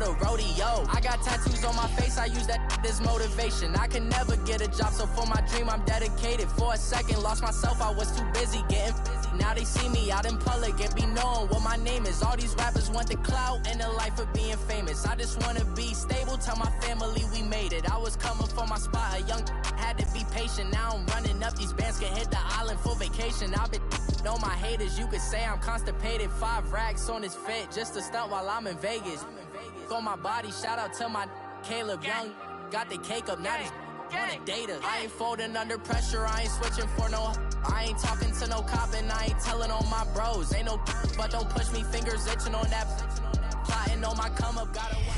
of the rodeo. I got tattoos on my face, I use that as motivation. I can never get a job, so for my dream I'm dedicated. For a second, lost myself, I was too busy getting busy. Now they see me out in public and be knowing what my name is. All these rappers want the clout and the life of being famous. I just wanna be stable, tell my family we made it. I was coming for my spot, a young had to be patient. Now I'm running up, these bands can hit the island for vacation. I've been know my haters, you could say I'm constipated. 5 racks on his fit, just to stunt while I'm in Vegas. On my body, shout out to my Caleb Young. Got the cake up, now these wanna date us. I ain't folding under pressure, I ain't switching for no. I ain't talking to no cop and I ain't telling on my bros. Ain't no but don't push me, fingers itching on that. Plotting on my come up, gotta watch.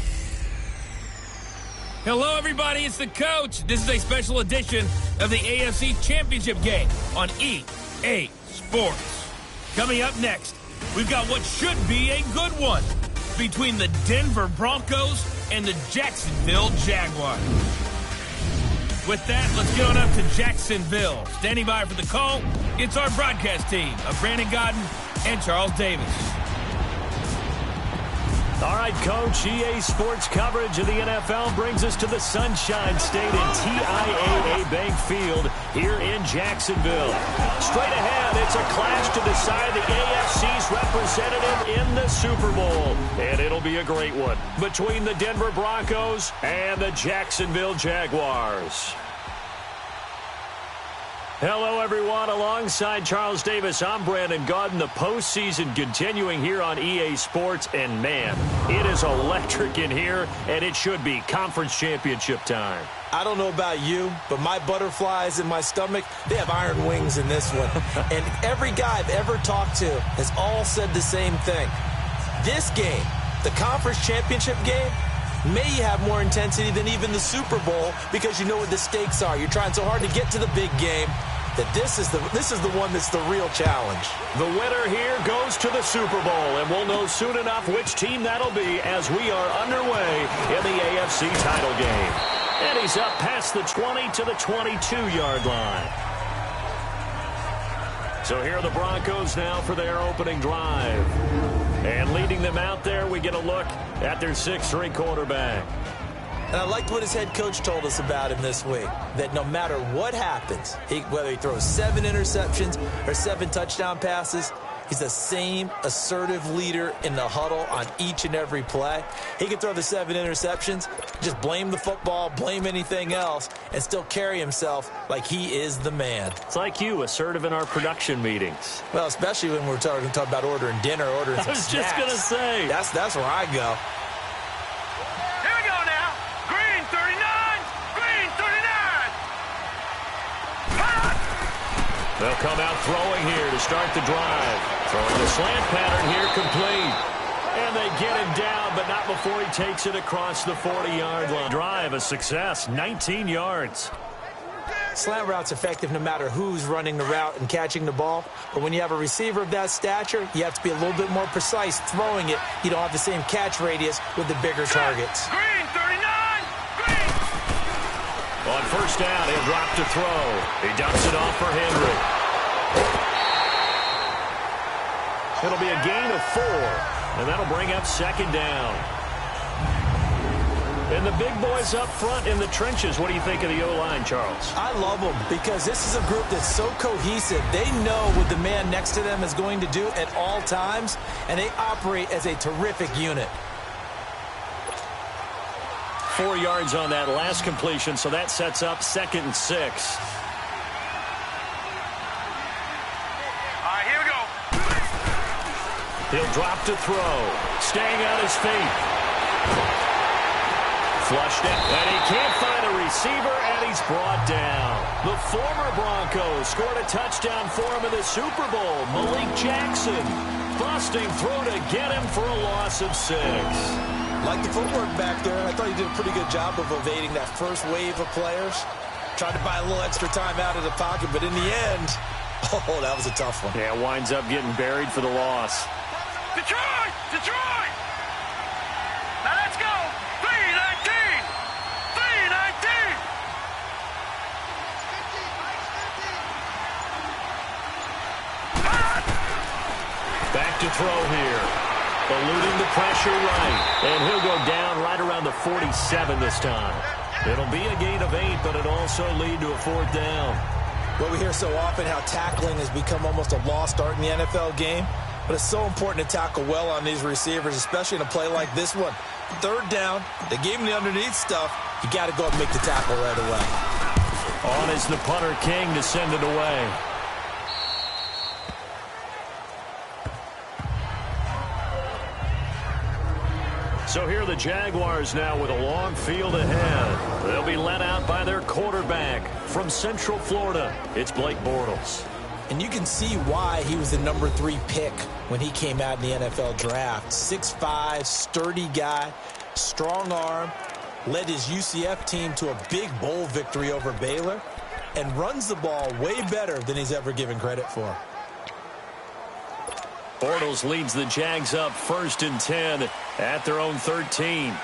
Hello, everybody. It's the coach. This is a special edition of the AFC Championship game on EA Sports. Coming up next, we've got what should be a good one between the Denver Broncos and the Jacksonville Jaguars. With that, let's get on up to Jacksonville. Standing by for the call, it's our broadcast team of Brandon Godden and Charles Davis. All right, Coach, EA Sports coverage of the NFL brings us to the Sunshine State and TIAA Bank Field here in Jacksonville. Straight ahead, it's a clash to decide the AFC's representative in the Super Bowl. And it'll be a great one between the Denver Broncos and the Jacksonville Jaguars. Hello, everyone. Alongside Charles Davis, I'm Brandon Godden. The postseason continuing here on EA Sports. And, man, it is electric in here, and it should be conference championship time. I don't know about you, but my butterflies in my stomach, they have iron wings in this one. And every guy I've ever talked to has all said the same thing. This game, the conference championship game, may have more intensity than even the Super Bowl because you know what the stakes are. You're trying so hard to get to the big game that this is the one that's the real challenge. The winner here goes to the Super Bowl, and we'll know soon enough which team that'll be as we are underway in the AFC title game. And he's up past the 20 to the 22-yard line. So here are the Broncos now for their opening drive. And leading them out there, we get a look at their 6'3" quarterback. And I liked what his head coach told us about him this week, that no matter what happens, whether he throws 7 interceptions or 7 touchdown passes, he's the same assertive leader in the huddle on each and every play. He can throw the 7 interceptions, just blame the football, blame anything else, and still carry himself like he is the man. It's like you, assertive in our production meetings. Well, especially when we're talking about ordering dinner, ordering some snacks. I was just going to say. That's where I go. Here we go now. Green 39. Green 39. They'll come out throwing here to start the drive. Throwing the slant pattern here complete. And they get him down, but not before he takes it across the 40-yard line. Drive a success, 19 yards. Slant route's effective no matter who's running the route and catching the ball. But when you have a receiver of that stature, you have to be a little bit more precise throwing it. You don't have the same catch radius with the bigger targets. Green 39. Green. On first down, he'll drop to throw. He dumps it off for Henry. It'll be a gain of 4, and that'll bring up second down. And the big boys up front in the trenches. What do you think of the O-line, Charles? I love them because this is a group that's so cohesive. They know what the man next to them is going to do at all times, and they operate as a terrific unit. 4 yards on that last completion, so that sets up 2nd and 6. All right, here we go. He'll drop to throw. Staying on his feet. Flushed it, and he can't find a receiver, and he's brought down. The former Broncos scored a touchdown for him in the Super Bowl. Malik Jackson busting through to get him for a loss of 6. Like the footwork back there, I thought he did a pretty good job of evading that first wave of players. Tried to buy a little extra time out of the pocket, but in the end, oh, that was a tough one. Yeah, winds up getting buried for the loss. Detroit! Detroit! Now let's go! 3-19! 3-19! Back to throw here. Eluding the pressure right. And he'll go down the 47 this time. It'll be a gain of 8, but it'll also lead to a 4th down. Well, we hear so often how tackling has become almost a lost art in the NFL game, but it's so important to tackle well on these receivers, especially in a play like this one. 3rd down, they gave him the underneath stuff. You got to go and make the tackle right away. On is the punter King to send it away. So here are the Jaguars now with a long field ahead. They'll be led out by their quarterback from Central Florida. It's Blake Bortles. And you can see why he was the number 3 pick when he came out in the NFL draft. 6'5", sturdy guy, strong arm, led his UCF team to a big bowl victory over Baylor, and runs the ball way better than he's ever given credit for. Bortles leads the Jags up 1st and 10 at their own 13.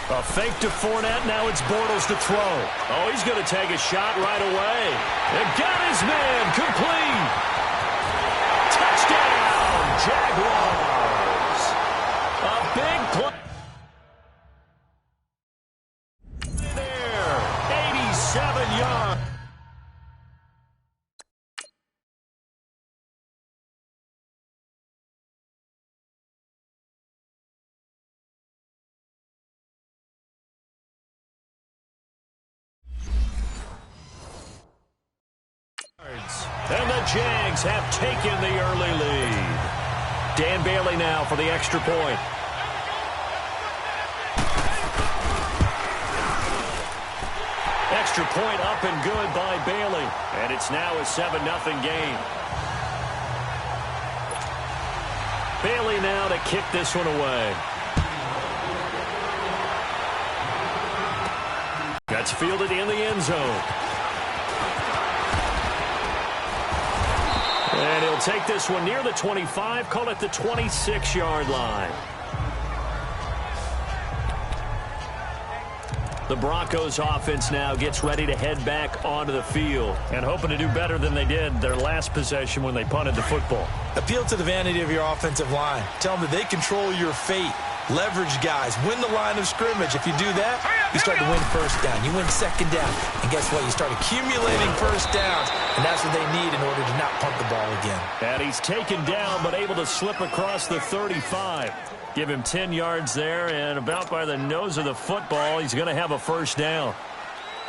A fake to Fournette. Now it's Bortles to throw. Oh, he's going to take a shot right away. And got his man complete. Touchdown, Jaguars. A big play. There, 87 yards. And the Jags have taken the early lead. Dan Bailey now for the extra point. Extra point up and good by Bailey. And it's now a 7-0 game. Bailey now to kick this one away. That's fielded in the end zone. And he'll take this one near the 25, call it the 26-yard line. The Broncos offense now gets ready to head back onto the field and hoping to do better than they did their last possession when they punted the football. Appeal to the vanity of your offensive line. Tell them that they control your fate. Leverage guys. Win the line of scrimmage. If you do that, you start to win 1st down. You win 2nd down. And guess what? You start accumulating 1st downs. And that's what they need in order to not punt the ball again. And he's taken down but able to slip across the 35. Give him 10 yards there, and about by the nose of the football, he's going to have a 1st down.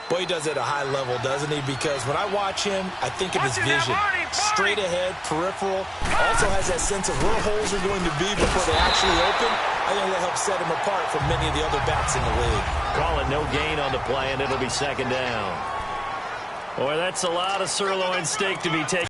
Boy, he does it at a high level, doesn't he? Because when I watch him, I think of his vision. Straight ahead, peripheral. Also has that sense of where holes are going to be before they actually open. I think that helps set him apart from many of the other backs in the league. Call it no gain on the play, and it'll be 2nd down. Boy, that's a lot of sirloin steak to be taken.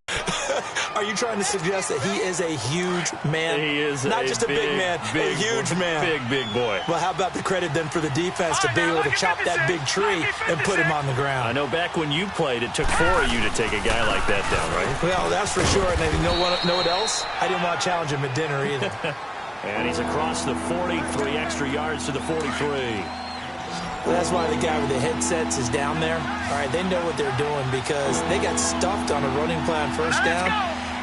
Are you trying to suggest that he is a huge man? He is not just a big man, a huge man. Big boy. Well, how about the credit then for the defense to be able to chop that big tree and put him on the ground? I know back when you played, it took 4 of you to take a guy like that down, right? Well, that's for sure. And you know what else? I didn't want to challenge him at dinner either. And he's across the 40, 3 extra yards to the 43. Well, that's why the guy with the headsets is down there. All right, they know what they're doing because they got stuffed on a running play on 1st down.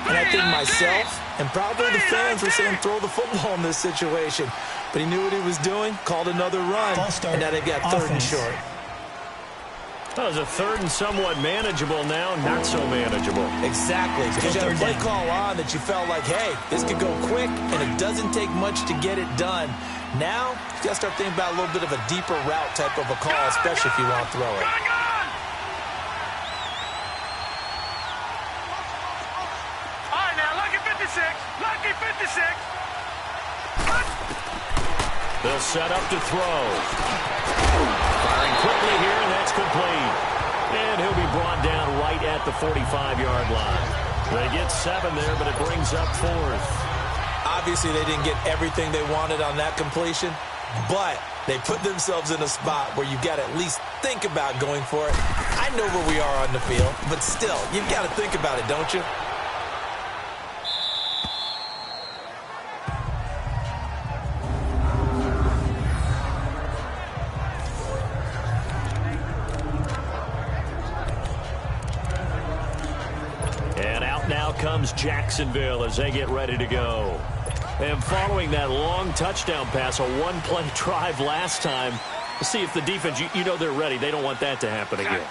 And I think myself and probably the fans were saying throw the football in this situation. But he knew what he was doing, called another run, and now they've got 3rd and short. That was a 3rd and somewhat manageable now, not so manageable. Exactly, because you had a play call on that you felt like, hey, this could go quick, and it doesn't take much to get it done. Now, you got to start thinking about a little bit of a deeper route type of a call, especially if you want to throw it. Lucky 56. They'll set up to throw. Firing quickly here, and that's complete. And he'll be brought down right at the 45-yard line. They get 7 there, but it brings up 4th. Obviously, they didn't get everything they wanted on that completion, but they put themselves in a spot where you've got to at least think about going for it. I know where we are on the field, but still, you've got to think about it, don't you? comes Jacksonville as they get ready to go. And following that long touchdown pass, a one-play drive last time, we'll see if the defense, you know they're ready. They don't want that to happen again.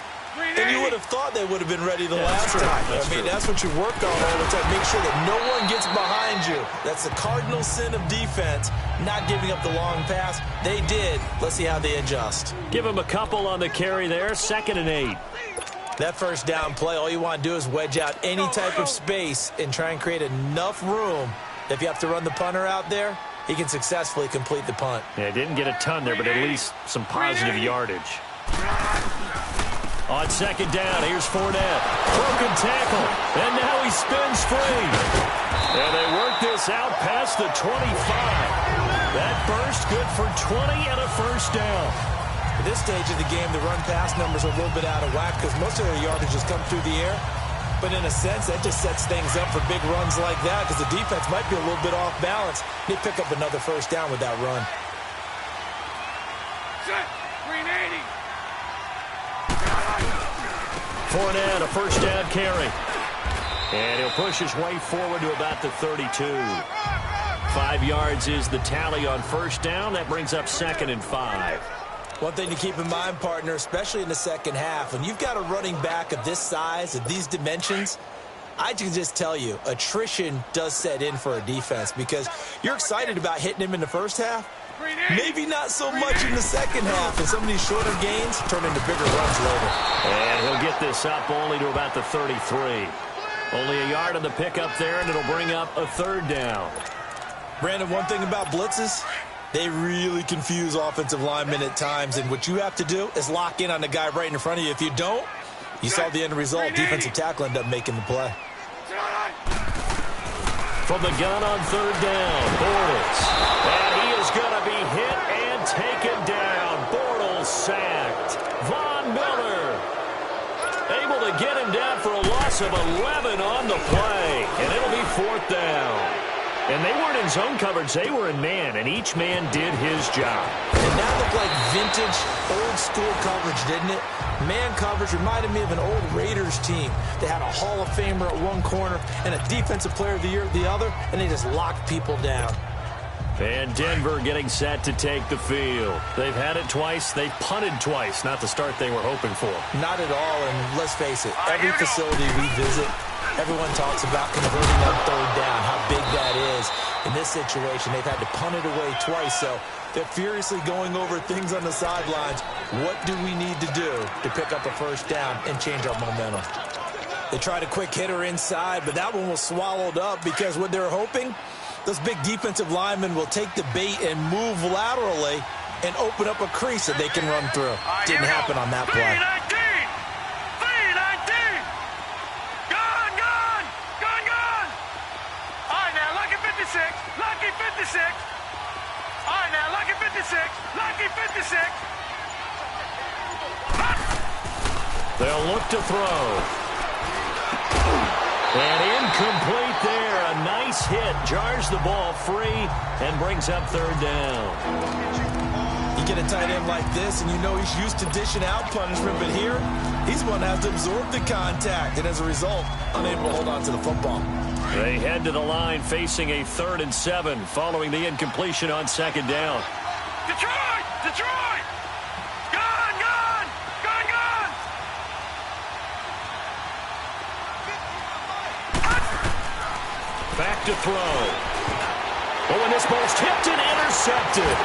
And you would have thought they would have been ready the last time. That's what you work on all the time. Make sure that no one gets behind you. That's the cardinal sin of defense, not giving up the long pass. They did. Let's see how they adjust. Give them a couple on the carry there, 2nd and 8. That first down play, all you want to do is wedge out any type of space and try and create enough room. If you have to run the punter out there, he can successfully complete the punt. Yeah, didn't get a ton there, but at least some positive yardage. On 2nd down, here's Fournette. Broken tackle, and now he spins free. And they work this out past the 25. That burst good for 20 and a first down. At this stage of the game, the run-pass numbers are a little bit out of whack because most of their yardage has come through the air. But in a sense, that just sets things up for big runs like that because the defense might be a little bit off balance. They pick up another first down with that run. Set. Green 80. Fournette, a first down carry. And he'll push his way forward to about the 32. 5 yards is the tally on first down. That brings up 2nd and 5. One thing to keep in mind, partner, especially in the second half, when you've got a running back of this size, of these dimensions, I can just tell you, attrition does set in for a defense because you're excited about hitting him in the first half. Maybe not so much in the second half, and some of these shorter gains turn into bigger runs later. And he'll get this up only to about the 33. Only a yard on the pickup there, and it'll bring up a 3rd down. Brandon, one thing about blitzes, they really confuse offensive linemen at times, and what you have to do is lock in on the guy right in front of you. If you don't, you saw the end result. Defensive tackle ended up making the play. From the gun on 3rd down, Bortles. And he is going to be hit and taken down. Bortles sacked. Von Miller able to get him down for a loss of 11 on the play. And it'll be 4th down. And they weren't in zone coverage. They were in man, and each man did his job. And that looked like vintage, old-school coverage, didn't it? Man coverage reminded me of an old Raiders team. They had a Hall of Famer at one corner and a Defensive Player of the Year at the other, and they just locked people down. And Denver getting set to take the field. They've had it twice. They've punted twice. Not the start they were hoping for. Not at all, and let's face it, every facility we visit, everyone talks about converting on 3rd down, how big that is. In this situation, they've had to punt it away twice, so they're furiously going over things on the sidelines. What do we need to do to pick up a first down and change our momentum? They tried a quick hitter inside, but that one was swallowed up because what they're hoping, those big defensive linemen will take the bait and move laterally and open up a crease that they can run through. Didn't happen on that play. 319! Lucky 56. All right, now, Lucky 56. Lucky 56. They'll look to throw. And incomplete there. A nice hit. Jars the ball free and brings up 3rd down. You get a tight end like this, and you know he's used to dishing out punishment, but here, he's one that has to absorb the contact, and as a result, unable to hold on to the football. They head to the line facing a 3rd and 7 following the incompletion on 2nd down. Detroit! Detroit! Gone! Gone! Gone! Gone! Back to throw. Oh, and this ball's tipped and intercepted.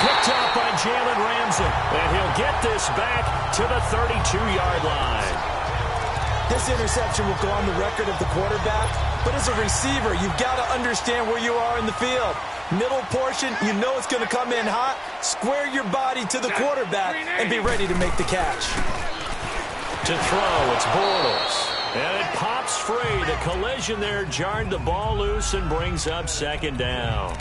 Picked up by Jalen Ramsey. And he'll get this back to the 32-yard line. This interception will go on the record of the quarterback, but as a receiver, you've got to understand where you are in the field. Middle portion, you know it's going to come in hot. Square your body to the quarterback and be ready to make the catch. To throw, it's Bortles. And it pops free. The collision there jarred the ball loose and brings up 2nd down.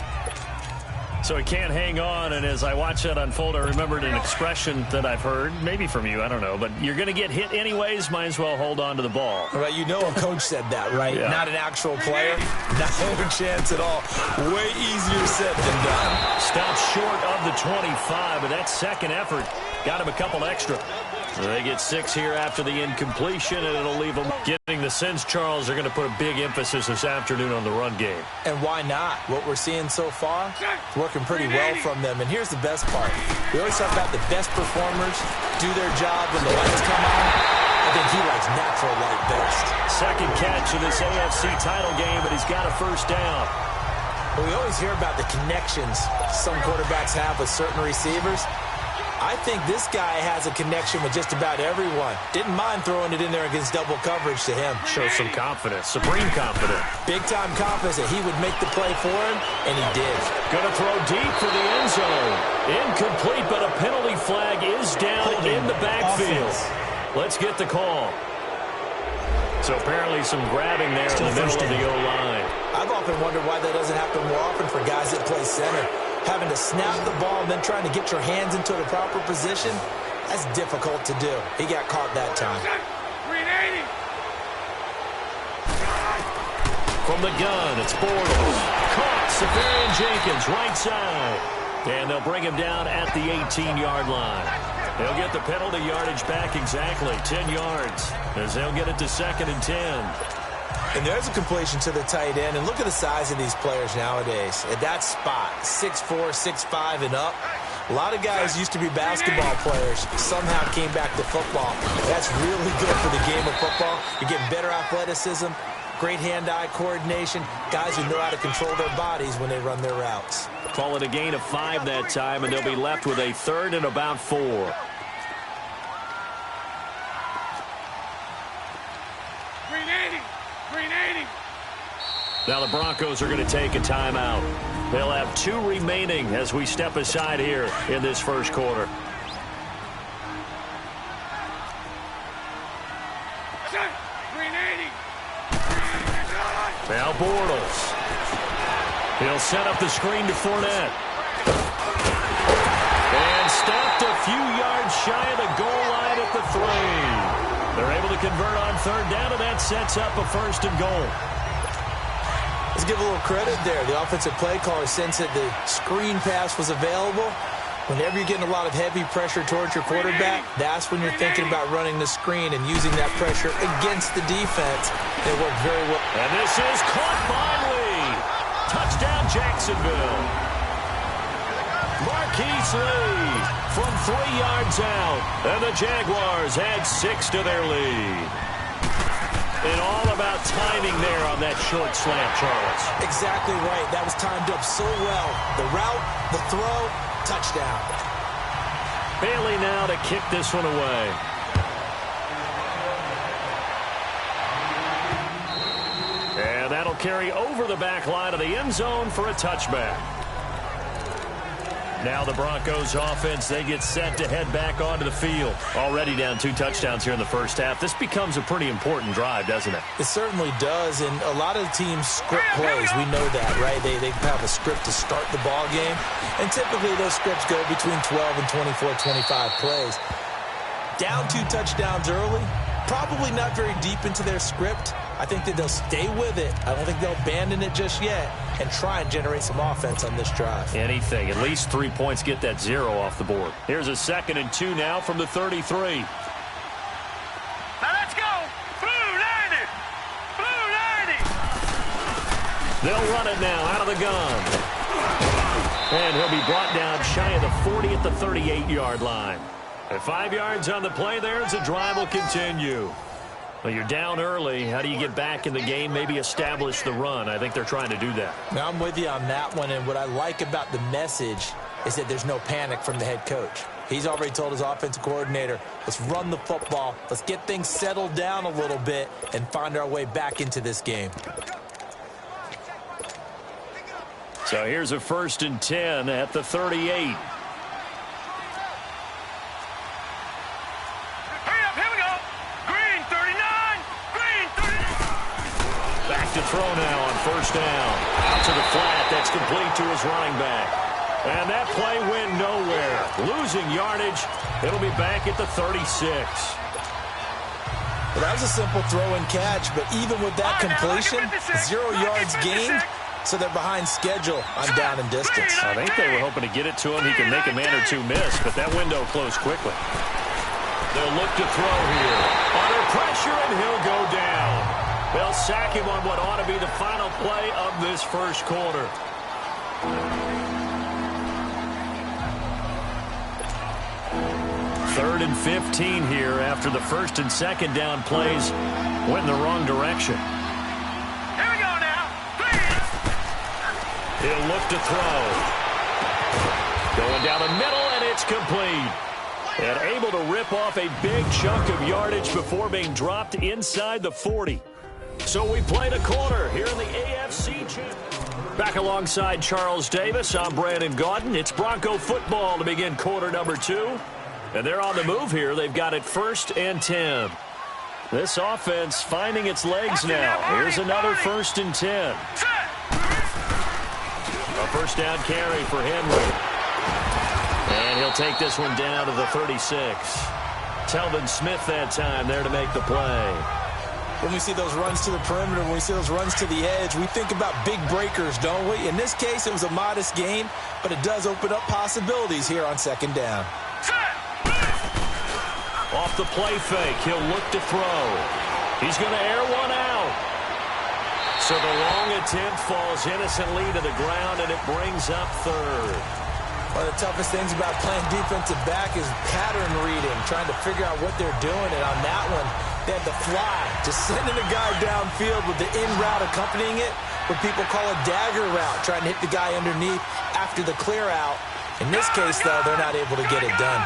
So he can't hang on, and as I watch that unfold, I remembered an expression that I've heard, maybe from you, I don't know, but you're going to get hit anyways, might as well hold on to the ball. Right, you know a coach said that, right? Yeah. Not an actual player. Not a chance at all. Way easier said than done. Stopped short of the 25, but that second effort got him a couple extra. They get 6 here after the incompletion, and it'll leave them getting the sense, Charles, they're going to put a big emphasis this afternoon on the run game. And why not? What we're seeing so far, it's working pretty well from them. And here's the best part. We always talk about the best performers do their job when the lights come on. I think he likes natural light best. Second catch of this AFC title game, but he's got a first down. But we always hear about the connections some quarterbacks have with certain receivers. I think this guy has a connection with just about everyone. Didn't mind throwing it in there against double coverage to him. Shows some confidence, supreme confidence. Big-time confidence that he would make the play for him, and he did. Going to throw deep for the end zone. Incomplete, but a penalty flag is down in the backfield. Let's get the call. So apparently some grabbing there in the middle of the O-line. I've often wondered why that doesn't happen more often for guys that play center. Having to snap the ball and then trying to get your hands into the proper position, that's difficult to do. He got caught that time. From the gun, it's Bortles. Caught, Safarian Jenkins, right side. And they'll bring him down at the 18-yard line. They'll get the penalty yardage back exactly, 10 yards, as they'll get it to 2nd and 10. And there's a completion to the tight end. And look at the size of these players nowadays. At that spot, 6'4", 6'5", and up. A lot of guys used to be basketball players. Somehow came back to football. That's really good for the game of football. You're getting better athleticism, great hand-eye coordination, guys who know how to control their bodies when they run their routes. Call it a gain of 5 that time, and they'll be left with a 3rd and about 4. Now the Broncos are going to take a timeout. They'll have 2 remaining as we step aside here in this first quarter. Now Bortles. He'll set up the screen to Fournette. And stopped a few yards shy of the goal line at the 3. They're able to convert on 3rd down, and that sets up a 1st and goal. Let's give a little credit there. The offensive play caller sensed that the screen pass was available. Whenever you're getting a lot of heavy pressure towards your quarterback, that's when you're thinking about running the screen and using that pressure against the defense. It worked very well. And this is caught by Lee. Touchdown, Jacksonville. Marquise Lee from 3 yards out. And the Jaguars add 6 to their lead. And all about timing there on that short slant, Charles. Exactly right. That was timed up so well. The route, the throw, touchdown. Bailey now to kick this one away. And that'll carry over the back line of the end zone for a touchback. Now the Broncos offense, they get set to head back onto the field. Already down 2 touchdowns here in the first half. This becomes a pretty important drive, doesn't it? It certainly does, and a lot of teams script plays. We know that, right? They have a script to start the ball game, and typically those scripts go between 12 and 24, 25 plays. Down 2 touchdowns early, probably not very deep into their script. I think that they'll stay with it. I don't think they'll abandon it just yet and try and generate some offense on this drive. Anything. At least 3 points, get that 0 off the board. Here's a 2nd and 2 now from the 33. Now let's go. Blue 90. Blue 90. They'll run it now out of the gun. And he'll be brought down shy of the 40 at the 38-yard line. At 5 yards on the play there as the drive will continue. Well, you're down early. How do you get back in the game? Maybe establish the run. I think they're trying to do that. Now, I'm with you on that one, and what I like about the message is that there's no panic from the head coach. He's already told his offensive coordinator, let's run the football, let's get things settled down a little bit and find our way back into this game. So here's a 1st and 10 at the 38. To throw now on 1st down. Out to the flat. That's complete to his running back. And that play went nowhere. Losing yardage. It'll be back at the 36. Well, that was a simple throw and catch, but even with that completion, 0 yards gained, so they're behind schedule on down and distance. I think they were hoping to get it to him. He can make a man or 2 miss, but that window closed quickly. They'll look to throw here. Under pressure, and he'll go down. They'll sack him on what ought to be the final play of this first quarter. Third and 15 here after the first and second down plays went in the wrong direction. Here we go now. Please. He'll look to throw. Going down the middle, and it's complete. And able to rip off a big chunk of yardage before being dropped inside the 40. So we played a quarter here in the AFC Championship. Back alongside Charles Davis, I'm Brandon Gaudin. It's Bronco football to begin quarter number 2. And they're on the move here. They've got it 1st and 10. This offense finding its legs now. Here's another 1st and 10. A first down carry for Henry. And he'll take this one down to the 36. Telvin Smith that time there to make the play. When we see those runs to the perimeter, when we see those runs to the edge, we think about big breakers, don't we? In this case, it was a modest gain, but it does open up possibilities here on 2nd down. Off the play fake, he'll look to throw. He's going to air one out. So the long attempt falls innocently to the ground, and it brings up 3rd. One of the toughest things about playing defensive back is pattern reading, trying to figure out what they're doing. And on that one, they had the fly, just sending a guy downfield with the in route accompanying it, what people call a dagger route, trying to hit the guy underneath after the clear out. In this case, though, they're not able to get it done.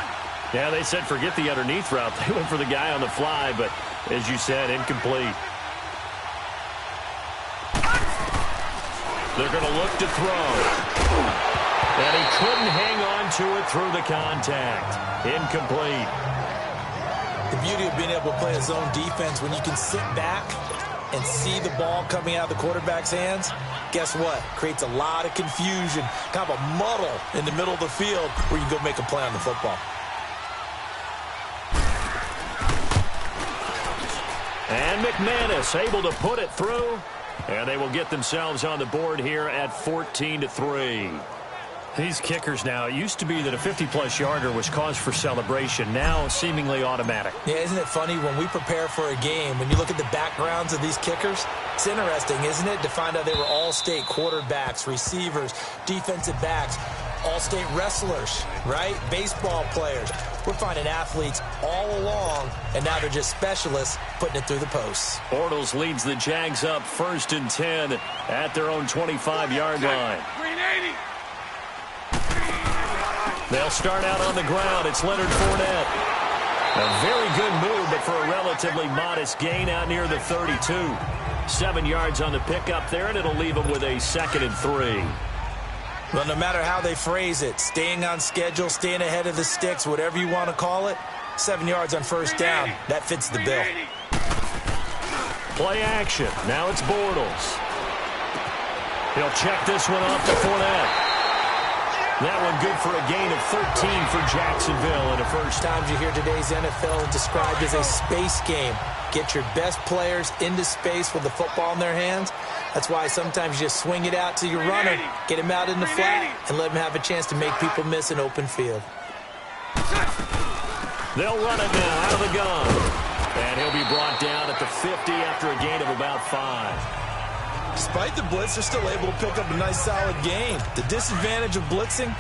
Yeah, they said forget the underneath route. They went for the guy on the fly, but as you said, incomplete. They're going to look to throw. And he couldn't hang on to it through the contact. Incomplete. The beauty of being able to play a zone defense when you can sit back and see the ball coming out of the quarterback's hands, guess what? Creates a lot of confusion, kind of a muddle in the middle of the field where you go make a play on the football. And McManus able to put it through. And they will get themselves on the board here at 14-3. These kickers now, it used to be that a 50-plus yarder was cause for celebration. Now seemingly automatic. Yeah, isn't it funny when we prepare for a game, when you look at the backgrounds of these kickers, it's interesting, isn't it, to find out they were all-state quarterbacks, receivers, defensive backs, all-state wrestlers, right? Baseball players. We're finding athletes all along, and now they're just specialists putting it through the posts. Bortles leads the Jags up 1st and 10 at their own 25-yard line. They'll start out on the ground. It's Leonard Fournette. A very good move, but for a relatively modest gain out near the 32. 7 yards on the pickup there, and it'll leave them with a 2nd and 3. Well, no matter how they phrase it, staying on schedule, staying ahead of the sticks, whatever you want to call it, 7 yards on 1st down, that fits the bill. Play action. Now it's Bortles. He'll check this one off to Fournette. That one good for a gain of 13 for Jacksonville in the first. Times you hear today's NFL described as a space game. Get your best players into space with the football in their hands. That's why sometimes you just swing it out to your runner, get him out in the flat, and let him have a chance to make people miss an open field. They'll run it now out of the gun. And he'll be brought down at the 50 after a gain of about 5. Despite the blitz, they're still able to pick up a nice solid gain. The disadvantage of blitzing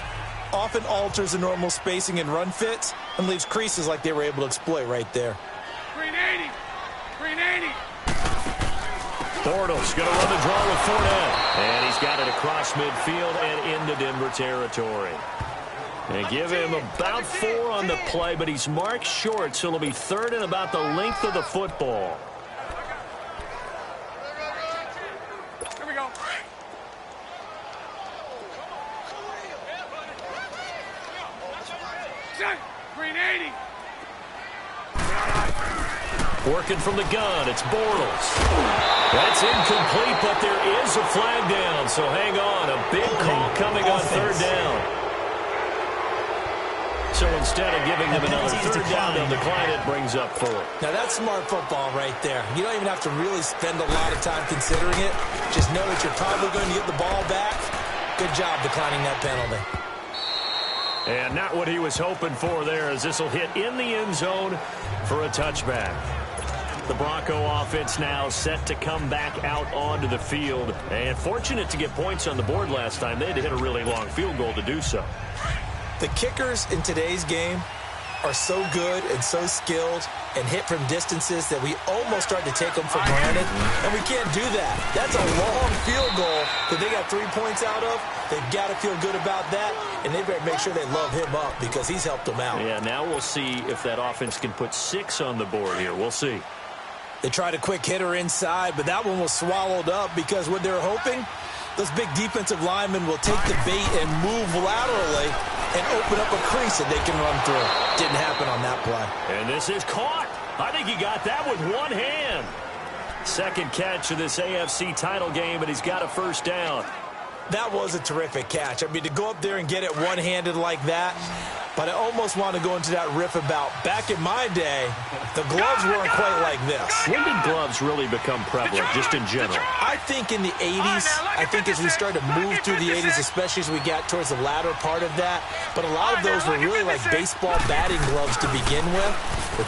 often alters the normal spacing and run fits and leaves creases like they were able to exploit right there. 380. 380. Bortles going to run the draw with Fournette. And he's got it across midfield and into Denver territory. They give him about 4 on the play, but he's marked short, so it'll be 3rd and about the length of the football. Here we go. Set. 380. Working from the gun, it's Bortles. That's incomplete, but there is a flag down, so hang on. A big call coming on 3rd down. So instead of giving them another 3rd down, they'll decline it, brings up 4. Now that's smart football right there. You don't even have to really spend a lot of time considering it. Just know that you're probably going to get the ball back. Good job declining that penalty. And not what he was hoping for there, as this will hit in the end zone for a touchback. The Bronco offense now set to come back out onto the field. And fortunate to get points on the board last time. They had to hit a really long field goal to do so. The kickers in today's game are so good and so skilled and hit from distances that we almost start to take them for granted, and we can't do that. That's a long field goal that they got 3 points out of. They've got to feel good about that, and they better make sure they love him up because he's helped them out. Yeah, now we'll see if that offense can put 6 on the board here. We'll see. They tried a quick hitter inside, but that one was swallowed up because what they're hoping, those big defensive linemen will take the bait and move laterally and open up a crease that they can run through. Didn't happen on that play. And this is caught. I think he got that with one hand. Second catch of this AFC title game, and he's got a first down. That was a terrific catch. I mean, to go up there and get it one-handed like that, but I almost want to go into that riff about back in my day, the gloves weren't quite like this. When did gloves really become prevalent, just in general? I think in the 80s. I think as we started to move through the 80s, especially as we got towards the latter part of that. But a lot of those were really like baseball batting gloves to begin with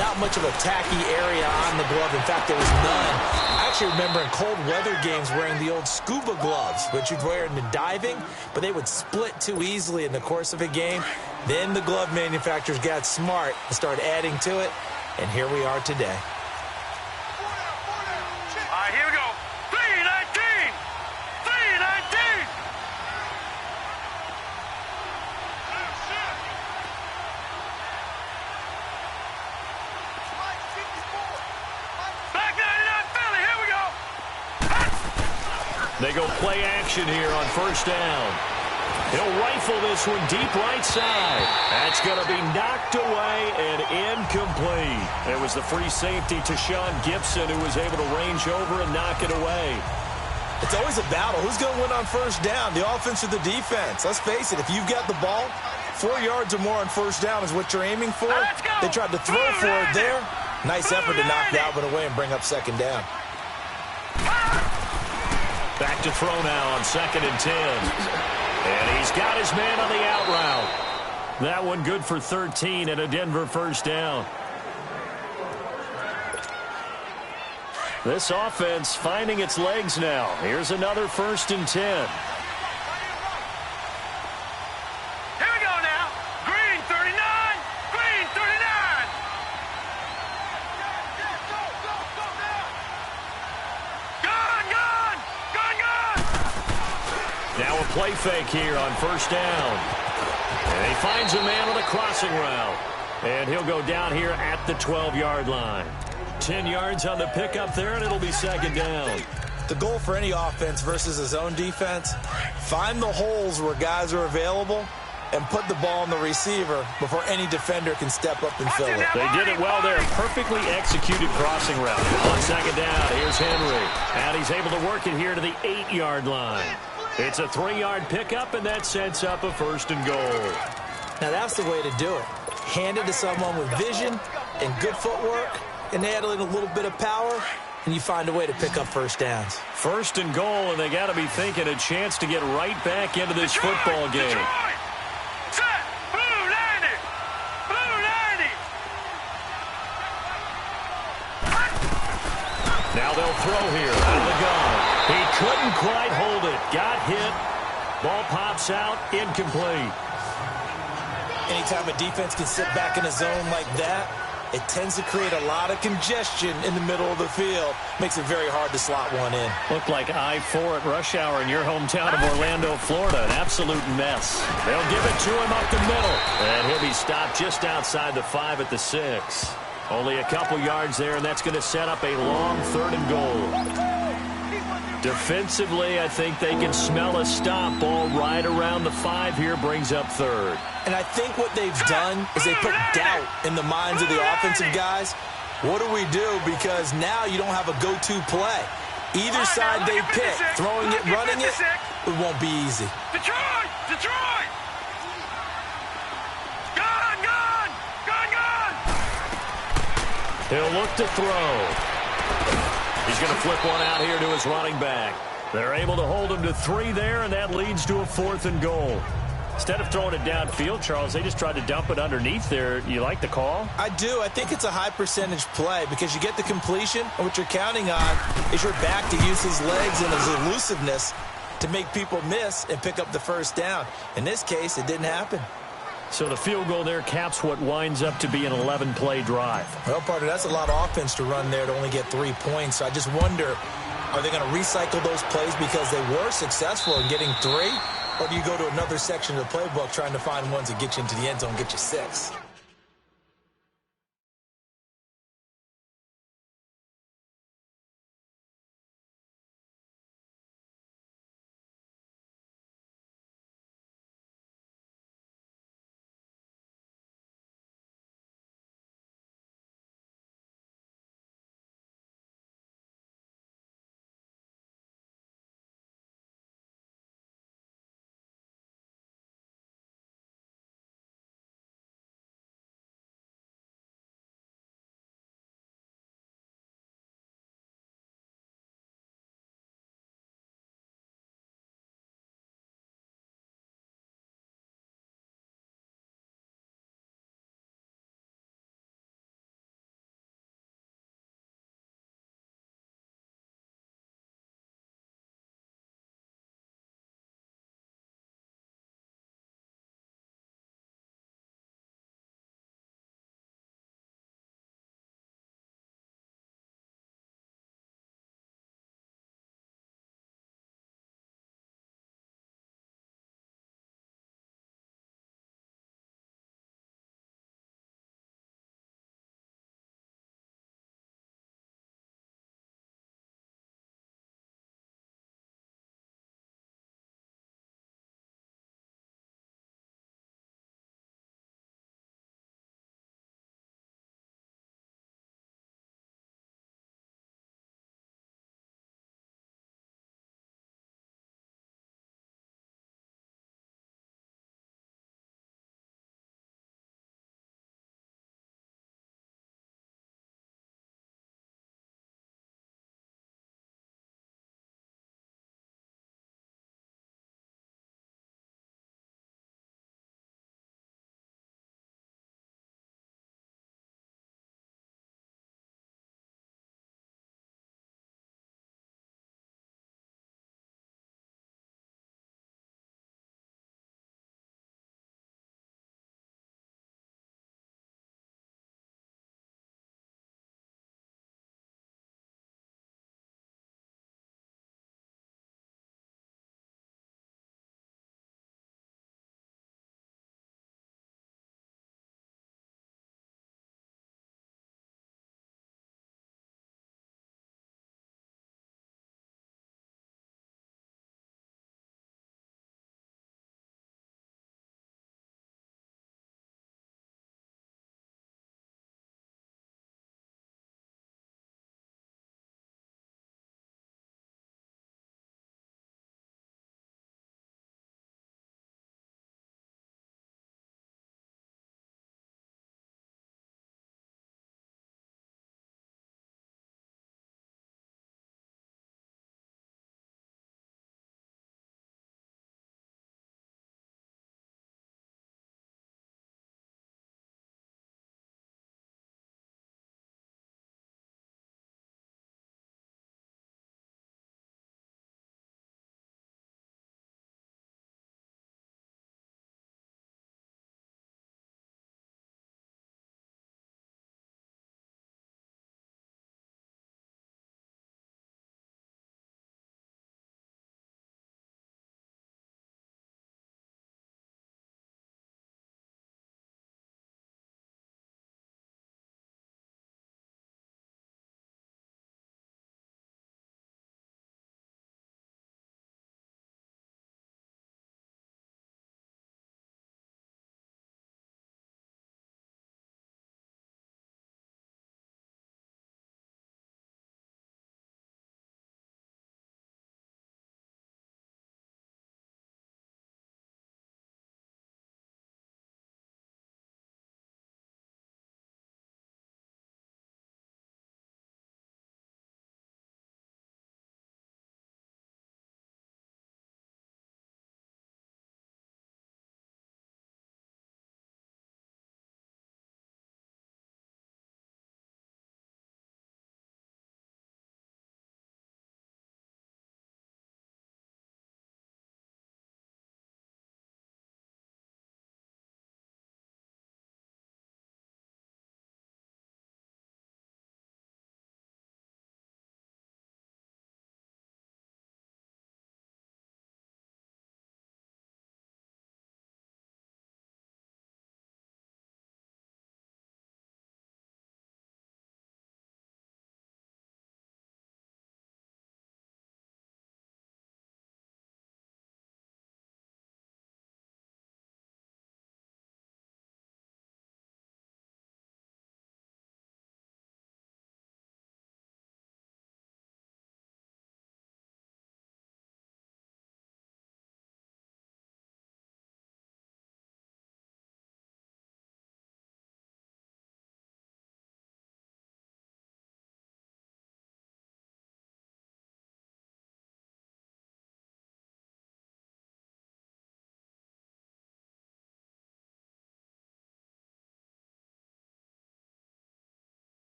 not much of a tacky area on the glove. In fact, there was none. I actually remember in cold weather games wearing the old scuba gloves, which you'd wear in the diving, but they would split too easily in the course of a game. Then the glove manufacturers got smart and started adding to it, and here we are today. All right, here we go. 319! 319! Back 99 Philly, here we go! They go play action here on first down. He'll rifle this one deep right side. That's going to be knocked away and incomplete. It was the free safety to Sean Gibson who was able to range over and knock it away. It's always a battle. Who's going to win on first down, the offense or the defense? Let's face it, if you've got the ball, 4 yards or more on first down is what you're aiming for. They tried to throw for it there. Nice effort to knock that one away and bring up second down. Back to throw now on 2nd and 10. And he's got his man on the out route. That one good for 13 and a Denver first down. This offense finding its legs now. Here's another 1st and 10. Here we go now. Green 39. Green 39. Gun. Now a play fake here on first down. And he finds a man on a crossing route. And he'll go down here at the 12-yard line. 10 yards on the pickup there, and it'll be second down. The goal for any offense versus a zone defense, find the holes where guys are available and put the ball on the receiver before any defender can step up and fill it. They did it well there. Perfectly executed crossing route. On second down, here's Henry. And he's able to work it here to the 8-yard line. It's a 3-yard pickup, and that sets up a 1st and goal. Now that's the way to do it. Hand it to someone with vision and good footwork, and add in a little bit of power, and you find a way to pick up first downs. 1st and goal, and they got to be thinking a chance to get right back into this football game. Set. Blue 90. Blue 90. Now they'll throw here out of the gun. He couldn't quite hold it. Got hit. Ball pops out. Incomplete. Anytime a defense can sit back in a zone like that, it tends to create a lot of congestion in the middle of the field. Makes it very hard to slot one in. Looked like I-4 at rush hour in your hometown of Orlando, Florida. An absolute mess. They'll give it to him up the middle. And he'll be stopped just outside the 5 at the 6. Only a couple yards there, and that's going to set up a long 3rd and goal. Defensively, I think they can smell a stop. Ball right around the 5 here, brings up 3rd. And I think what they've done is they put doubt in the minds of the offensive guys. What do we do? Because now you don't have a go-to play. Either side they pick, throwing it, running it, it won't be easy. Detroit! Gun! He'll look to throw. He's going to flip one out here to his running back. They're able to hold him to 3 there, and that leads to a 4th and goal. Instead of throwing it downfield, Charles, they just tried to dump it underneath there. You like the call? I do. I think it's a high percentage play because you get the completion, and what you're counting on is your back to use his legs and his elusiveness to make people miss and pick up the first down. In this case, it didn't happen. So the field goal there caps what winds up to be an 11-play drive. Well, partner, that's a lot of offense to run there to only get 3 points. So I just wonder, are they going to recycle those plays because they were successful in getting 3? Or do you go to another section of the playbook trying to find ones that get you into the end zone and get you 6?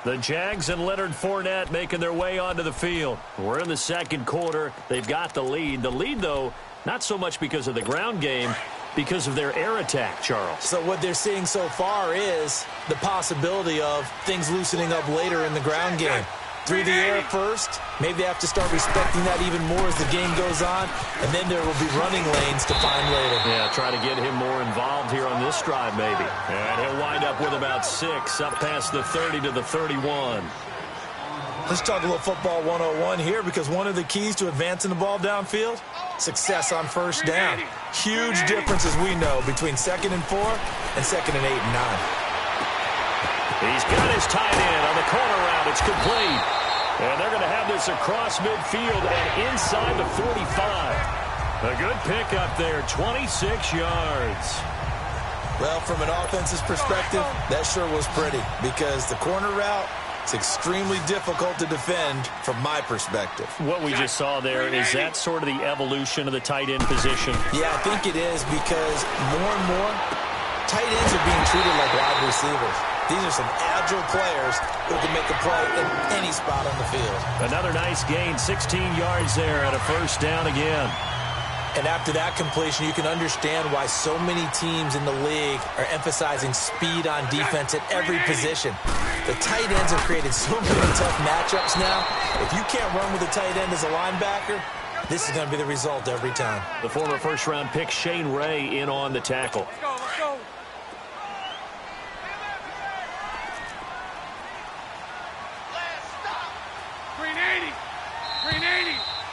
The Jags and Leonard Fournette making their way onto the field. We're in the second quarter. They've got the lead. The lead, though, not so much because of the ground game, because of their air attack, Charles. So what they're seeing so far is the possibility of things loosening up later in the ground game. Through the air first, maybe they have to start respecting that even more as the game goes on, and then there will be running lanes to find later. Yeah, try to get him more involved here on this drive, maybe. And he'll wind up with about 6, up past the 30 to the 31. Let's talk a little football 101 here, because one of the keys to advancing the ball downfield, success on first down. Huge difference, as we know, between 2nd and 4 and 2nd and 8 and 9. He's got his tight end on the corner route. It's complete. And they're going to have this across midfield and inside the 45. A good pickup there, 26 yards. Well, from an offense's perspective, that sure was pretty, because the corner route, it's extremely difficult to defend from my perspective. What we just saw there, is that sort of the evolution of the tight end position? Yeah, I think it is, because more and more, tight ends are being treated like wide receivers. These are some agile players who can make a play in any spot on the field. Another nice gain, 16 yards there at a first down again. And after that completion, you can understand why so many teams in the league are emphasizing speed on defense at every position. The tight ends have created so many tough matchups now. If you can't run with a tight end as a linebacker, this is going to be the result every time. The former first-round pick Shane Ray in on the tackle. Let's go, let's go.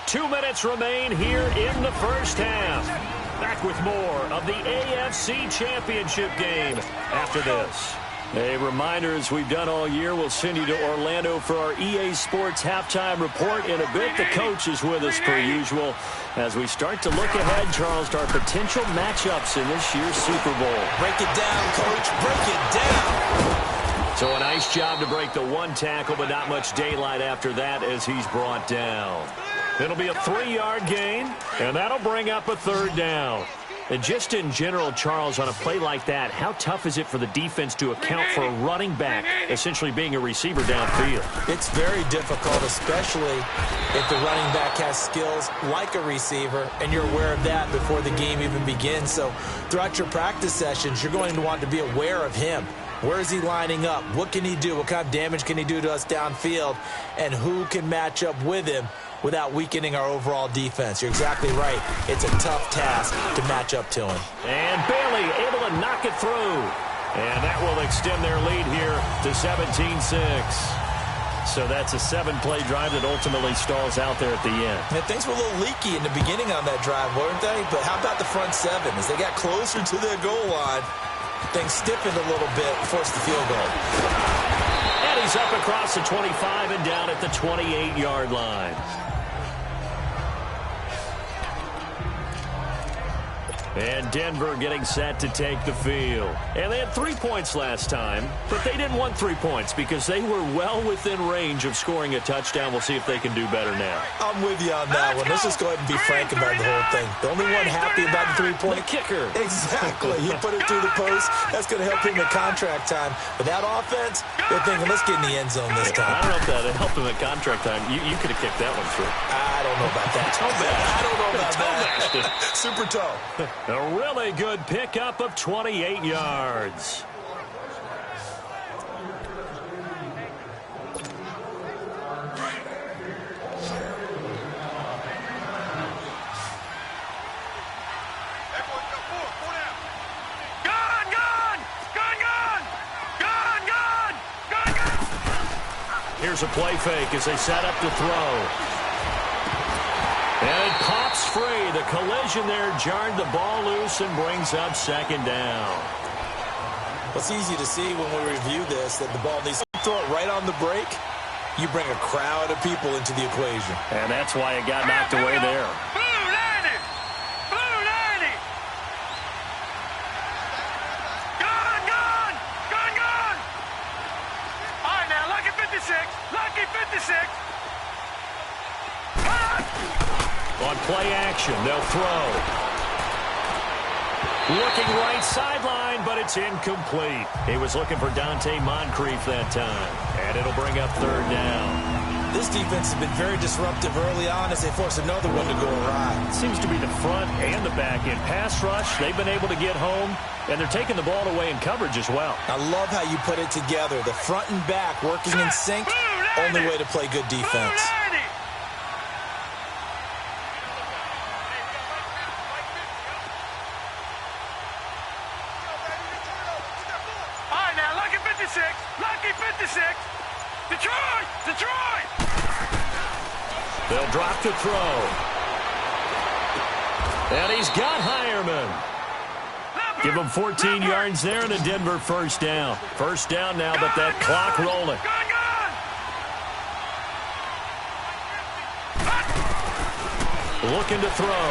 2 minutes remain here in the first half. Back with more of the AFC Championship game after this. A reminder, as we've done all year, we'll send you to Orlando for our EA Sports halftime report in a bit. The coach is with us per usual as we start to look ahead, Charles, to our potential matchups in this year's Super Bowl. Break it down, Coach. Break it down. So a nice job to break the one tackle, but not much daylight after that as he's brought down. It'll be a 3-yard gain, and that'll bring up a third down. And just in general, Charles, on a play like that, how tough is it for the defense to account for a running back essentially being a receiver downfield? It's very difficult, especially if the running back has skills like a receiver, and you're aware of that before the game even begins. So throughout your practice sessions, you're going to want to be aware of him. Where is he lining up? What can he do? What kind of damage can he do to us downfield? And who can match up with him without weakening our overall defense? You're exactly right. It's a tough task to match up to him. And Bailey able to knock it through. And that will extend their lead here to 17-6. So that's a 7-play drive that ultimately stalls out there at the end. And things were a little leaky in the beginning on that drive, weren't they? But how about the front 7? As they got closer to their goal line, things stiffened a little bit, forced the field goal. And he's up across the 25 and down at the 28-yard line. And Denver getting set to take the field. And they had 3 points last time, but they didn't want 3 points because they were well within range of scoring a touchdown. We'll see if they can do better now. I'm with you on that one. Let's just go ahead and be frank about the whole thing. The only one happy about the 3-point kicker. Exactly. You put it through the post. That's going to help him in contract time. But that offense, they're thinking, let's get in the end zone this time. I don't know if that helped him at contract time. You could have kicked that one through. I don't know about that. Toe bash. I don't know about Toe that. bash. Super toe. A really good pickup of 28 yards. Here's a play fake as they set up to throw. And it pops free. The collision there jarred the ball loose and brings up second down. It's easy to see when we review this that the ball needs to throw it right on the break. You bring a crowd of people into the equation. And that's why it got knocked away there. Lucky 56. On play action, they'll throw. Looking right sideline, but it's incomplete. He was looking for Dante Moncrief that time. And it'll bring up third down. This defense has been very disruptive early on as they force another one to go awry. It seems to be the front and the back end. Pass rush, they've been able to get home, and they're taking the ball away in coverage as well. I love how you put it together. The front and back working in sync, only way to play good defense. All right, now, lucky 56, lucky 56. Detroit, Detroit. They'll drop to throw. And he's got Hireman. Give him 14 yards there and a Denver first down. First down now, but that clock rolling. Looking to throw.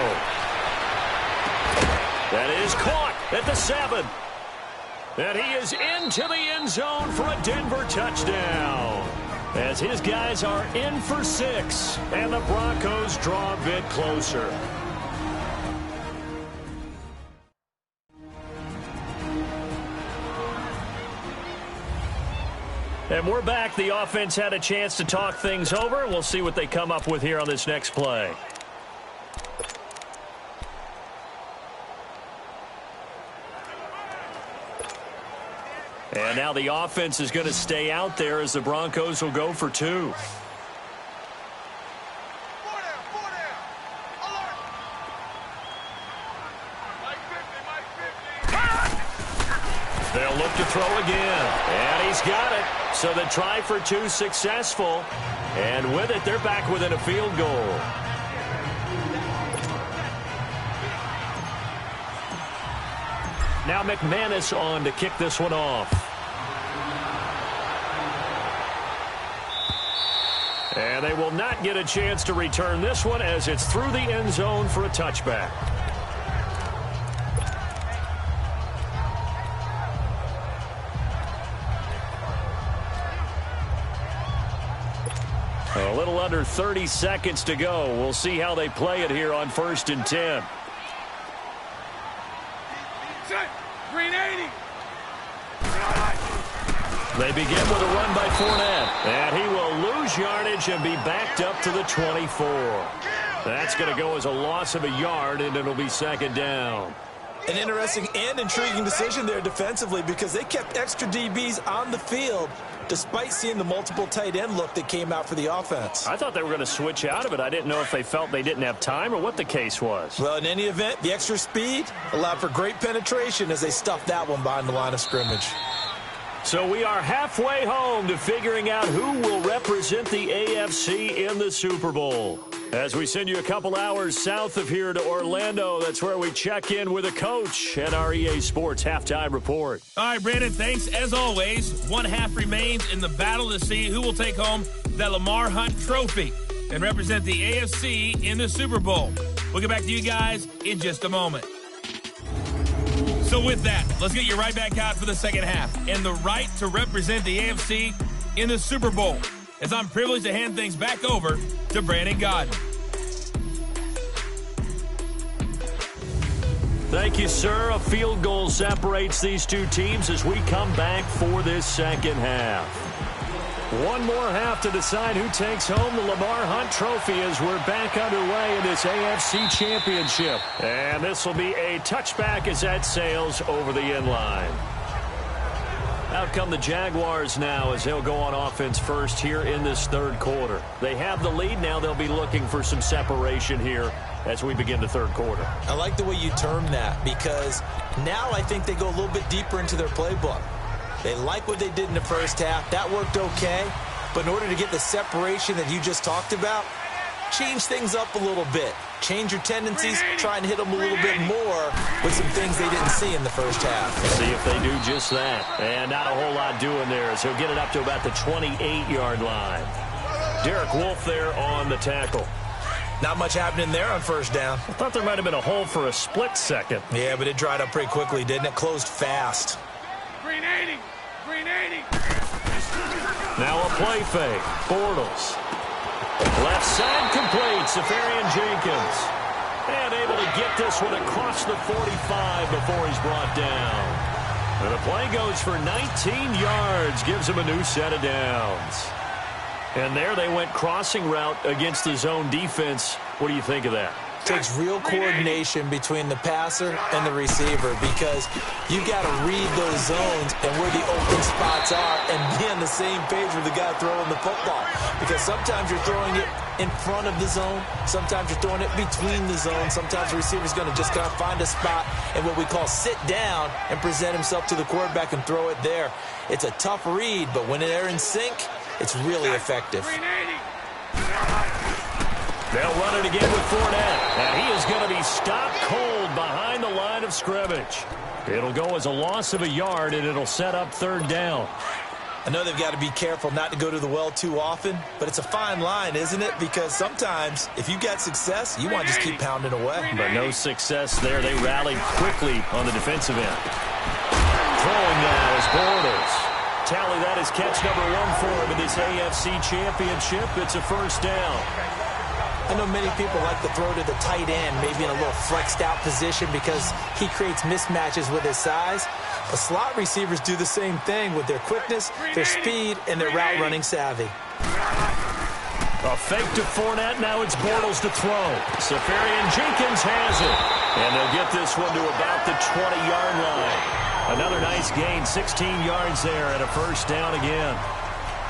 That is caught at the 7. And he is into the end zone for a Denver touchdown. As his guys are in for 6, and the Broncos draw a bit closer. And we're back. The offense had a chance to talk things over. We'll see what they come up with here on this next play. And now the offense is going to stay out there as the Broncos will go for 2. They'll look to throw again. And he's got it. So the try for 2 successful. And with it, they're back within a field goal. Now McManus on to kick this one off. And they will not get a chance to return this one as it's through the end zone for a touchback. A little under 30 seconds to go. We'll see how they play it here on 1st and 10. Green 80. They begin with a run by Fournette. And he will lose yardage and be backed up to the 24. That's going to go as a loss of a yard, and it'll be 2nd down. An interesting and intriguing decision there defensively because they kept extra DBs on the field despite seeing the multiple tight end look that came out for the offense. I thought they were going to switch out of it. I didn't know if they felt they didn't have time or what the case was. Well, in any event, the extra speed allowed for great penetration as they stuffed that one behind the line of scrimmage. So we are halfway home to figuring out who will represent the AFC in the Super Bowl. As we send you a couple hours south of here to Orlando, that's where we check in with a coach at our EA Sports Halftime Report. All right, Brandon, thanks. As always, 1 half remains in the battle to see who will take home the Lamar Hunt Trophy and represent the AFC in the Super Bowl. We'll get back to you guys in just a moment. So with that, let's get you right back out for the second half and the right to represent the AFC in the Super Bowl, as I'm privileged to hand things back over to Brandon Godden. Thank you, sir. A field goal separates these two teams as we come back for this second half. One more half to decide who takes home the Lamar Hunt Trophy as we're back underway in this AFC Championship. And this will be a touchback as that sails over the end line. Out come the Jaguars now as they'll go on offense first here in this 3rd quarter. They have the lead. Now they'll be looking for some separation here as we begin the 3rd quarter. I like the way you term that because now I think they go a little bit deeper into their playbook. They like what they did in the first half. That worked okay. But in order to get the separation that you just talked about, change things up a little bit. Change your tendencies, try and hit them a little bit more with some things they didn't see in the first half. See if they do just that. And not a whole lot doing there, so he'll get it up to about the 28-yard line. Derek Wolfe there on the tackle. Not much happening there on first down. I thought there might have been a hole for a split second. Yeah, but it dried up pretty quickly, didn't it? Closed fast. Green 80. Green 80. Now a play fake. Bortles. Left side complete. Safarian Jenkins. And able to get this one across the 45 before he's brought down. And the play goes for 19 yards, gives him a new set of downs. And there they went crossing route against the zone defense. What do you think of that? Takes real coordination between the passer and the receiver because you got to read those zones and where the open spots are and be on the same page with the guy throwing the football. Because sometimes you're throwing it in front of the zone. Sometimes you're throwing it between the zones. Sometimes the receiver's going to just kind of find a spot and what we call sit down and present himself to the quarterback and throw it there. It's a tough read, but when they're in sync, it's really effective. They'll run it again with Fournette, and he is going to be stopped cold behind the line of scrimmage. It'll go as a loss of a yard, and it'll set up third down. I know they've got to be careful not to go to the well too often, but it's a fine line, isn't it? Because sometimes, if you got success, you want to just keep pounding away. But no success there. They rallied quickly on the defensive end. Throwing now is Bortles. Tally, that is catch number 1 for him in this AFC Championship. It's a first down. I know many people like to throw to the tight end, maybe in a little flexed out position because he creates mismatches with his size. But slot receivers do the same thing with their quickness, their speed, and their route running savvy. A fake to Fournette. Now it's Bortles to throw. Safarian-Jenkins has it. And they'll get this one to about the 20-yard line. Another nice gain, 16 yards there, and a first down again.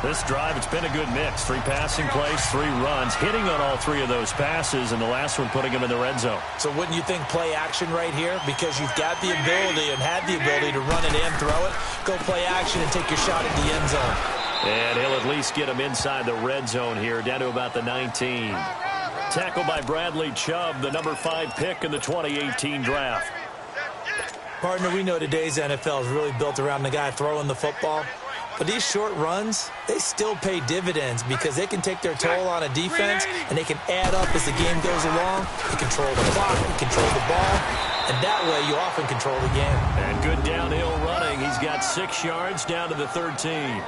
This drive, it's been a good mix. 3 passing plays, 3 runs, hitting on all 3 of those passes, and the last one putting him in the red zone. So wouldn't you think play action right here? Because you've got the ability and had the ability to run it and throw it. Go play action and take your shot at the end zone. And he'll at least get him inside the red zone here, down to about the 19. Tackled by Bradley Chubb, the number 5 pick in the 2018 draft. Partner, we know today's NFL is really built around the guy throwing the football. But these short runs, they still pay dividends because they can take their toll on a defense and they can add up as the game goes along. You control the clock, you control the ball, and that way you often control the game. And good downhill running. He's got 6 yards down to the 13.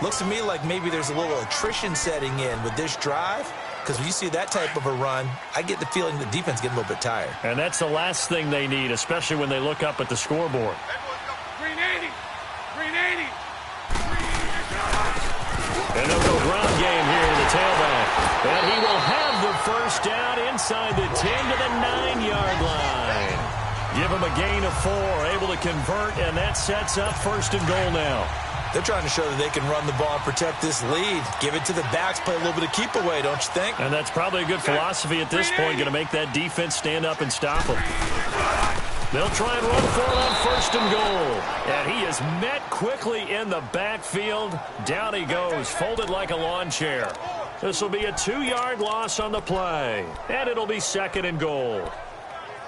Looks to me like maybe there's a little attrition setting in with this drive because when you see that type of a run, I get the feeling the defense getting a little bit tired. And that's the last thing they need, especially when they look up at the scoreboard. Green 80. Green 80. And they'll go ground game here to the tailback. And he will have the first down inside the 10 to the 9-yard line. Give him a gain of 4, able to convert, and that sets up first and goal now. They're trying to show that they can run the ball and protect this lead. Give it to the backs, play a little bit of keep away, don't you think? And that's probably a good philosophy at this point, going to make that defense stand up and stop them. They'll try and run for it on first and goal. And he is met quickly in the backfield. Down he goes, folded like a lawn chair. This will be a 2-yard loss on the play. And it'll be second and goal.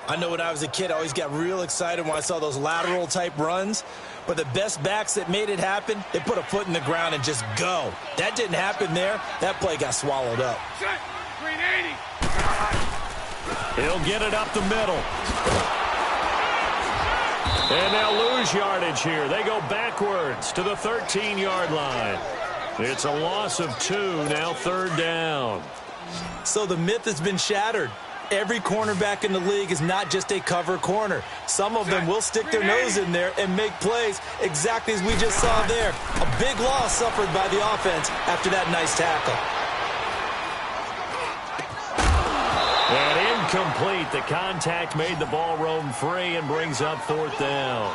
I know when I was a kid, I always got real excited when I saw those lateral-type runs. But the best backs that made it happen, they put a foot in the ground and just go. That didn't happen there. That play got swallowed up. Green 80. He'll get it up the middle. And they'll lose yardage here. They go backwards to the 13-yard line. It's a loss of 2, now third down. So the myth has been shattered. Every cornerback in the league is not just a cover corner. Some of them will stick their nose in there and make plays exactly as we just saw there. A big loss suffered by the offense after that nice tackle. And incomplete. The contact made the ball roam free and brings up fourth down.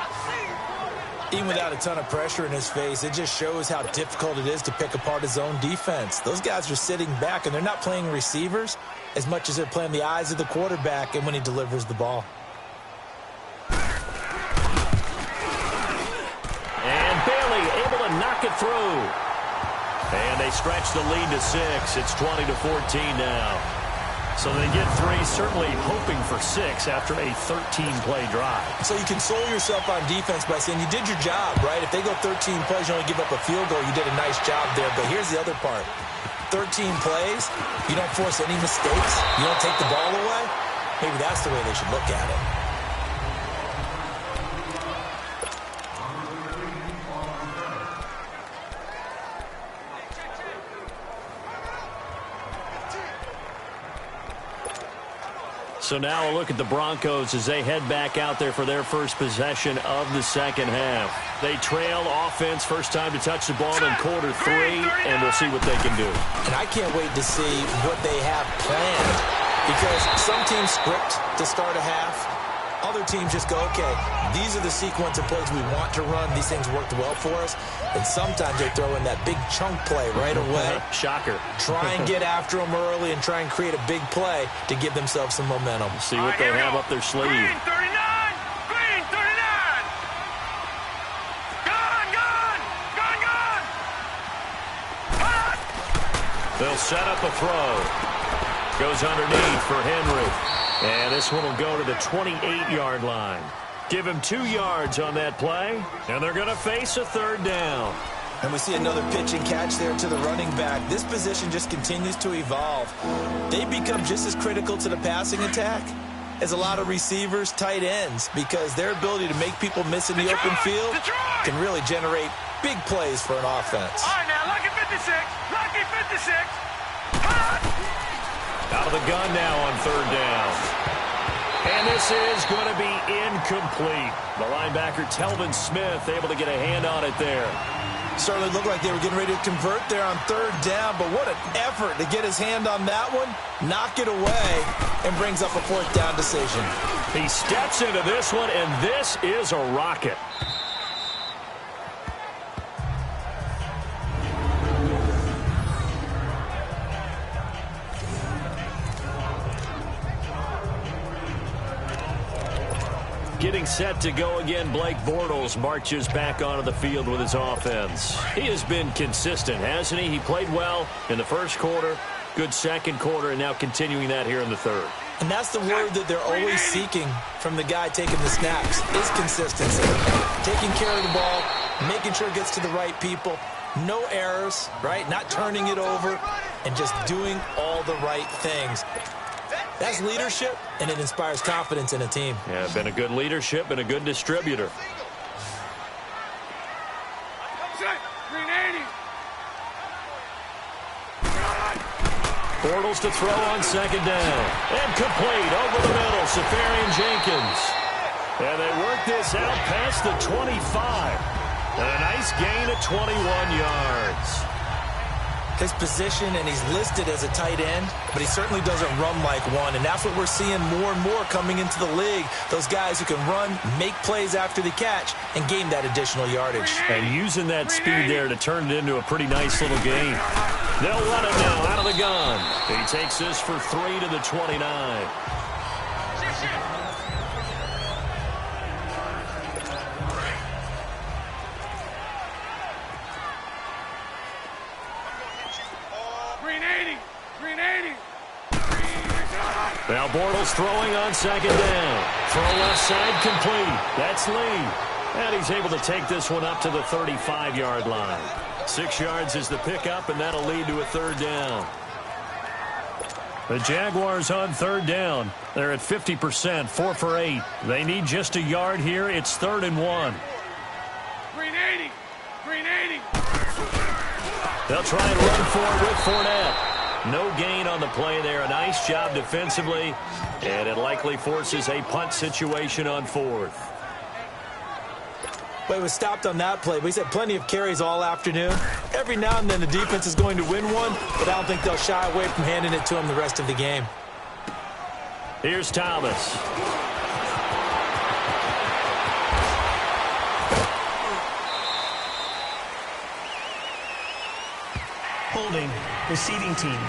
Even without a ton of pressure in his face, it just shows how difficult it is to pick apart his own defense. Those guys are sitting back, and they're not playing receivers as much as they're playing the eyes of the quarterback and when he delivers the ball. And Bailey able to knock it through. And they stretch the lead to 6. It's 20-14 now. So they get 3, certainly hoping for 6 after a 13-play drive. So you console yourself on defense by saying you did your job, right? If they go 13 plays, you only give up a field goal, you did a nice job there. But here's the other part. 13 plays, you don't force any mistakes, you don't take the ball away. Maybe that's the way they should look at it. So now a look at the Broncos as they head back out there for their first possession of the second half. They trail offense, first time to touch the ball in quarter 3, and we'll see what they can do. And I can't wait to see what they have planned, because some teams script to start a half. Other teams just go, okay, these are the sequence of plays we want to run. These things worked well for us. And sometimes they throw in that big chunk play right away. Shocker. Try and get after them early and try and create a big play to give themselves some momentum. See what they have up their sleeve. Green 39! Green 39! Gone! Gone! Gone! Gone! Hot! They'll set up a throw. Goes underneath for Henry. And this one will go to the 28-yard line. Give him 2 yards on that play, and they're going to face a third down. And we see another pitch and catch there to the running back. This position just continues to evolve. They become just as critical to the passing attack as a lot of receivers, tight ends, because their ability to make people miss in the open field can really generate big plays for an offense. All right, now, lucky 56. Lucky 56. Hot! Out of the gun now on third down. And this is going to be incomplete. The linebacker, Telvin Smith, able to get a hand on it there. Certainly looked like they were getting ready to convert there on third down, but what an effort to get his hand on that one, knock it away, and brings up a fourth down decision. He steps into this one, and this is a rocket. Getting set to go again, Blake Bortles marches back onto the field with his offense. He has been consistent, hasn't he? He played well in the first quarter, good second quarter, and now continuing that here in the third. And that's the word that they're always seeking from the guy taking the snaps, is consistency. Taking care of the ball, making sure it gets to the right people, no errors, right? Not turning it over, and just doing all the right things. That's leadership, and it inspires confidence in a team. Yeah, been a good leadership and a good distributor. Green 80. Bortles to throw on second down. And complete over the middle, Safarian Jenkins. And they work this out past the 25. And a nice gain of 21 yards. His position, and he's listed as a tight end, but he certainly doesn't run like one, and that's what we're seeing more and more coming into the league. Those guys who can run, make plays after the catch, and gain that additional yardage. And using that speed there to turn it into a pretty nice little game. They'll run it now out of the gun. He takes this for 3 to the 29. Now Bortles throwing on second down. Throw left side complete. That's Lee. And he's able to take this one up to the 35-yard line. 6 yards is the pickup, and that'll lead to a third down. The Jaguars on third down. They're at 50%, 4 for 8. They need just a yard here. It's 3rd and 1. Green 80. Green 80. They'll try and run for it with Fournette. No gain on the play there. A nice job defensively, and it likely forces a punt situation on 4th. Well, he was stopped on that play, but he's had plenty of carries all afternoon. Every now and then the defense is going to win one, but I don't think they'll shy away from handing it to him the rest of the game. Here's Thomas. Holding, receiving team.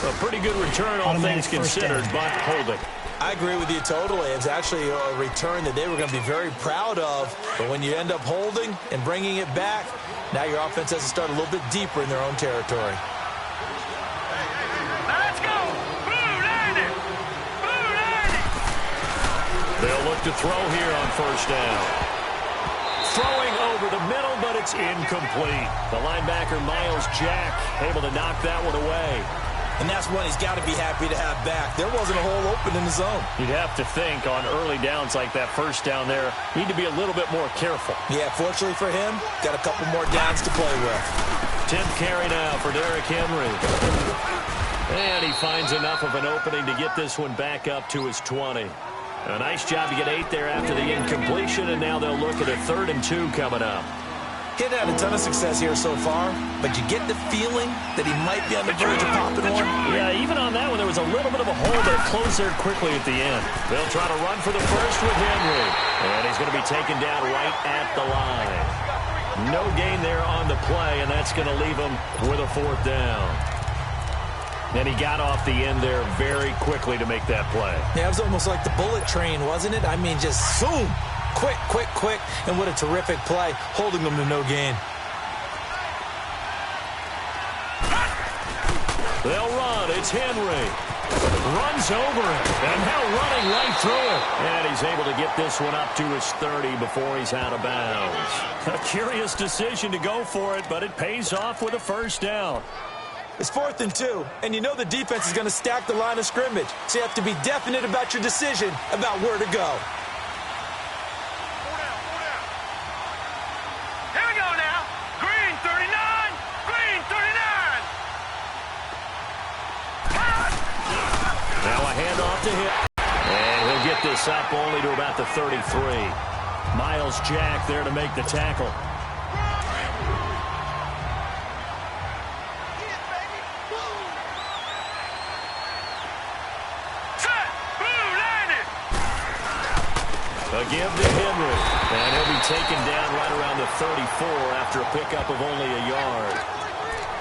A pretty good return, all things considered, but holding. I agree with you totally. It's actually a return that they were going to be very proud of. But when you end up holding and bringing it back, now your offense has to start a little bit deeper in their own territory. Let's go. Blue 90. Blue 90. They'll look to throw here on first down. Throwing over the middle, but it's incomplete. The linebacker, Miles Jack, able to knock that one away. And that's one he's got to be happy to have back. There wasn't a hole open in the zone. You'd have to think on early downs like that first down there, need to be a little bit more careful. Yeah, fortunately for him, got a couple more downs to play with. 10th carry now for Derrick Henry. And he finds enough of an opening to get this one back up to his 20. A nice job to get 8 there after the incompletion, and now they'll look at a 3rd and 2 coming up. He'd had a ton of success here so far, but you get the feeling that he might be on the verge of popping one. Yeah, even on that one, there was a little bit of a hole, but it closed there quickly at the end. They'll try to run for the first with Henry, and he's going to be taken down right at the line. No gain there on the play, and that's going to leave him with a 4th down. And he got off the end there very quickly to make that play. Yeah, it was almost like the bullet train, wasn't it? I mean, just zoom. Quick, quick, quick. And what a terrific play, holding them to no gain. They'll run. It's Henry. Runs over it. And now running right through it. And he's able to get this one up to his 30 before he's out of bounds. A curious decision to go for it, but it pays off with a 1st down. It's 4th and 2, and you know the defense is going to stack the line of scrimmage, so you have to be definite about your decision about where to go. Here we go now. Green 39. Green 39. Now a handoff to him. And he'll get this up only to about the 33. Miles Jack there to make the tackle. A give to Henry, and he'll be taken down right around the 34 after a pickup of only a yard.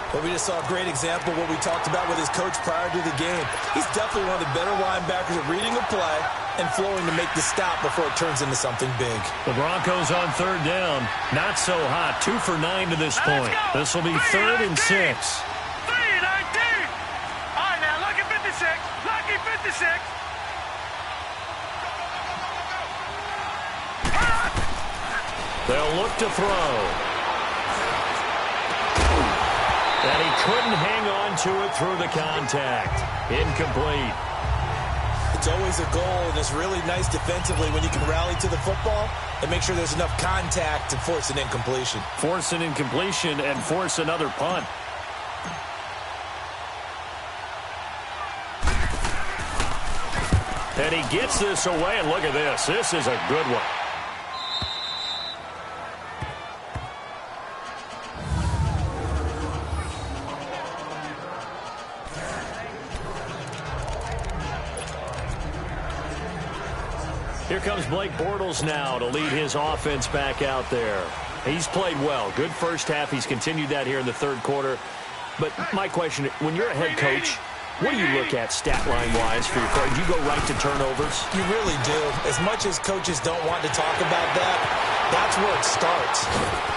Well, we just saw a great example of what we talked about with his coach prior to the game. He's definitely one of the better linebackers at reading the play and flowing to make the stop before it turns into something big. The Broncos on 3rd down. Not so hot. 2 for 9 to this point. This will be 3rd and 6. 3-19. All right, now, lucky 56. Lucky 56. They'll look to throw. And he couldn't hang on to it through the contact. Incomplete. It's always a goal, and it's really nice defensively when you can rally to the football and make sure there's enough contact to force an incompletion. Force an incompletion and force another punt. And he gets this away, and look at this. This is a good one. Here comes Blake Bortles now to lead his offense back out there. He's played well. Good first half. He's continued that here in the 3rd quarter. But my question, when you're a head coach, what do you look at stat line-wise for your play? Do you go right to turnovers? You really do. As much as coaches don't want to talk about that, that's where it starts.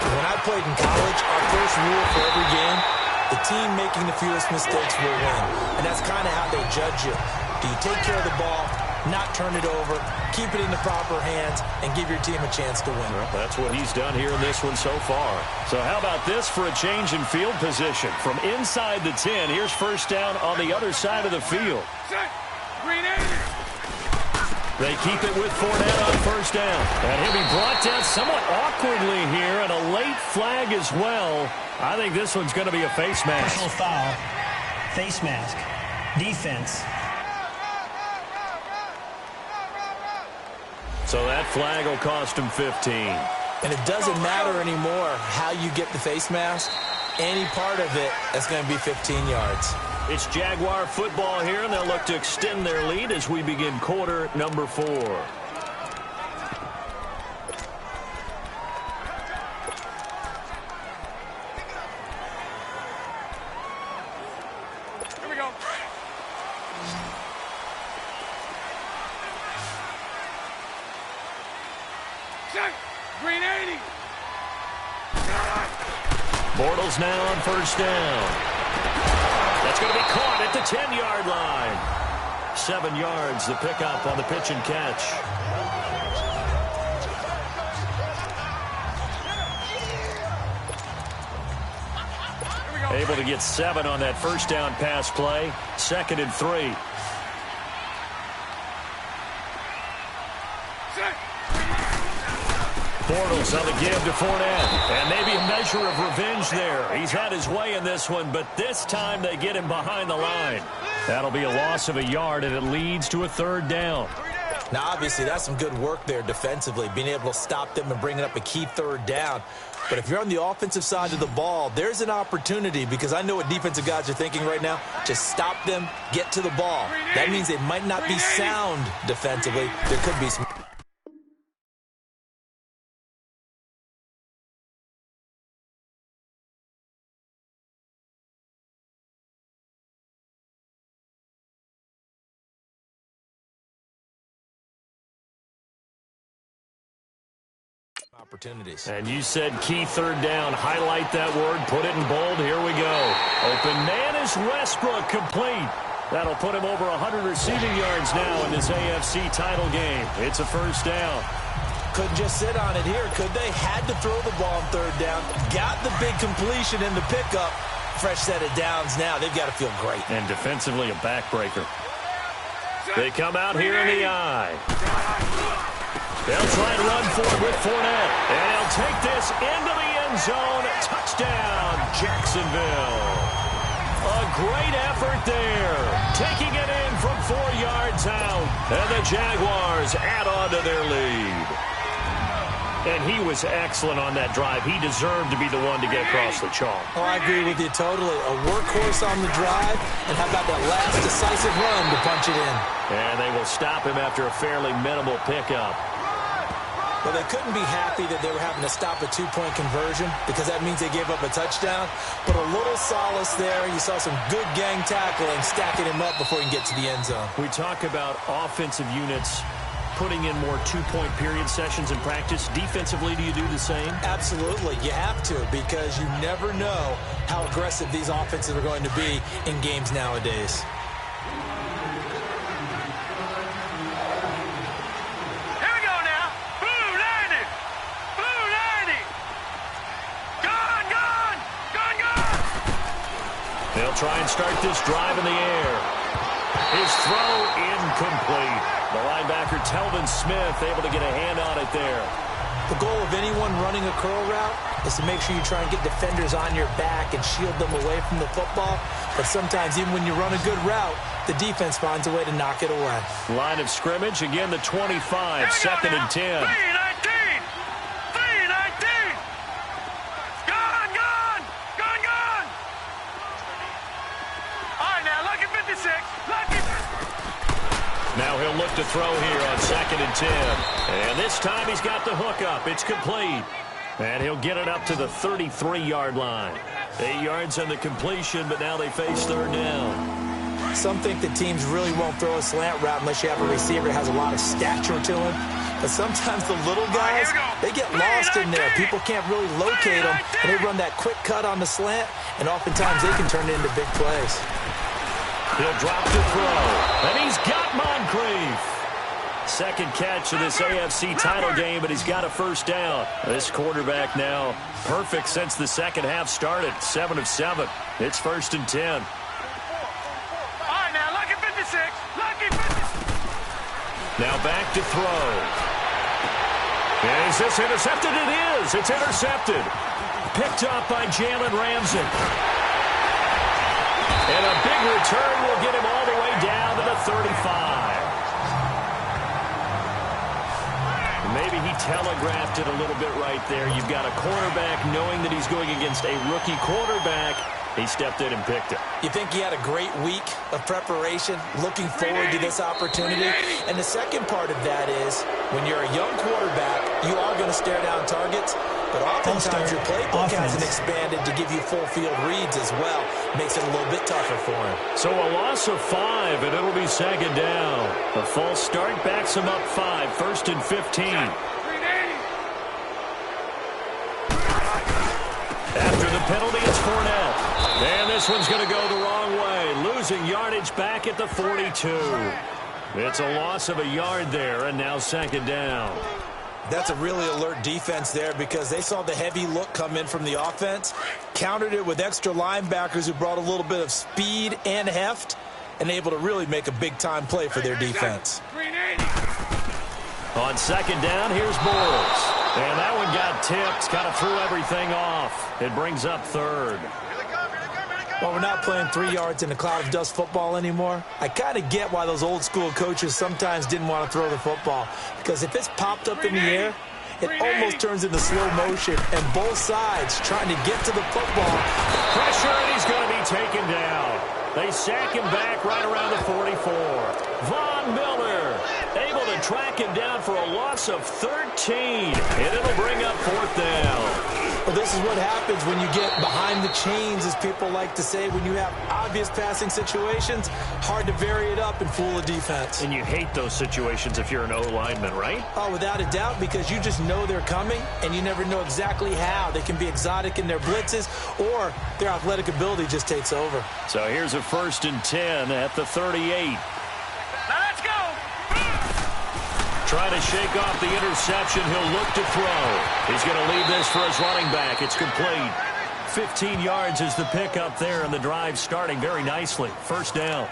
When I played in college, our first rule for every game, the team making the fewest mistakes will win. And that's kind of how they judge you. Do you take care of the ball, not turn it over, keep it in the proper hands, and give your team a chance to win? Well, that's what he's done here in this one so far. So how about this for a change in field position? From inside the 10, here's 1st down on the other side of the field. Green 80. They keep it with Fournette on 1st down. And he'll be brought down somewhat awkwardly here, and a late flag as well. I think this one's going to be a face mask. Personal foul. Face mask. Defense. So that flag will cost him 15. And it doesn't matter anymore how you get the face mask. Any part of it, that's going to be 15 yards. It's Jaguar football here, and they'll look to extend their lead as we begin quarter number 4. Here we go. Green 80. Bortles now on 1st down. That's going to be caught at the 10-yard line. 7 yards, the pickup on the pitch and catch. Here we go. Able to get 7 on that first down pass play. 2nd and 3. Bortles on the give to Fournette. And maybe a measure of revenge there. He's had his way in this one, but this time they get him behind the line. That'll be a loss of a yard, and it leads to a 3rd down. Now, obviously, that's some good work there defensively, being able to stop them and bringing up a key 3rd down. But if you're on the offensive side of the ball, there's an opportunity, because I know what defensive guys are thinking right now. Just stop them, get to the ball. That means they might not be sound defensively. There could be some opportunities. And you said key 3rd down. Highlight that word. Put it in bold. Here we go. Open man is Westbrook, complete. That'll put him over 100 receiving yards now in this AFC title game. It's a 1st down. Couldn't just sit on it here, could they? Had to throw the ball on 3rd down. Got the big completion in the pickup. Fresh set of downs now. They've got to feel great. And defensively, a backbreaker. They come out here in the eye. They'll try and run for it with Fournette. And he'll take this into the end zone. Touchdown, Jacksonville. A great effort there. Taking it in from 4 yards out. And the Jaguars add on to their lead. And he was excellent on that drive. He deserved to be the one to get across the chalk. Oh, I agree with you totally. A workhorse on the drive. And how about that last decisive run to punch it in? And they will stop him after a fairly minimal pickup. Well, they couldn't be happy that they were having to stop a 2-point conversion, because that means they gave up a touchdown. But a little solace there. You saw some good gang tackling, stacking him up before he can get to the end zone. We talk about offensive units putting in more 2-point period sessions in practice. Defensively, do you do the same? Absolutely. You have to, because you never know how aggressive these offenses are going to be in games nowadays. They'll try and start this drive in the air. His throw incomplete. The linebacker, Telvin Smith, able to get a hand on it there. The goal of anyone running a curl route is to make sure you try and get defenders on your back and shield them away from the football. But sometimes, even when you run a good route, the defense finds a way to knock it away. Line of scrimmage, again the 25, 2nd and 10. Now he'll look to throw here on 2nd and 10. And this time he's got the hook up. It's complete. And he'll get it up to the 33-yard line. 8 yards on the completion, but now they face 3rd down. Some think that teams really won't throw a slant route unless you have a receiver that has a lot of stature to him. But sometimes the little guys, they get lost in there. People can't really locate them, and they run that quick cut on the slant, and oftentimes they can turn it into big plays. He'll drop to throw, and he's got Moncrief. 2nd catch of this AFC title game, but he's got a 1st down. This quarterback now perfect since the 2nd half started. 7 of 7. It's 1st and 10. All right, now, lucky 56. Lucky 56. Now back to throw. Is this intercepted? It is. It's intercepted. Picked up by Jalen Ramsey. And a big return will get him all the way down to the 35. Maybe he telegraphed it a little bit right there. You've got a quarterback knowing that he's going against a rookie quarterback. He stepped in and picked it. You think he had a great week of preparation, looking forward to this opportunity? And the second part of that is, when you're a young quarterback, you are going to stare down targets, but oftentimes your playbook hasn't expanded to give you full field reads as well. Makes it a little bit tougher for him. So a loss of 5, and it'll be 2nd down. A false start backs him up 5, 1st and 15. After the penalty, it's Fournette. And this one's going to go the wrong way. Losing yardage back at the 42. It's a loss of a yard there, and now 2nd down. That's a really alert defense there, because they saw the heavy look come in from the offense. countered it with extra linebackers who brought a little bit of speed and heft and able to really make a big-time play for their defense. On second down, here's Bortles. And that one got tipped, kind of threw everything off. It brings up third. Well, we're not playing 3 yards in a cloud of dust football anymore. I kind of get why those old school coaches sometimes didn't want to throw the football. Because if it's popped up in the air, it almost turns into slow motion. And both sides trying to get to the football. Pressure, and he's going to be taken down. They sack him back right around the 44. Von Miller able to track him down for a loss of 13. And it'll bring up fourth down. Well, this is what happens when you get behind the chains, as people like to say. When you have obvious passing situations, hard to vary it up and fool a defense. And you hate those situations if you're an O-lineman, right? Oh, without a doubt, because you just know they're coming, and you never know exactly how. They can be exotic in their blitzes, or their athletic ability just takes over. So here's a 1st and 10 at the 38. Let's go! Trying to shake off the interception. He'll look to throw. He's going to leave this for his running back. It's complete. 15 yards is the pickup there, and the drive starting very nicely. First down.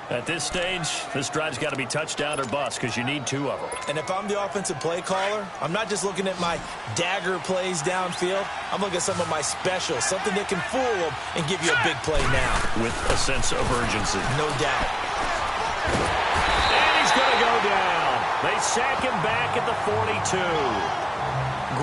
At this stage, this drive's got to be touchdown or bust because you need 2 of them. And if I'm the offensive play caller, I'm not just looking at my dagger plays downfield. I'm looking at some of my specials, something that can fool them and give you a big play now. With a sense of urgency. No doubt. And he's going to go down. They sack him back at the 42.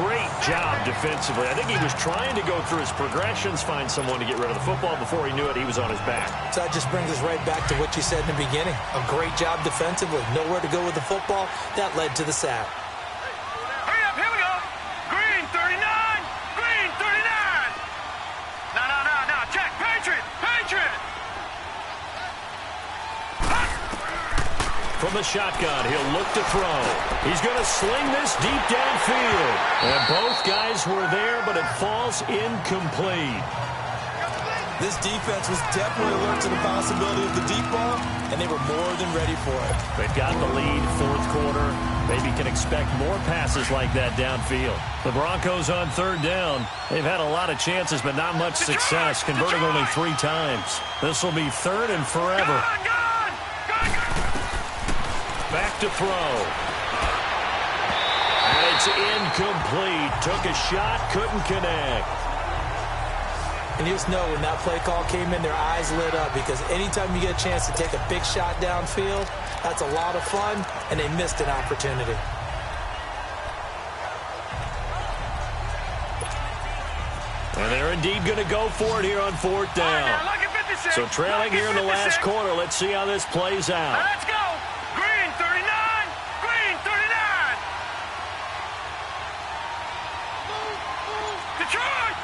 Great job defensively. I think he was trying to go through his progressions, find someone to get rid of the football. Before he knew it, he was on his back. So that just brings us right back to what you said in the beginning. A great job defensively. Nowhere to go with the football. That led to the sack. Hurry up, here we go. Green 39. Green 39. No. Check. Patriot. From the shotgun, he'll look to throw. He's going to sling this deep downfield. And both guys were there, but it falls incomplete. This defense was definitely alert to the possibility of the deep ball, and they were more than ready for it. They've got the lead, 4th quarter. Maybe can expect more passes like that downfield. The Broncos on 3rd down. They've had a lot of chances, but not much success, converting only 3 times. This will be 3rd and forever. Back to throw. And it's incomplete. Took a shot, couldn't connect. And you just know when that play call came in, their eyes lit up, because anytime you get a chance to take a big shot downfield, that's a lot of fun, and they missed an opportunity. And they're indeed going to go for it here on 4th down. So trailing here in the last quarter. Let's see how this plays out. Let's go. Green 39. Green 39. Detroit.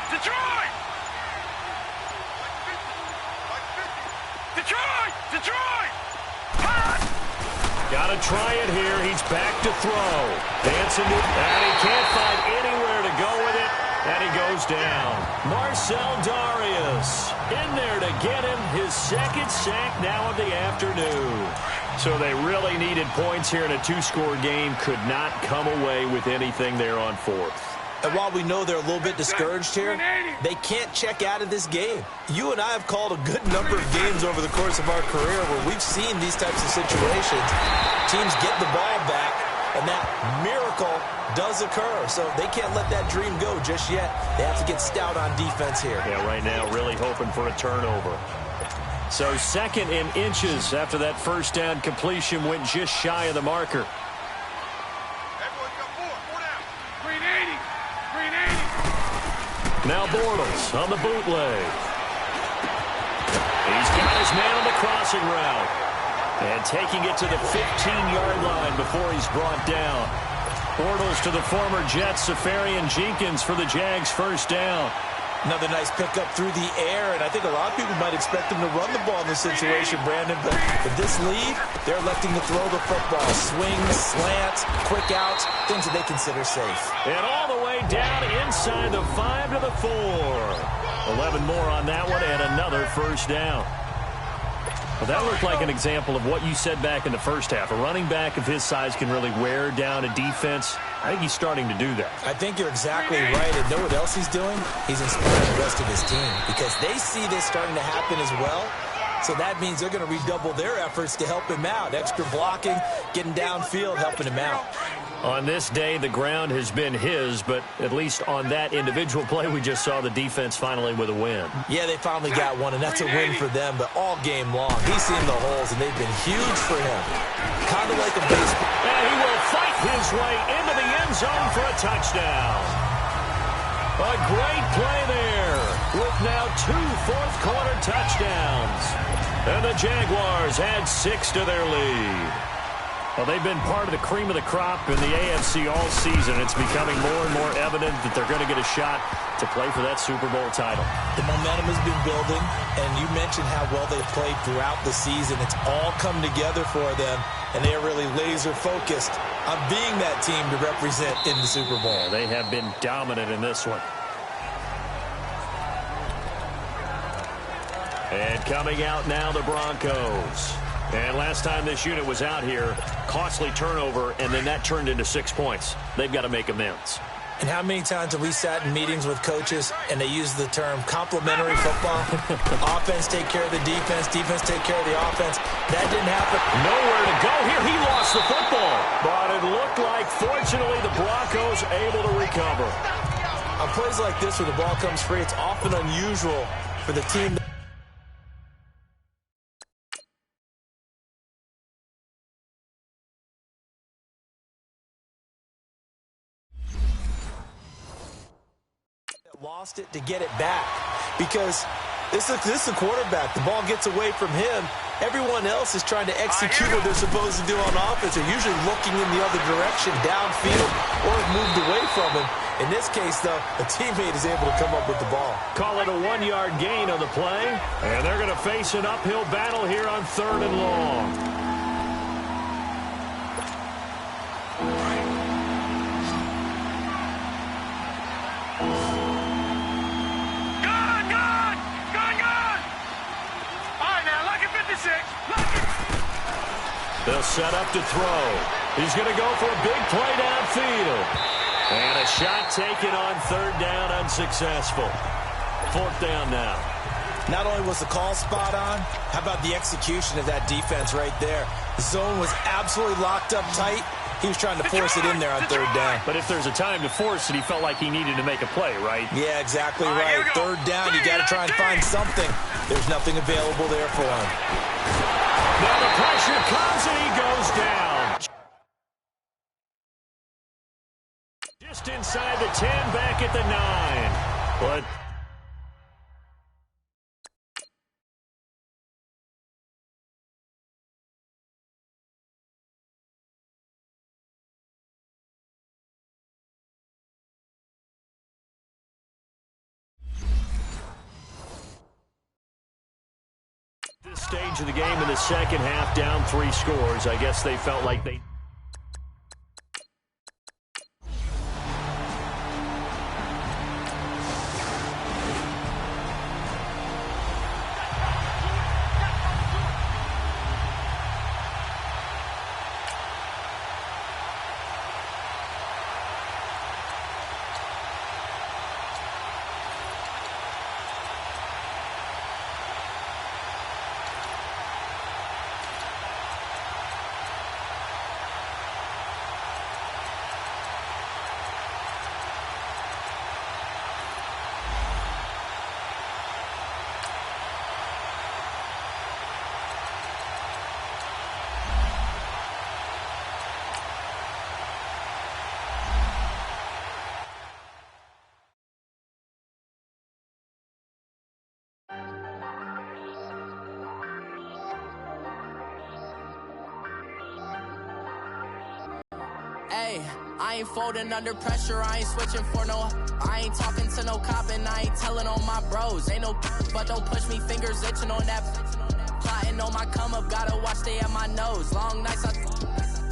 Got to try it here. He's back to throw. Dancing, and he can't find anywhere to go with it. And he goes down. Marcel Darius in there to get him his 2nd sack now of the afternoon. So they really needed points here in a 2-score game. Could not come away with anything there on 4th. And while we know they're a little bit discouraged here, they can't check out of this game. You and I have called a good number of games over the course of our career where we've seen these types of situations. Teams get the ball back, and that miracle does occur. So they can't let that dream go just yet. They have to get stout on defense here. Yeah, right now really hoping for a turnover. So 2nd and inches after that 1st down completion went just shy of the marker. Now Bortles on the bootleg. He's got his man on the crossing route. And taking it to the 15-yard line before he's brought down. Bortles to the former Jets, Safarian Jenkins for the Jags' 1st down. Another nice pickup through the air, and I think a lot of people might expect him to run the ball in this situation, Brandon. But with this lead, they're electing to throw the football. Swings, slants, quick outs, things that they consider safe. And all the way down inside the 5 to the 4. 11 more on that one, and another 1st down. Well, that looked like an example of what you said back in the first half. A running back of his size can really wear down a defense. I think he's starting to do that. I think you're exactly right. And know what else he's doing? He's inspiring the rest of his team because they see this starting to happen as well. So that means they're going to redouble their efforts to help him out. Extra blocking, getting downfield, helping him out. On this day, the ground has been his, but at least on that individual play, we just saw the defense finally with a win. Yeah, they finally got one, and that's a win for them, but all game long, he's seen the holes, and they've been huge for him. Kind of like a baseball. And he will fight his way into the end zone for a touchdown. A great play there, with now 2 fourth-quarter touchdowns. And the Jaguars add 6 to their lead. Well, they've been part of the cream of the crop in the AFC all season. It's becoming more and more evident that they're going to get a shot to play for that Super Bowl title. The momentum has been building, and you mentioned how well they've played throughout the season. It's all come together for them, and they are really laser-focused on being that team to represent in the Super Bowl. Yeah, they have been dominant in this one. And coming out now, the Broncos. And last time this unit was out here, costly turnover, and then that turned into 6 points. They've got to make amends. And how many times have we sat in meetings with coaches and they use the term complementary football? Offense take care of the defense, defense take care of the offense. That didn't happen. Nowhere to go here. He lost the football. But it looked like, fortunately, the Broncos able to recover. On plays like this where the ball comes free, it's often unusual for the team that lost it to get it back, because this is a quarterback. The ball gets away from him. Everyone else is trying to execute what they're supposed to do on offense. They're usually looking in the other direction, downfield, or moved away from him. In this case, though, a teammate is able to come up with the ball. Call it a 1-yard gain on the play, and they're going to face an uphill battle here on 3rd and long. They'll set up to throw. He's going to go for a big play downfield. And a shot taken on 3rd down, unsuccessful. 4th down now. Not only was the call spot on, how about the execution of that defense right there? The zone was absolutely locked up tight. He was trying to force it in there on 3rd down. But if there's a time to force it, he felt like he needed to make a play, right? Yeah, exactly right. 3rd down, you got to try and find something. There's nothing available there for him. Now the pressure comes and he goes down. Just inside the 10, back at the 9. But this stage of the game in the second half, down 3 scores. I guess they felt like they... Hey, I ain't folding under pressure, I ain't switching for no. I ain't talking to no cop and I ain't telling on my bros. Ain't no but don't push me, fingers itching on that. Plotting on my come up, gotta watch stay at my nose. Long nights I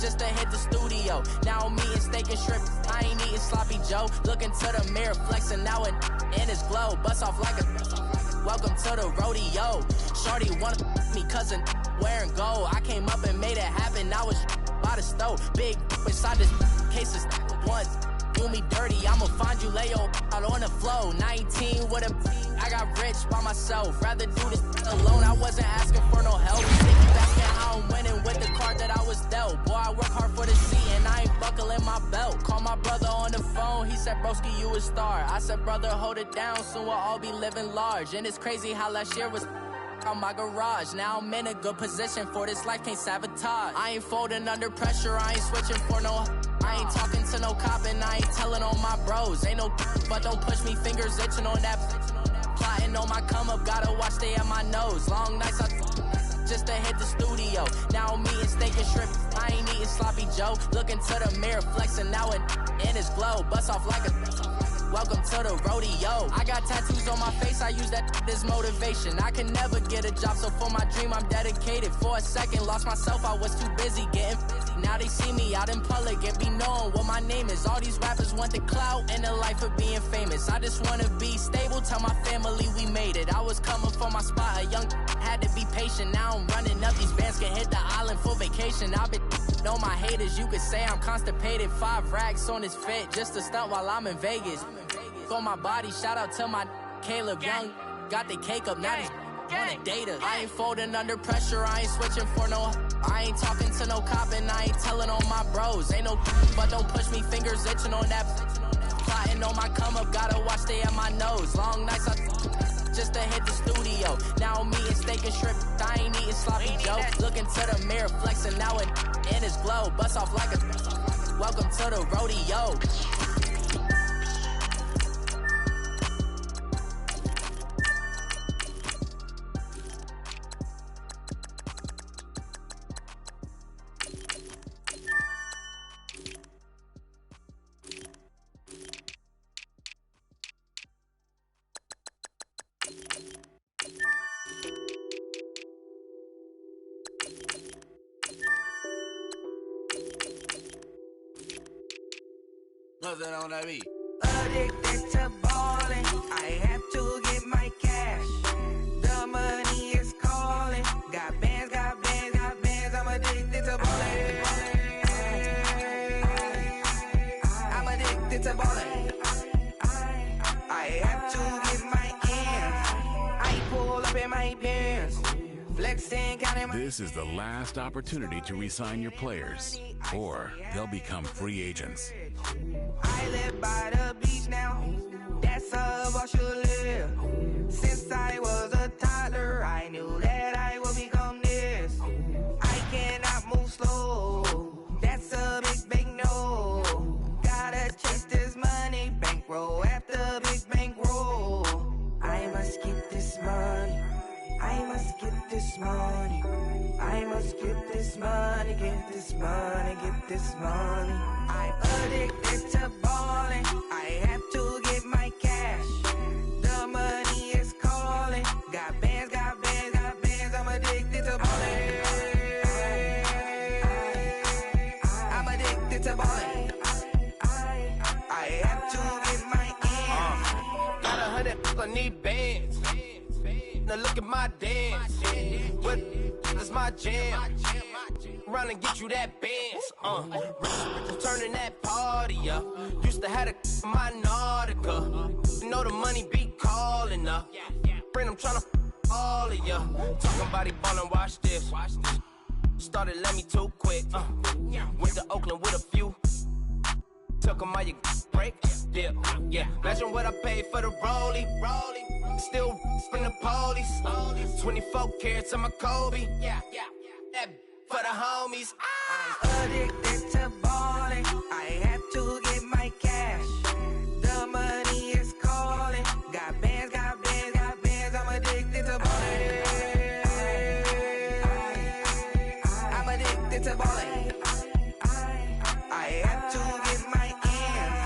just to hit the studio. Now I'm eating steak and shrimp, I ain't eating sloppy Joe. Looking to the mirror, flexing now and in his glow. Bust off like a welcome to the rodeo. Shorty wanna me cousin wearing gold. I came up and made it happen, I was by the stove. Big inside this case is one. Do me dirty, I'ma find you, lay your out on the flow. 19 with a I got rich by myself. Rather do this alone, I wasn't asking for no help. You think you asking how I'm winning with the card that I was dealt. Boy, I work hard for the C and I ain't buckling my belt. Call my brother on the phone, he said, broski, you a star. I said, brother, hold it down, soon we'll all be living large. And it's crazy how last year was on my garage. Now I'm in a good position for this life, can't sabotage. I ain't folding under pressure, I ain't switching for no. I ain't talking to no cop and I ain't telling on my bros. Ain't no but don't push me, fingers itching on that. Plotting on my come up, gotta watch stay at my nose. Long nights I just to hit the studio. Now I'm eating steak and shrimp, I ain't eating sloppy Joe. Looking to the mirror, flexing now and in his glow. Bust off like a welcome to the rodeo. I got tattoos on my face, I use that as motivation. I can never get a job, so for my dream I'm dedicated. For a second, lost myself, I was too busy getting now they see me out in public and be knowing what my name is. All these rappers want the clout and the life of being famous. I just wanna be stable, tell my family we made it. I was coming for my spot, a young had to be patient. Now I'm running up, these bands can hit the island for vacation. I've been know my haters, you could say I'm constipated. 5 racks on his fit, just to stunt while I'm in Vegas. For my body, shout out to my Caleb Young. Got the cake up, now he's on the data. I ain't folding under pressure, I ain't switching for no. I ain't talking to no cop and I ain't telling on my bros. Ain't no but don't push me, fingers itching on that. Plotting on my come up, gotta watch stay at my nose. Long nights I just to hit the studio. Now I'm eating steak and shrimp, I ain't eating sloppy Joe. Looking to the mirror, flexing now and in his glow. Bust off like a welcome to the rodeo. Nothing on that beat. Addicted to ballin', I have to get my cash. The money is calling. Got bands, got bands, got bands. I'm addicted to ballin'. I'm addicted to ballin'. I have to get my ends. I pull up in my pants. Flexing, counting my. This is the last opportunity to re-sign your players, or they'll become free agents. I live by the beach now, that's how I should live. Since I was a toddler, I knew that I would become this. I cannot move slow, that's a big no. Gotta chase this money, bankroll after big bankroll. I must get this money, I must get this money. I must get this money, get this money, get this money. I'm addicted to ballin', I have to get my cash. The money is calling. Got bands, got bands, got bands. I'm addicted to ballin'. I'm addicted to ballin'. I have to get my ends. Got 100, I need bands. Now look at my dance. What is my jam? Run and get you that bands. Turning that party up. Used to have a my Nautica. You know the money be calling up. Friend, I'm tryna all of ya. Talking about it ballin', watch this. Started let me too quick. Went to Oakland with a few. Took 'em all you break. Yeah. Imagine what I paid for the rollie. Still from the police. 24 carats on my Kobe. That for the homies. I'm addicted to ballin'. I have to get my cash. The money is calling. Got bands, got bands, got bands. I'm addicted to ballin'. I'm addicted to ballin'. I have to get my ends.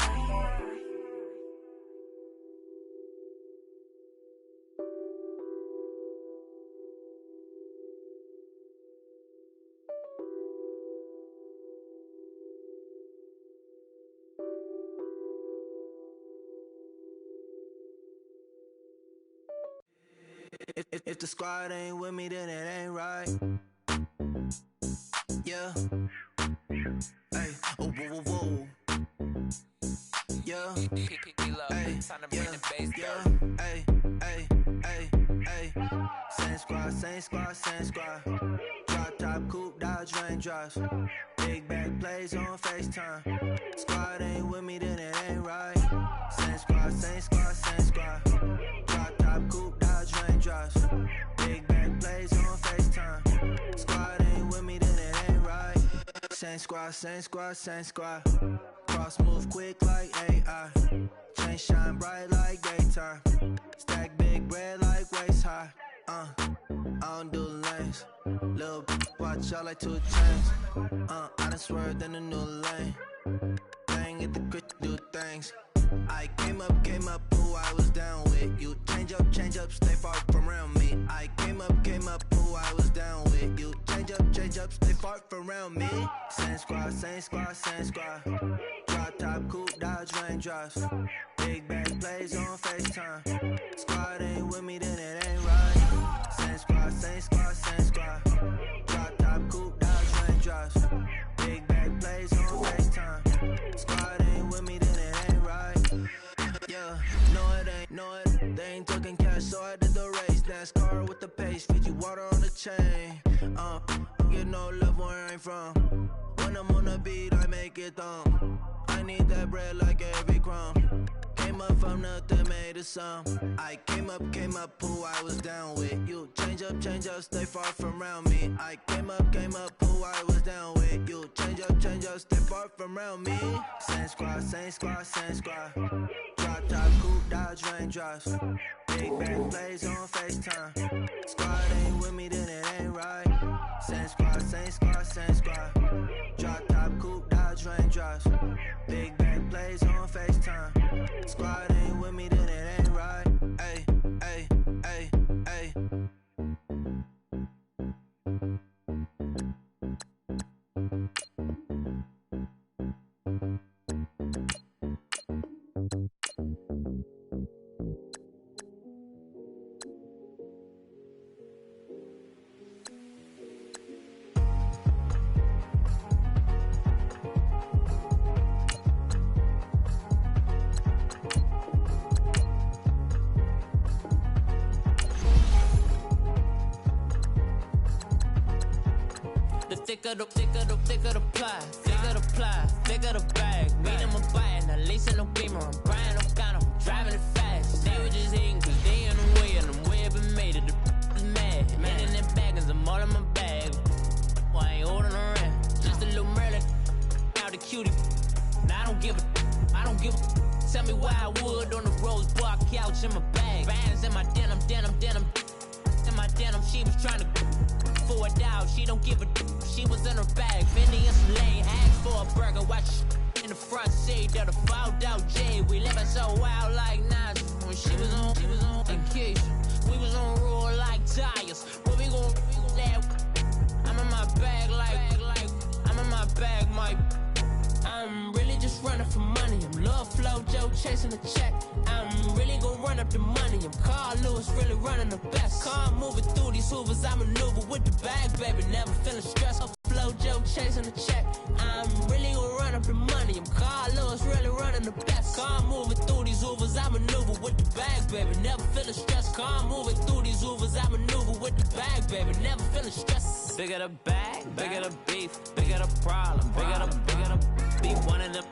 If the squad ain't with me, then it ain't right. Yeah. Hey, oh, whoa, whoa, whoa. Ay, ay, ay, ay. Same squad, same squad. Drop top, coupe, Dodge raindrops. Big back plays on FaceTime. Squad ain't with me, then it ain't right. Same squad, same squad, same squad. Drop top, coupe, Dodge raindrops. Big back plays on FaceTime. Squad ain't with me, then it ain't right. Same squad, same squad, same squad. Cross move quick like AI. Chain shine bright like daytime. Stack big bread like waist high. I don't do lanes. Little watch out like 2 chains. I done swerved in a new lane. Bang at the crit, do things. I came up, who I was down with. You change up, stay far from around me. I came up, who I was down with. You change up, stay far from around me. Same squad, same squad, same squad. Drop top, coupe, Dodge raindrops. Big bag plays on FaceTime. Squad ain't with me, then it ain't right. Same squad, same squad, same squad. Drop top, coupe, Dodge raindrops. Big bag plays on FaceTime. Squad ain't with me, then it ain't right. Yeah, no it, they ain't talking cash, so I did the race. NASCAR with the pace, feed you water on the chain. Get no love where I ain't from. When I'm on the beat, I make it thumb. I need that bread like every crumb. Came up from nothing, made a sum. I came up, who I was down with. You change up, stay far from around me. I came up, who I was down with. You change up, stay far from around me. Same squad, same squad, same squad. Drop top, coupe, Dodge raindrops. Big back plays on FaceTime. Squad ain't with me, then it ain't right. Same squad, same squad, same squad. Drop top, coupe, Dodge raindrops. Big back plays on FaceTime. Squad ain't with me, then it ain't right. Ay, ay, ay, ay. Thicker the ply, thicker the bag. Meet them a buy, now leasing no beamer. I'm buying no gun, I'm driving it fast. They were just hating cause they in the way, and the way I've been made it. The is mad. Man in that bag, cause I'm all in my bag. Well, I ain't holding around. Just a little Merlin, out the cutie. Now I don't give a. Tell me why I would on the rose bar couch in my bag. Bands in my denim. In my denim, she was trying to for a doubt. She don't give a. She was in her bag, Fendi and some lane. Asked for a burger, watch in the front seat of the fouled out J. We living so wild like Nas. When she was on vacation, we was on roll like tires. Where we gon' that? I'm in my bag like I'm in my bag, Mike. I'm really just running for money. I'm Love Flow Joe chasing the check. I'm really gon' run up the money. I'm Carl Lewis, really running the best. Car moving through these hoovers, I maneuver with the bag, baby. Never feeling stressed. Flow Joe chasing the check. I'm really gon' run up the money. I'm Carl Lewis, really running the best. Car moving through these hoovers, I maneuver with the bag, baby. Never feeling stressed. Car moving through these hoovers, I maneuver with the bag, baby. Never feeling stressed. Bigger the bag, bigger the beef, bigger the problem, bigger the beef. One of them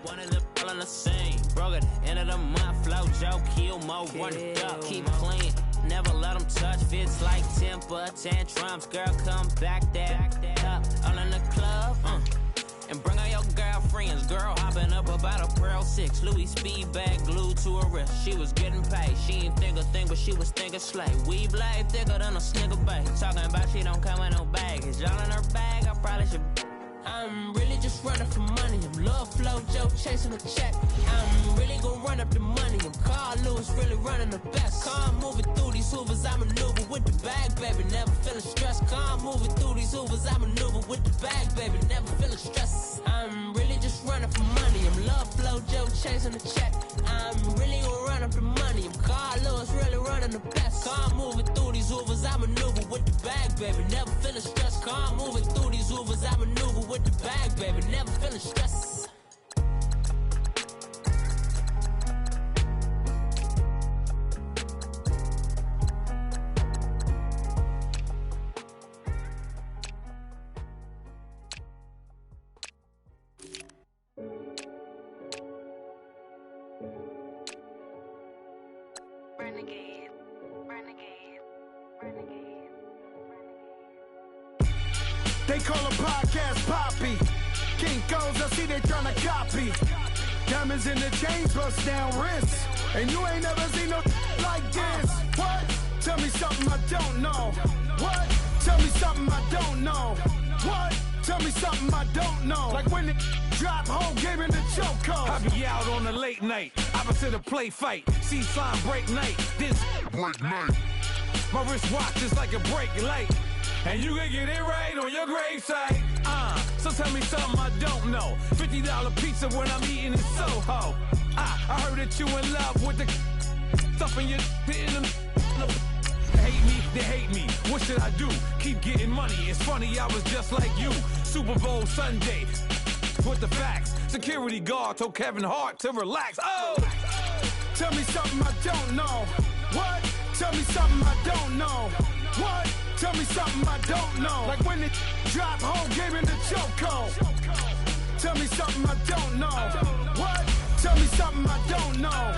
all in the same. Broke at the end of the month. Flow Joe, kill mo, run it up, keep clean. Never let them touch, fits like temper tantrums. Girl, come back that up, all in the club, and bring all your girlfriends. Girl hopping up about a Pearl 6, Louis speed bag glued to her wrist. She was getting paid, she ain't think a thing, but she was thinking slay. We blade thicker than a snicker bag. Talking about she don't come with no baggage. All in her bag, I probably should. I'm really just running for money. I'm Love Flow Joe chasing a check. I'm really gon' run up the money. I'm Carl Lewis, really running the best. Car moving through these hoovers, I maneuver with the bag, baby. Never feeling stressed. Car moving through these hoovers, I maneuver with the bag, baby. Never feeling stressed. I'm really just running for money. I'm Love Flow Joe chasing a check. I'm really gon' run up the money. I'm Carl Lewis, really running the best. Car moving through these hoovers, I maneuver with the bag, baby. Never feeling stressed. Car moving through these hoovers, I maneuver with the bag, baby. Never feeling stressed. They call a podcast Poppy. Kinkos, I see they tryna copy. Diamonds in the chains, bust down wrists. And you ain't never seen no like this. What? Tell me something I don't know. What? Tell me something I don't know. What? Tell me something I don't know. Like when it drop, whole game in the chokehold. I be out on a late night, opposite a play fight. See slime break night, this break night. My wristwatch is like a brake light. And you can get it right on your gravesite. So tell me something I don't know. $50 pizza when I'm eating in Soho. I heard that you in love with the stuff in your hate me, they hate me. What should I do? Keep getting money. It's funny, I was just like you. Super Bowl Sunday with the facts. Security guard told Kevin Hart to relax. Oh! Tell me something I don't know. What? Tell me something I don't know. What? Tell me something I don't know. Like when it drop, whole game in the chokehold. Tell me something I don't know. What? Tell me something I don't know.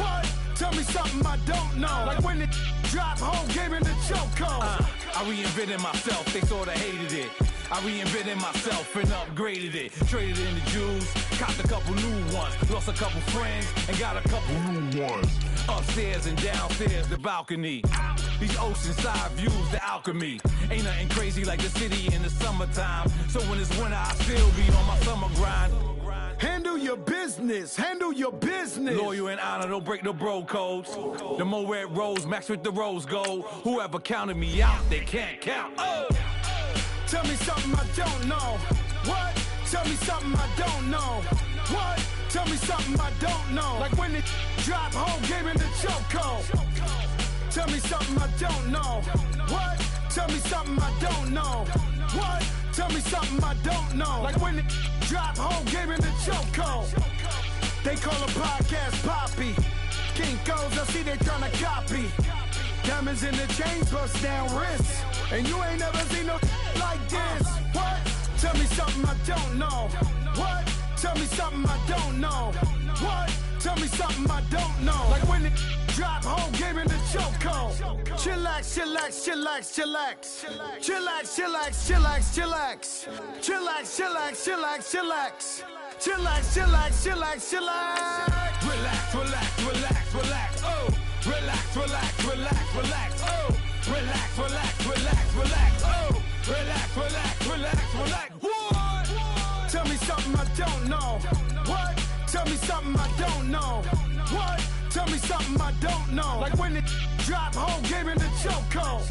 What? Tell me something I don't know. Like when it drop, whole game in the chokehold. I reinvented myself, they sorta hated it. I reinvented myself and upgraded it. Traded in the Jews, copped a couple new ones. Lost a couple friends and got a couple new ones. Upstairs and downstairs, the balcony. These oceanside views, the alchemy. Ain't nothing crazy like the city in the summertime. So when it's winter, I still be on my summer grind. Handle your business, handle your business. Loyal and honor, don't break no bro codes. The more red rose, max with the rose gold. Whoever counted me out, they can't count. Oh! Tell me something I don't know. What? Tell me something I don't know. What? Tell me something I don't know. Like when it drop, whole game in the chokehold. Tell me something I don't know. What? Tell me something I don't know. What? Tell me something I don't know. Like when it drop, whole game in the chokehold. They call a podcast Poppy. Kinkos, I see they tryna copy. Diamonds in the chains, bust down wrists. And you ain't never seen no like this. What? Tell me something I don't know. What? Tell me something I don't know. What? Tell me something I don't know. Like when it drop, whole game in the chokehold. Chillax, chillax, chillax, chillax. Chillax, chillax, chillax, chillax. Chillax, chillax, chillax, chillax. Chillax, chillax, chillax, chillax. Relax, relax, relax, relax. Oh! Relax, relax, relax, relax. Oh! Relax, relax, relax, relax. Oh! Relax, relax, relax, relax. What? Tell me something I don't know. What? Tell me something I don't know. What? Tell me something I don't know. Like when it drop, whole game in the chokehold.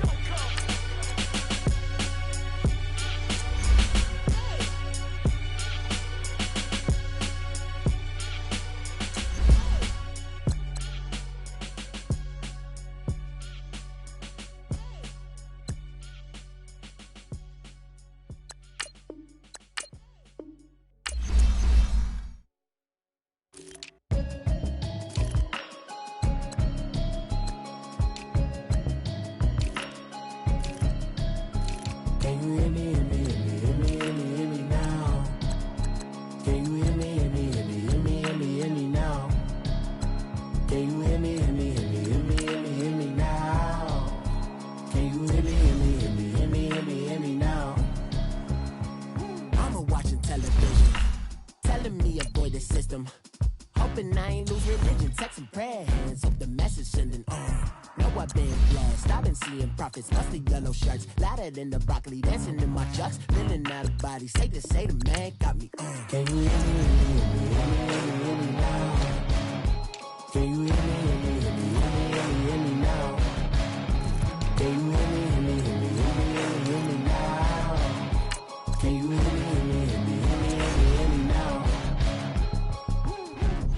Bust the yellow shirts, louder than the broccoli, dancing in my chucks, feeling out of body. Say the man got me. Can you hear me? Hear me now? Can you hear me now? Can you hear me now? Can you hear me now?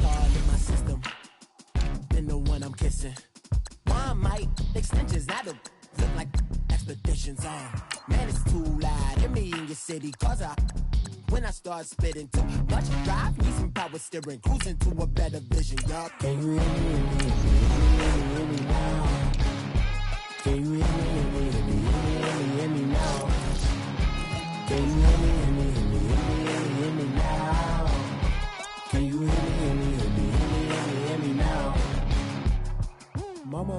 All in my system, been the one I'm kissing. Why might extensions out of look like expeditions on. Man, it's too loud. Hear me in your city, cause when I start spitting too much drive, need some power steering, cruising to a better vision, y'all. Can you hear me now? Can you hear me now? Can you hear me now? Can you hear me now? Mama,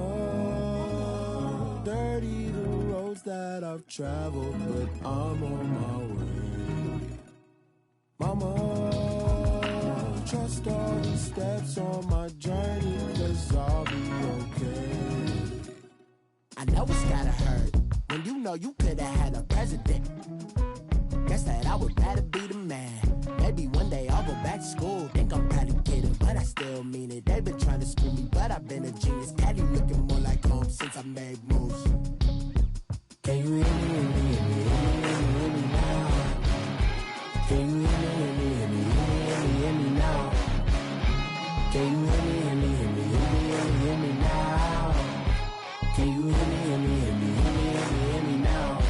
dirty muddy the roads that I've traveled, but I'm on my way. Mama, trust all the steps on my journey, 'cause I'll be okay. I know it's gotta hurt when you know you could've had a president. Guess that I would rather be the man. Maybe one day I'll go back to school. Think I'm probably kidding, but I still mean it. They've been trying to screw me, but I've been a genius. Daddy looking more like home since I made moves. Can you hear me, hear me, hear me, hear me, hear me now? Can you hear me, hear me, hear me, hear me, hear me, hear me now? Can you hear me, hear me, hear me, hear me, hear me, hear me now? Can you hear me, hear me, hear me, hear me, hear me, hear me now?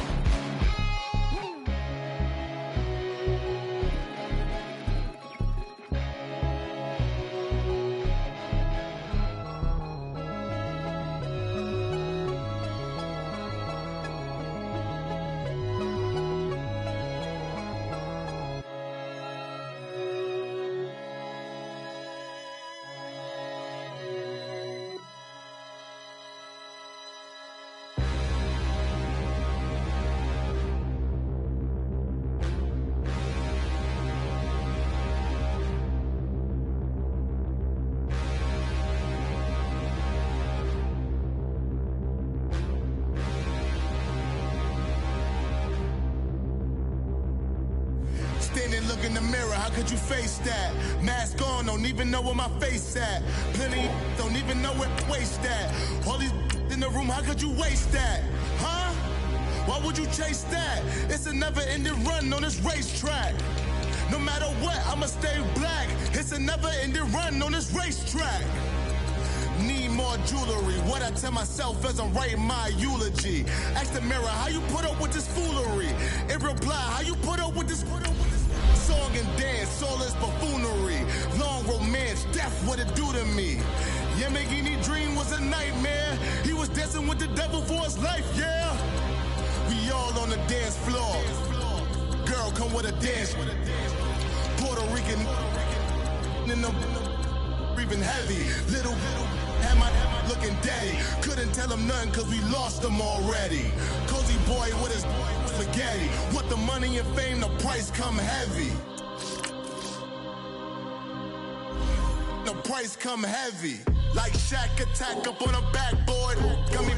Look in the mirror, how could you face that? Mask on, don't even know where my face at. Plenty don't even know where waste at. All these in the room, how could you waste that? Huh? Why would you chase that? It's a never-ending run on this racetrack. No matter what, I'ma stay black. It's a never-ending run on this racetrack. Need more jewelry. What I tell myself as I'm writing my eulogy. Ask the mirror, how you put up with this foolery? It reply, how you put up with this? Song and dance, all this buffoonery. Long romance, death, what it do to me? Yeah, Yamagini dream was a nightmare. He was dancing with the devil for his life, yeah. We all on the dance floor. Girl, come with a dance. Puerto Rican in the breathing heavy. Little had my looking daddy. Couldn't tell him nothing cause we lost him already. Cozy boy with his spaghetti. With the money and fame, the price come heavy. The price come heavy. Like Shaq attack up on a backboard. Got me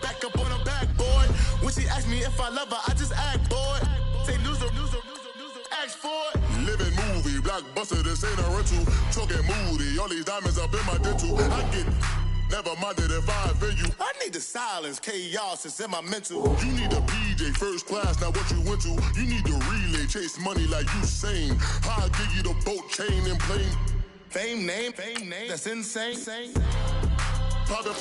back up on a backboard. When she asked me if I love her, I just act bored. Say loser, ask for it. Living movie, blockbuster, this ain't a rental. Talking moody, all these diamonds up in my dental. I get never minded if I offend you. I need the silence, chaos is in my mental. You need a PJ, first class, not what you went to. You need the relay, chase money like you sane. I'll give you the boat, chain, and plane. Fame name, that's insane. Private.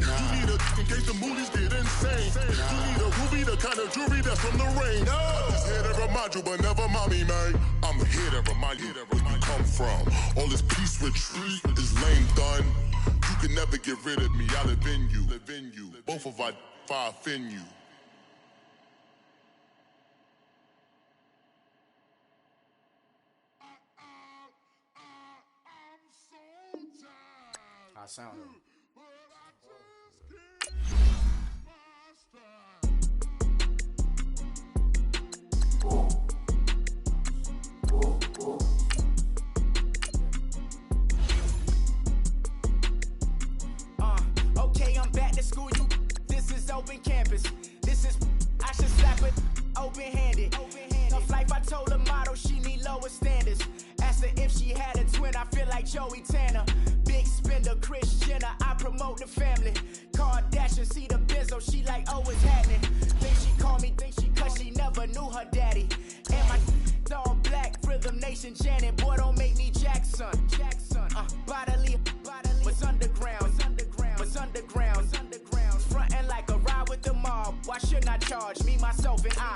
You need a in case the movies get insane. You need a ruby, the kind of jewelry that's from the rain. I'm just here to remind you, but never mommy, man. I'm here to remind you where you come from. All this peace retreat is lame done. You can never get rid of me. I live in you. Both of our offend you. I sound it. Okay, I'm back to school. This is open campus. This is I should slap it open-handed. Tough life, I told her motto she need lower standards. Asked her if she had a twin. I feel like Joey Tanner. Big spender, Kris Jenner. I promote the family. Kardashian, see the Benzo. She like, oh, it's happening. Think she called me, cause she never knew her daddy. And my all black, Rhythm Nation, Janet. Boy, don't make me Jackson. Bodily, what's underground? What's underground? Frontin' like a ride with the mob. Why shouldn't I charge me, myself, and I?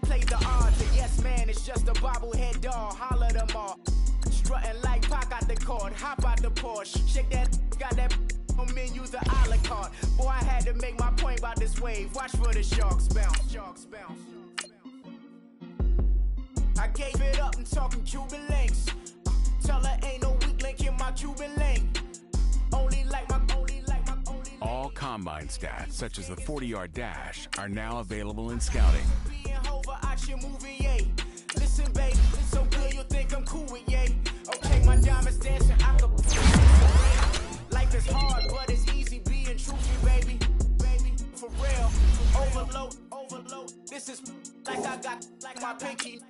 Play the odds, a yes man, it's just a bobblehead doll. Holler them all. Strutting like Pac out the court, hop out the Porsche. Shake that, got that on menu, the a la carte. Boy, I had to make my point about this wave. Watch for the sharks bounce. I gave it up and talking Cuban links. Tell her ain't no weak link in my Cuban link. Only like my All combine stats, such as the 40-yard dash, are now available in scouting. Listen, babe, it's so good you'll think I'm cool with yay. Okay, my diamonds dancing, I could. Life is hard, but it's easy being truthful, baby. Baby, for real. Overload. This is like I got like my pinky.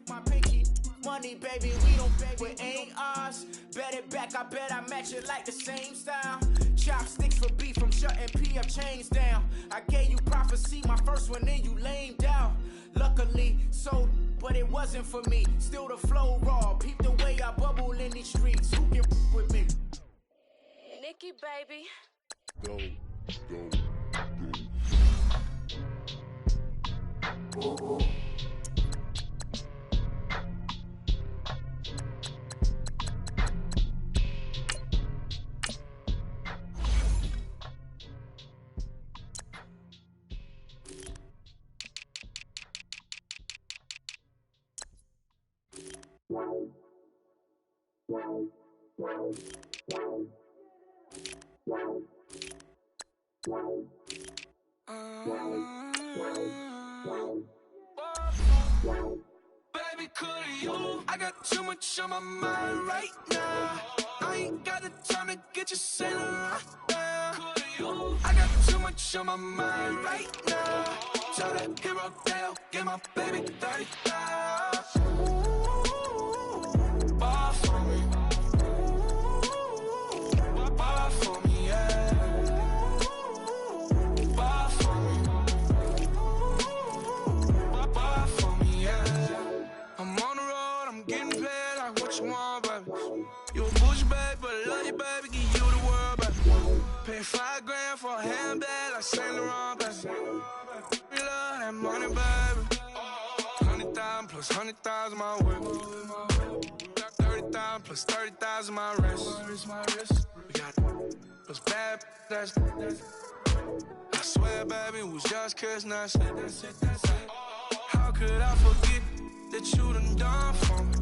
Money, baby, we don't beg, it ain't ours. Bet it back, I bet I match it like the same style. Chopsticks for beef from shutting P up chains down. I gave you prophecy, my first one, then you lamed out. Luckily, so, but it wasn't for me. Still the flow raw, peep the way I bubble in these streets. Who can with me? Nikki, baby. Go. Baby, could you? I got too much on my mind right now. I ain't got the time to get you sailing right now. I got too much on my mind right now. Tell that hero down, get my baby 30,000. Ball for me. Ball for me, yeah. Ball for me. Ball for me, yeah. I'm on the road, I'm getting paid like what you want, baby. You a bougie, baby, but I love you, baby, give you the world, baby. Pay $5 grand for a handbag like Saint Laurent, baby. We love that money, baby. 100,000 plus 100,000 my whip. 30,000 plus 30,000 my wrist. We got those bad, that's I swear, baby, it was just kiss, that's it. How could I forget that you done for me?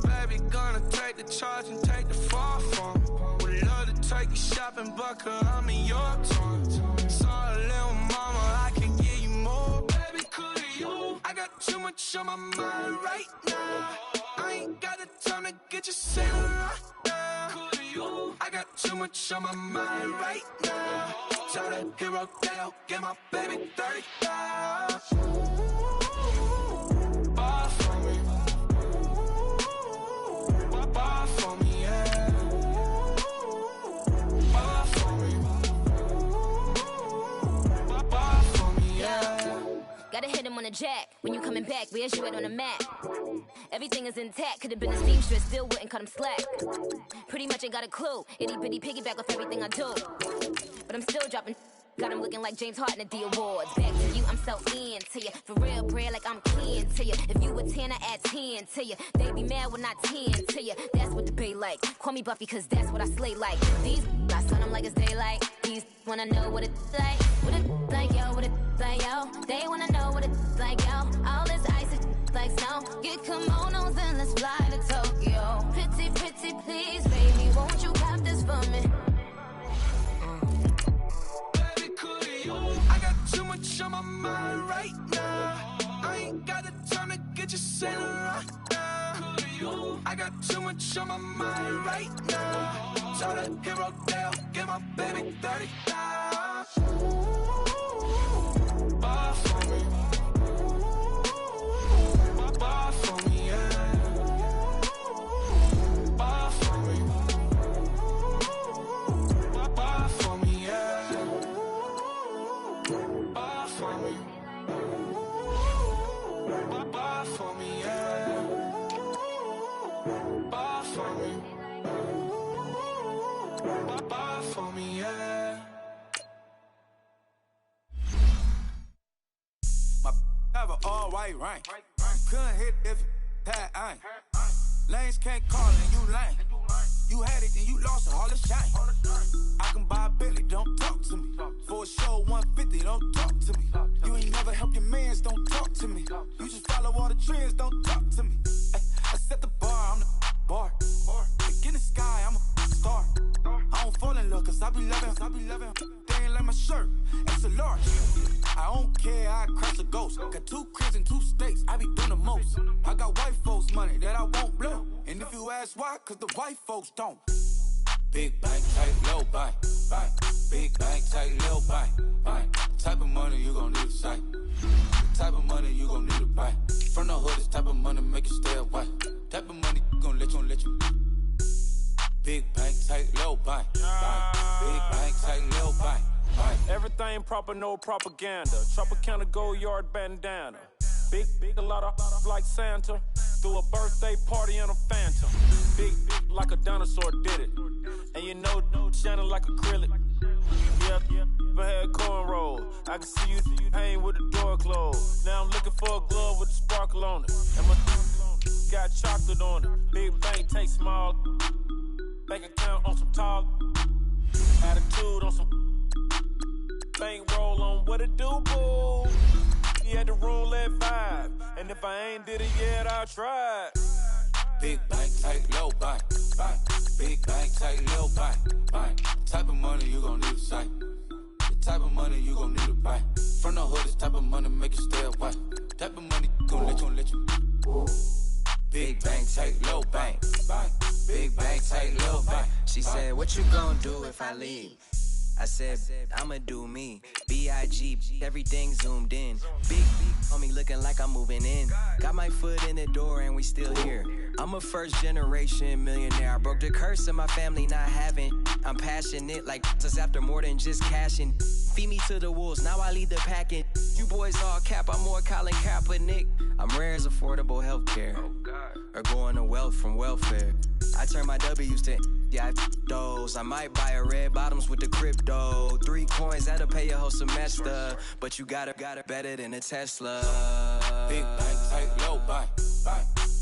Baby, gonna take the charge and take the fall from me. Would love to take you shopping, but I'm in your town. Sorry, little mama, I can give you more. Baby, could you? I got too much on my mind right now. I ain't got the time to get you sailing right now. Could you? I got too much on my mind right now. Tell that hero down, get my baby 30,000. Ball for me. Ball for me, yeah. Ball for me. Ball for me, yeah. Gotta hit him on the jack. When you coming back, where's you at on the map? Everything is intact. Could've been a seamstress, still wouldn't cut him slack. Pretty much ain't got a clue. Itty bitty piggyback off everything I do. But I'm still dropping. Got him looking like James Harden at the awards. Back to you, I'm so into you. For real, bread, like I'm keen to you. If you a 10, I add 10 to you. They be mad when I 10 to you. That's what the bay like. Call me Buffy, cause that's what I slay like. These I sun them like it's daylight. These wanna know what it's like. What it's like, yo, what it's like, yo. They wanna know what it's like, yo. All this ice is like snow. Get kimonos and let's fly to Tokyo. Pretty, pretty, please, baby, won't you pop this for me? I got too much on my mind right now. I ain't got the time to get you sailing right now. I got too much on my mind right now. Tell that hero down, get my baby 30,000. Ball for me. Ball for me, yeah. Ball for me. Ball for me, yeah. Ball for me. Ball for me, yeah. Ball for me. Ball for me, yeah. My have an all white rank. Couldn't hit if it had ain't. Lanes can't call and you lame. You had it and you lost all the shine. I can buy a Billy, don't talk to me. For a show 150, don't talk to me. You ain't never help your mans, don't talk to me. You just follow all the trends, don't talk to me. I set the bar, I'm the bar. Look in the sky, I'm a star. I don't fall in love cause I be loving. They ain't like my shirt, it's a large. I don't care, I crush a ghost. Got 2 cribs in 2 states, I be doing the most. I got white folks money that I won't blow. And if you ask why, cause the white folks don't. Big bank, tight, low buy. Big bank, tight, low buy. Type of money you gon' need to sight. The type of money you gon' need to buy. From the hood, this type of money make you stay away. Type of money gon' let you. Big bank, tight, low buy. Big bank, tight, low buy. Everything proper, no propaganda. Tropicana gold yard bandana. Big, a lot of like Santa. Threw a birthday party in a phantom. Big like a dinosaur did it. And you know, shining like acrylic. Yeah, I had cornrow. I can see you hang with the door closed. Now I'm looking for a glove with a sparkle on it. And my got chocolate on it. Big bank, take small. Bank account on some tall. Attitude on some. Bank roll on what it do, boo. He had the roulette vibe. And if I ain't did it yet, I'll try. Big bank, tight, low buy. Big bank, tight, low buy. Type of money you gon' need to sight. The type of money you gon' need to buy. From the hood, this type of money make you stay away. Type of money gon' let you. Big bank, tight, low bank. Big bank, tight, low bank. She said, what you gon' do if I leave? I said, I'ma do me. B.I.G. Everything zoomed in. Big on me looking like I'm moving in. Got my foot in the door and we still here. I'm a first generation millionaire. I broke the curse of my family not having. I'm passionate like us after more than just cashing. Feed me to the wolves, now I lead the packing. You boys all cap, I'm more Colin Kaepernick. I'm rare as affordable healthcare. Or going to wealth from welfare. I turn my W's to those. I might buy a red bottoms with the crypto. 3 coins, that'll pay your whole semester. But you got it better than a Tesla. Big bank, tight, low buy.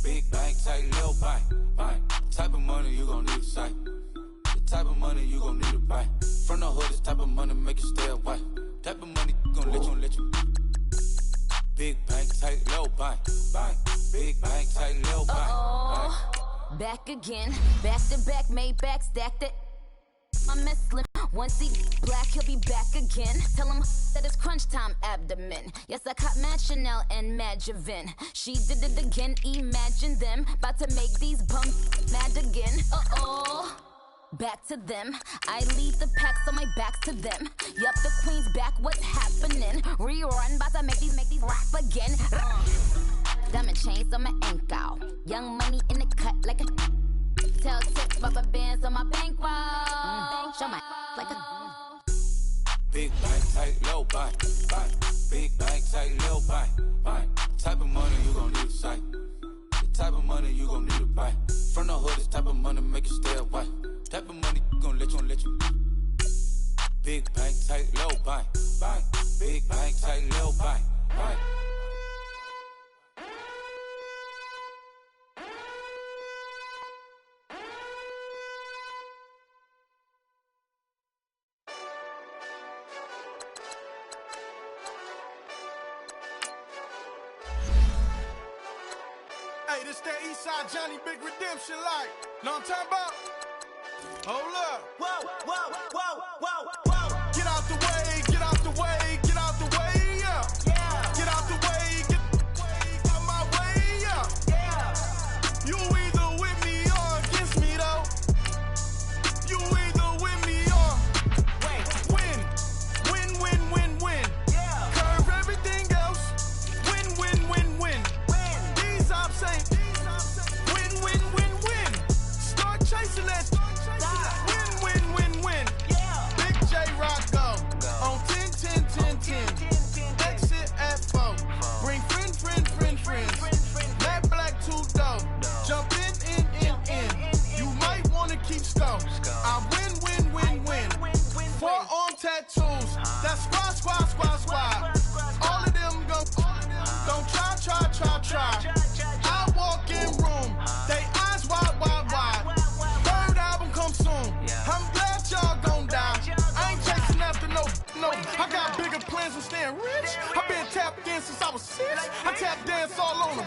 Big bank, tight, low buy. Type of money you gon' need to sight. The type of money you gon' need to buy. From the hood, this type of money make you stay away. Type of money gon' let you. Big bank, tight, low buy. Big bank, tight, low buy. Back again, back to back, made back, stacked it. I'm Slim. Once he black, he'll be back again. Tell him that it's crunch time abdomen. Yes, I caught Mad Chanel and Mad Javin. She did it again, imagine them. About to make these bums mad again. Back to them. I lead the pack, so my back's to them. Yup, the queen's back, what's happening? Rerun, about to make these rap again. Diamond chains on my ankle. Young money in the cut like a. Tell tips, rubber bands on my bankroll. Show my like a. Big bank, tight, low buy. Big bank, tight, low buy. Type of money you gon' need to sight. The type of money you gon' need to buy. From the hood, this type of money make you stay away. Type of money gon' let you. Big bank, tight, low buy. Big bank, tight, low buy. Hey, this that Eastside Johnny Big Redemption like. Know what I'm talking about? Hold up. Whoa. Get out the way, get out the way, get out the way, yeah. Get out the way, get out my way, yeah. You either with me or against me, though. You either with me or win. Curve everything else. Win. These ops ain't win. Start chasing that. Win. Big J Rock go on 10. Exit at 4. Bring friends. Matt Black 2 dope. Jump in. You might wanna keep score. I win. Forearm tattoos. That's squad. All of them go. Don't try. I walk in room. They eyes wide. Third album come soon. I'm glad y'all gon' die. I ain't chasing after no. I got bigger plans than staying rich. I been tapped in since I was 6. I tap dance all on them.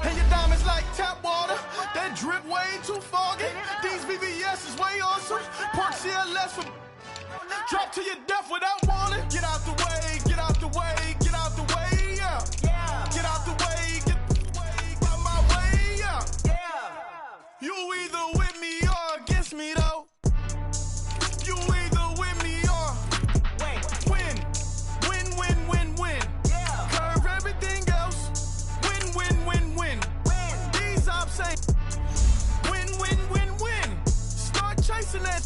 And your diamonds like tap water. That drip way too foggy. These VVS is way awesome. Park CLS for Drop to your death without warning. Get out the way, get out the way, get out the way, yeah. Get out the way, get out my way, yeah. You either with me or against me, though. You either with me or win. Curve everything else. Win. These ops say win. Start chasing that.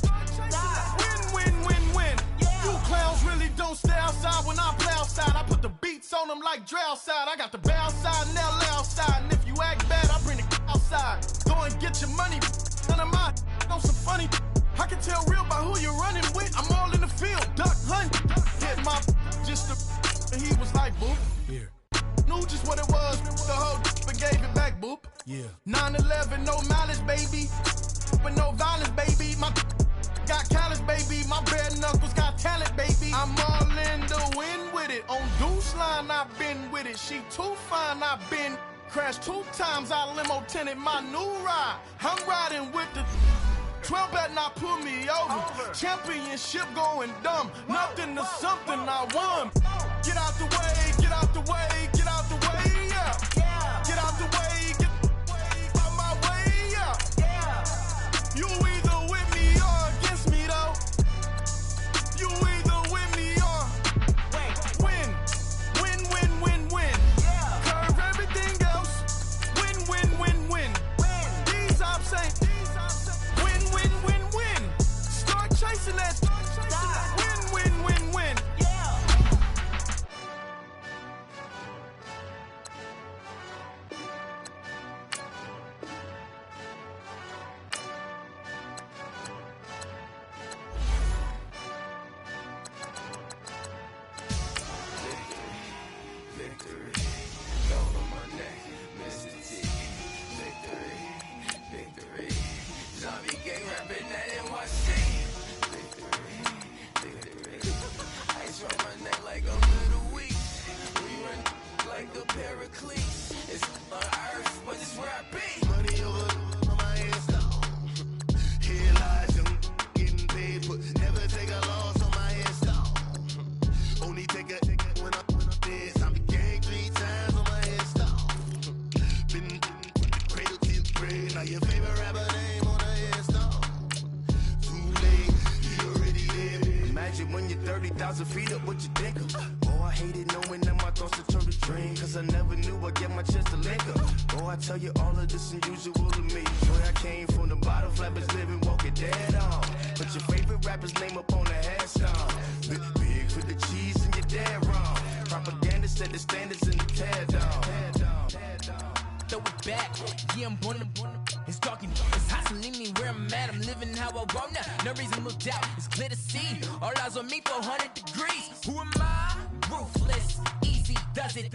Win. You clowns really don't stay outside when I play outside. I put the beats on them like Dre outside. I got the bow side and LA outside. And if you act bad, I bring the outside. Go and get your money. None of my know some funny. I can tell real by who you're running with. I'm all in the field. Duck hunt. Hit my just the and he was like, boop. Here. Knew just what it was. The whole and gave it back, boop. Yeah. 9/11, no malice, baby. But no violence, baby. My got callous, baby. My bare knuckles got talent, baby. I'm all in the win with it. On Deuce line, I've been with it. She too fine, I've been crashed 2 times. I limo tinted my new ride. I'm riding with the 12 better not pull me over. Championship going dumb. Nothing to something I won. Get out the way, get out the way, get out the way, yeah. Get out the way, get out my way, yeah. You either with me or against me, though. You either with me or win. Curve everything else. Win. These ops say win. Start chasing that. Win. When you're 30,000 feet up, what you think of? Oh, I hated knowing that my thoughts would turn to dream. Cause I never knew I'd get my chance to link up. Oh, I tell you all of this unusual to me. Boy, I came from the bottom, flappers living, walking dead on. Put your favorite rapper's name up on the headstone. Big for the cheese and you're dead wrong. Propaganda set the standards in the tear down. Throw it back, yeah, I'm born to. It's dark and it's hot, so leave me where I'm at. I'm living how I want now. No reason to look down, it's clear to see. All eyes on me, 400 degrees. Who am I? Ruthless, easy does it.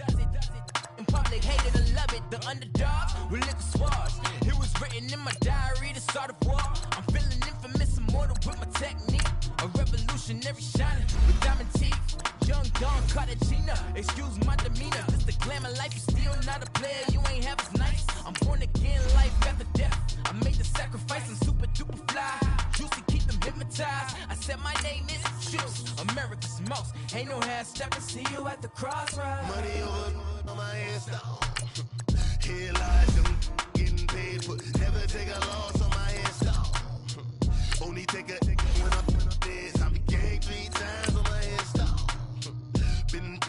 In public, hate it or love it. The underdogs with liquor swabs. It was written in my diary to start a war. I'm feeling infamous, immortal with my technique. A revolutionary shining with diamond teeth. Young Don Cartagena, excuse my demeanor. This the glamour life, you still not a player. You ain't half as nice. I'm born again, life after death. I made the sacrifice, I'm super duper fly. Juicy, keep them hypnotized. I said my name is Juice, America's most. Ain't no half stepping, see you at the crossroads. Money over on my headstone. Here lies them getting paid for. Never take a loss on my headstone. Only take a when I'm dead. I be gang 3 times on my headstone. Been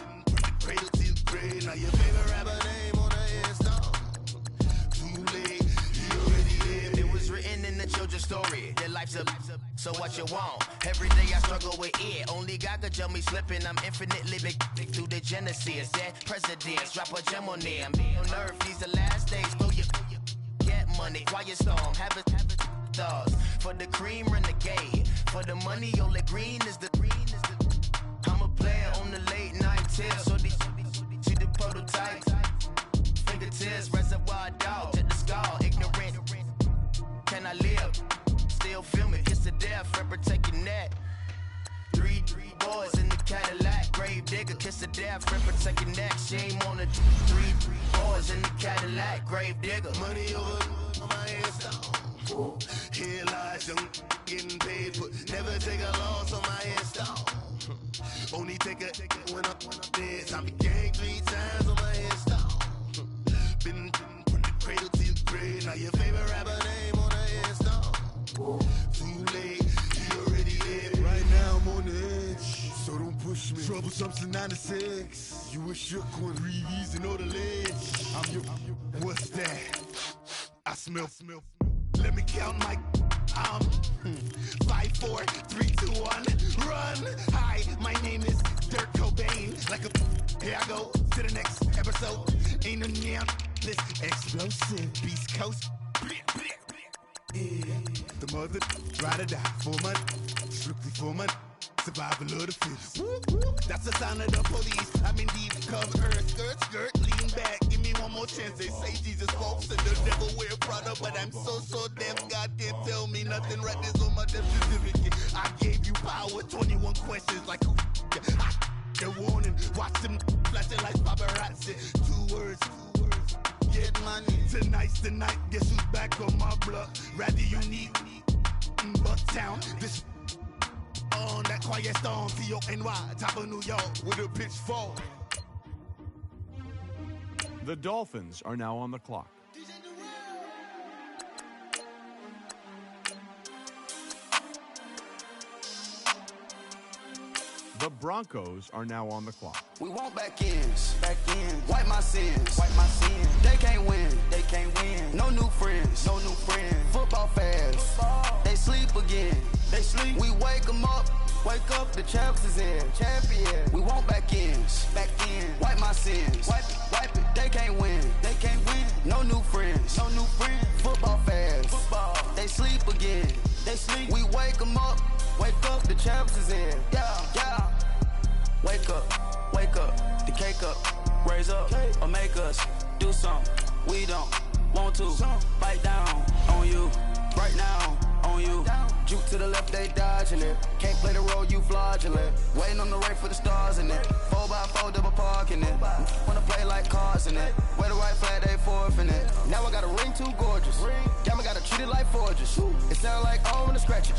cradle to the grave. Now your favorite rapper name on the headstone. Too late, he already lived. It was written in the children's story. Their life's a so what you want? Every day I struggle with it. Only God could tell me slipping. I'm infinitely big through the genesis. That presidents drop a gem on them. On earth, these the last days. Go you get money. Quiet storm. Have it thoughts. For the cream renegade. For the money, only green is the. I'm a player on the late night tip. So these see the prototype. Fingertips, reservoir dog. Check the skull. Ignorant. Can I live? Still film it. It's the death. Friend, protect your neck. 3 boys in the Cadillac. Grave digger. Kiss the death. Friend, protect your neck. Shame on the 3 boys in the Cadillac. Grave digger. Money over on my headstone. Here lies young getting paid, but never take a loss on my install. Only take a when I'm dead. I be gang 3 times on my install. Been from the cradle to your grave. Now your favorite rapper name on the install. Too late, you already dead. Right now I'm on the edge, so don't push me. Troublesome to 96. You a shook one, breathe easy, know the ledge. I'm your, what's that? I smell. Let me count my. 5, 4, 3, 2, 1, run. Hi, my name is Dirk Cobain. Like a, here I go to the next episode. Ain't no damn this explosive Beast Coast. Yeah. The mother ride or die for money, strictly for money. Survival of the fittest. That's the sign of the police. I'm in deep cover, skirt, lean back. Give me one more chance. They say Jesus walks and the devil wear Prada, but I'm so deaf. God can't tell me nothing. Right this on my death certificate. I gave you power. 21 questions like who? The warning. Watch them flashing like paparazzi. 2 words. Get money. Tonight's the night. Guess who's back on my block? Rather unique. Bucktown. This. On that quiet storm, T-O-N-Y, top of New York, with a pitchfork. The Dolphins are now on the clock. The Broncos are now on the clock. We want back ends. Wipe my sins. They can't win. No new friends. Football fans. They sleep again. We wake them up. Wake up, the champs is in. Champion. We want back ends. Wipe my sins. Wipe it. They can't win. No new friends. Football fans. They sleep again. We wake them up. Wake up, the champs is in. Yeah. Wake up, the cake up, raise up, or make us do something we don't want to. Bite down on you, right now on you. Juke to the left, they dodging it. Can't play the role, you fraudulent. Waiting on the right for the stars in it. 4x4 double parking it. Wanna play like cars in it. Wear the white flag, they forfeit it. Now I got a ring too gorgeous. Damn, I gotta treat it like forges. It sound like oh, I'm gonna scratch it.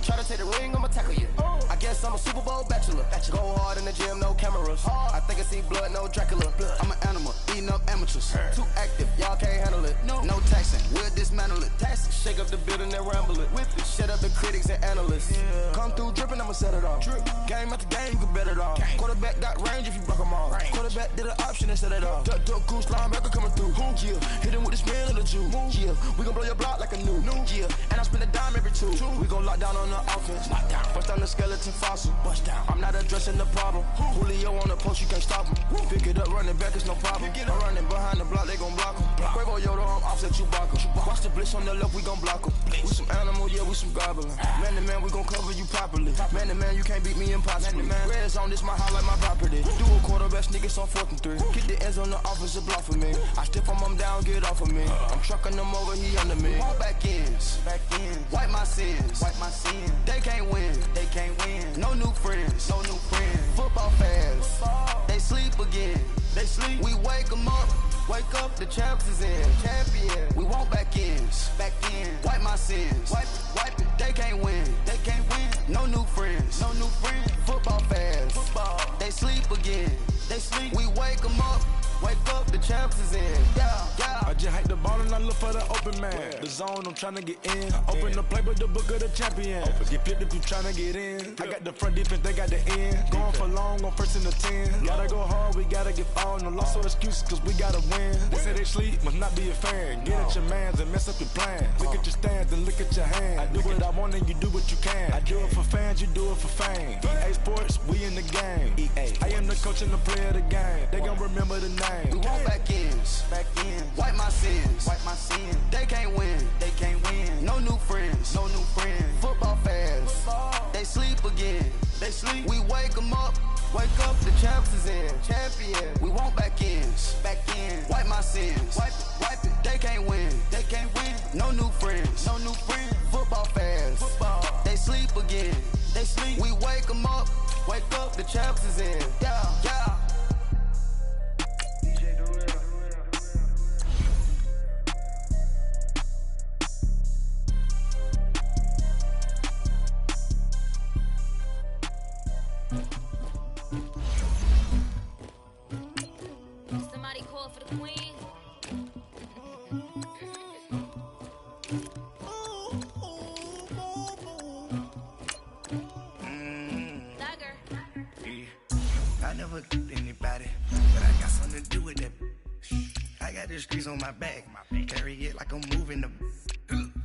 Try to take the ring, I'ma tackle you. I guess I'm a Super Bowl bachelor. Go hard in the gym, no cameras. I think I see blood, no Dracula. I'm an animal, eating up amateurs. Too active, y'all can't handle it. No taxing, we'll dismantle it. Shake up the building and ramble it. Whip it, shut up the critics and analysts. Come through dripping, I'ma set it off. Game after game, you can bet it off. Quarterback got range if you block them off. Quarterback did an option and set it off. Duck goose linebacker coming through. Yeah, hit him with the spin of the Jew. Yeah, we gon' blow your block like a new. Yeah, and I spend a dime every 2. We gon' lock down on the offense. Bust down the skeleton fossil. I'm not addressing the problem. Julio on the post, you can't stop him. Pick it up, running back, it's no problem. I'm running behind the block, they gon' block him. Quavo Yoda, I'm offset Chewbacca. Watch the blitz on the left, we gon' block him. We some animal, yeah, we some goblin. Man to man, we gon' cover you properly. Man to man, you can't beat me impossibly. Red zone, this my house like my property. Do a quarterback sneakers on 4th and 3. Get the ends on the offensive block for me. I stiff him down, get off of me. I'm trucking them over, he under me. Back ends. Wipe my sins. They can't win. No new friends. Football fans. They sleep again. We wake them up. Wake up, the champs is in. Champion. We want back ends. Wipe my sins. Wipe it. They can't win. No new friends. Football fans. They sleep again. We wake them up. Wake up, the champs is in. Yeah. I just hike the ball and I look for the open man. The zone, I'm trying to get in. Open the playbook, the book of the champion. Get flipped if you trying to get in. I got the front defense, they got the end. Going for long on 1st and 10. Gotta go hard, we gotta get all. No loss or excuses, cause we gotta win. They say they sleep, must not be a fan. Get at your mans and mess up your plans. Look at your stands and look at your hands. I do what I want and you do what you can. I do it for fans, you do it for fame. EA Sports, we in the game. I am the coach and the player of the game. They gon' remember the name. We want back ends. Wipe my sins. They can't win. No new friends. Football fans. They sleep again. We wake them up. Wake up, the champs is in. Champion. We want back ends. Wipe my sins. Wipe it. They can't win. No new friends. Football fans. They sleep again. We wake them up. Wake up, the champs is in. Yeah. for the queen. I never killed anybody, but I got something to do with that. I got the streets on my back, carry it like I'm moving the.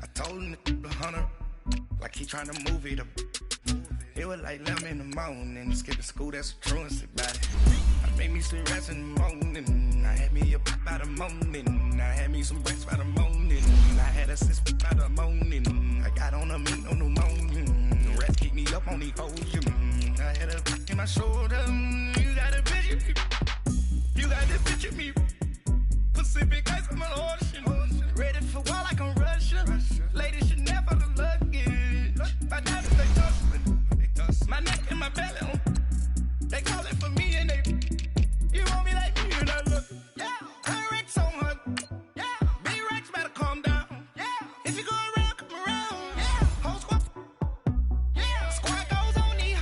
I told him to 100, like he trying to move it up. It was like 11 in the morning, skipping school, that's a truancy about it. I made me some rest in the morning, I had me up by the morning, I had me some breakfast by the morning, I had a six by the morning, I got on a meat on the morning, the rest keep me up on the ocean, I had a in my shoulder, you got a bitch, you got this bitch of me, Pacific ice on my ocean, ready for war like I'm Russia, ladies should never the luggage, my diamonds they tussling. My neck and my belly, they call it for me and they, you want me like me and I look, yeah, I wreck so hard, yeah, B-Rex better calm down, yeah, if you go around, come around, yeah, whole squad, yeah, squad goes on me,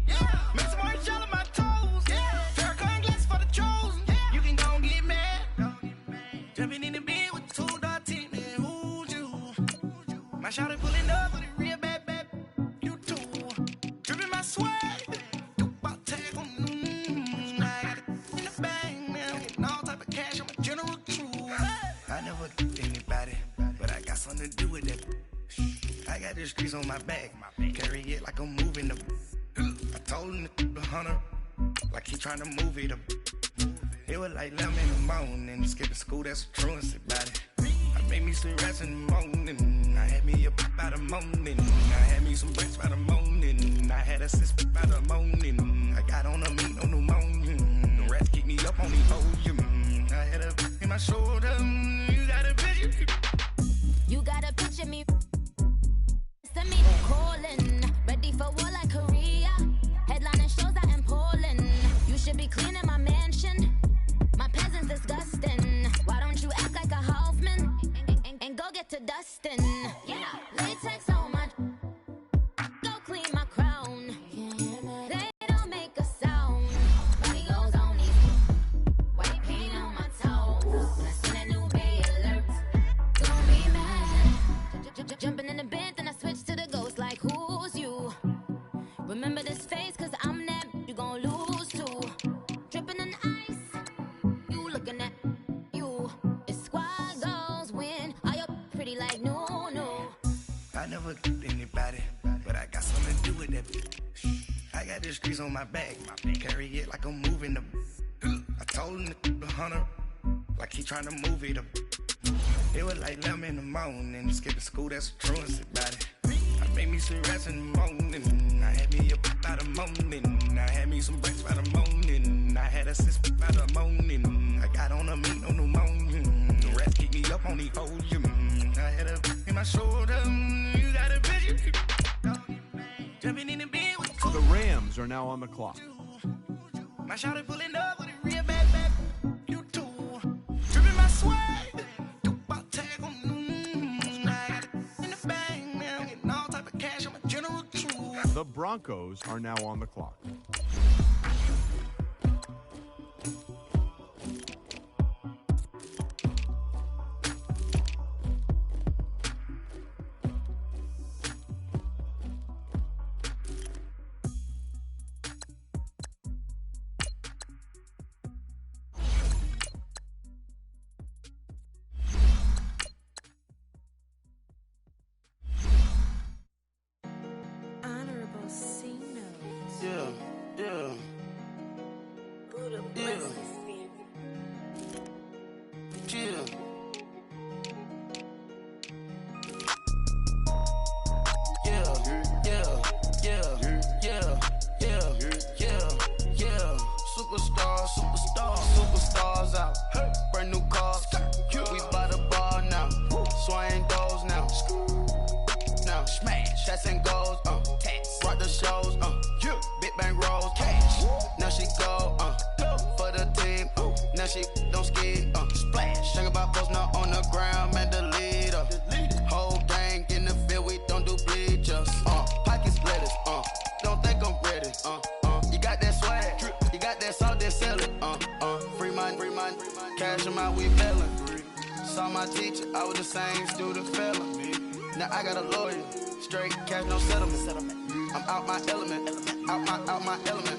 yeah, make some more shell on my toes, yeah, Farrakhan glass for the chosen, yeah, you can go and get mad, jumping in the bed with the 2 dot team, and who's you, my shawty pulling up with a real bad, you too. Dripping my swag, about tag on. I got it in the bag now, getting all type of cash. I'm a general crew. I never killed anybody, but I got something to do with that. I got the streets on my back, carry it like I'm moving the. I told him to 100, like he trying to move it up. It was like 11 in the morning, skipping school, that's a truancy about it. I made me some rest in the morning, I had me up by the morning, I had me some breakfast by the morning, I had a six by the morning, I got on a meat on the morning, the rest keep me up on the ocean, I had a in my shoulder, you got a bitch, You got a picture me, send me calling, ready for war like Korea, headlining shows out in Poland, you should be cleaning my mansion, my peasants disgusting, why don't you act like a Hoffman, and go get to dustin', yeah, latex on my, go clean my crown, they don't make a sound, money goes on these, white paint on my toes, when I see that new Bay alert, don't be mad, jumping in the bed, then I switch to the ghost like who's you, remember this face cause I'm that, you gon' lose too, dripping in ice, you looking at you, it's squad goals win, are you pretty like no. I never killed anybody, but I got something to do with that. I got the streets on my back, carry it like I'm moving the. I told him to 100, like he trying to move it up. It was like 11 in the morning, skipping school, that's a truancy about it. I made me some rest in the morning, I had me up by the morning, I had me some breakfast by the morning, I had a six by the morning, I got on a meat on the morning, the rest keep me up on the ocean, I had a in my shoulder, you got a bitch, jumping in the bed with The Rams are now on the clock. my shawty pulling up with a real bad, you too, dripping my swag, about tag on, I got it in the bag now, getting all type of cash, I'm a general crew. The Broncos are now on the clock. Honorable C notes. Yeah, yeah. Buddha Yeah. blesses me. Yeah. Superstars out. Brand new cars. We by the bar now. Swaying doors now. Now smash. Shots and goals. Rock the shows. Big bang rolls. Cash. Now she go. For the team. Now she don't ski. Splash. Think about post now on the ground. Man, the leader. Whole gang in the field. We don't do bleachers. Pockets lettuce. Don't think I'm ready. You got that swag. You got that salt that sell it. Free mind. Cash them out, we bailin'. Saw my teacher, I was the same student failing. Now I got a lawyer, straight cash, no settlement. I'm out my element, out my element.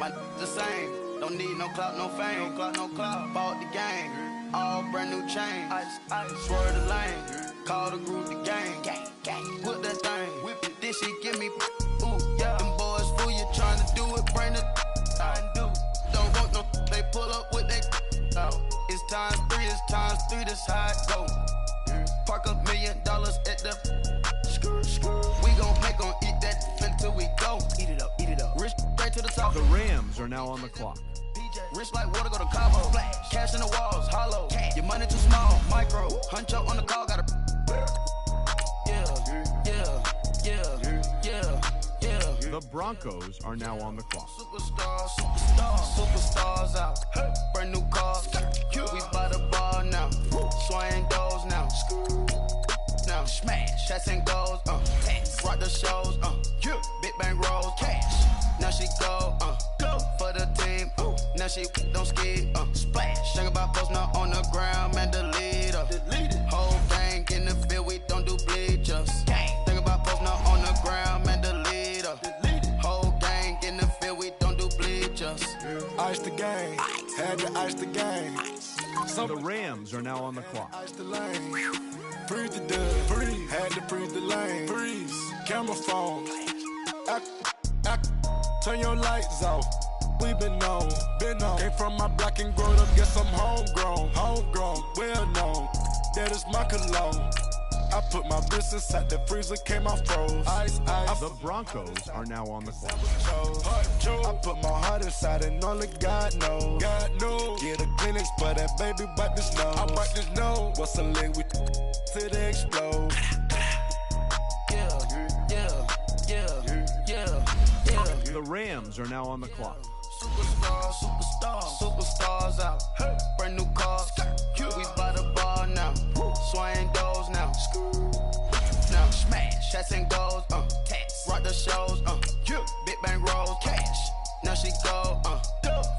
My the same, don't need no clout, no fame. No clout, bought the game, all brand new chain. Ice, swerve the lane, call the group the gang. Whip that thing, whip it, this shit give me, ooh, yeah. Them boys fool you trying to do it, bring the don't want no, they pull up with they out. It's times three, this how it go. Park $1 million at the we gon' make them eat that until we go. Eat it up. Rich straight to the top. The Rams are now on the clock. Rich like water, go to Cabo. Cash in the walls, hollow. Your money too small, micro. Huncho on the call, got a The Broncos are now on the clock. Superstars out. Brand new cars. We by the bar now. Swaying doors now. Now smash. Shots and goals. Rock the shows. Big bang rolls. Cash. Now she go. For the team. Now she don't ski. Splash. Think about post now on the ground. Man, delete her. Whole gang in the field. We don't do bleachers. Think about post now on the ground. Man, delete her. Whole gang in the field. We don't do bleachers. Ice the game. Had to ice the game. The Rams are now on the clock. Ice the lane. Freeze the dub. Freeze. Had to freeze the lane. Freeze. Camera phone. Turn your lights off. We been on. Came from my block and grown up. Guess I'm homegrown. Well known. That is my cologne. I put my wrist inside the freezer, came out froze. Ice. The Broncos are now on the clock. I put my heart inside and only God knows. Get a Kleenex for that baby, bite this nose. I bite this nose. What's a leg with till they explode? The Rams are now on the clock. Superstars out. Brand new cars. We by the bar now. Swaying doors now. Now smash. Shots and goals. Rock the shows. Big bang rolls. Cash. Now she go.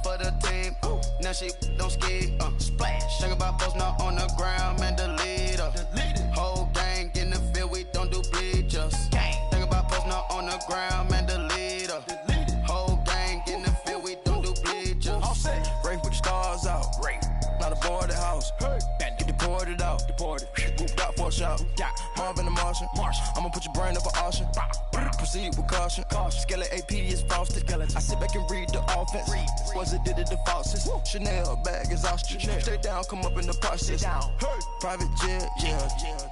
For the team. Now she don't ski. Splash. Think about post now on the ground. Man, delete her. Whole gang in the field. We don't do bleachers. Think about post now on the ground. Man, delete her. Whole gang in the field. We don't do bleachers. All set. Rain with the stars out. Rain. Not a board the house. Get deported out. Moved out for a shot. Marvin the Martian. I'ma put your brain up an auction. Proceed with caution. Skeleton AP is frosted. I sit back and read the offense. Was it did it the falsest? Chanel bag is ostrich. Stay down, come up in the process. Private jet, yeah.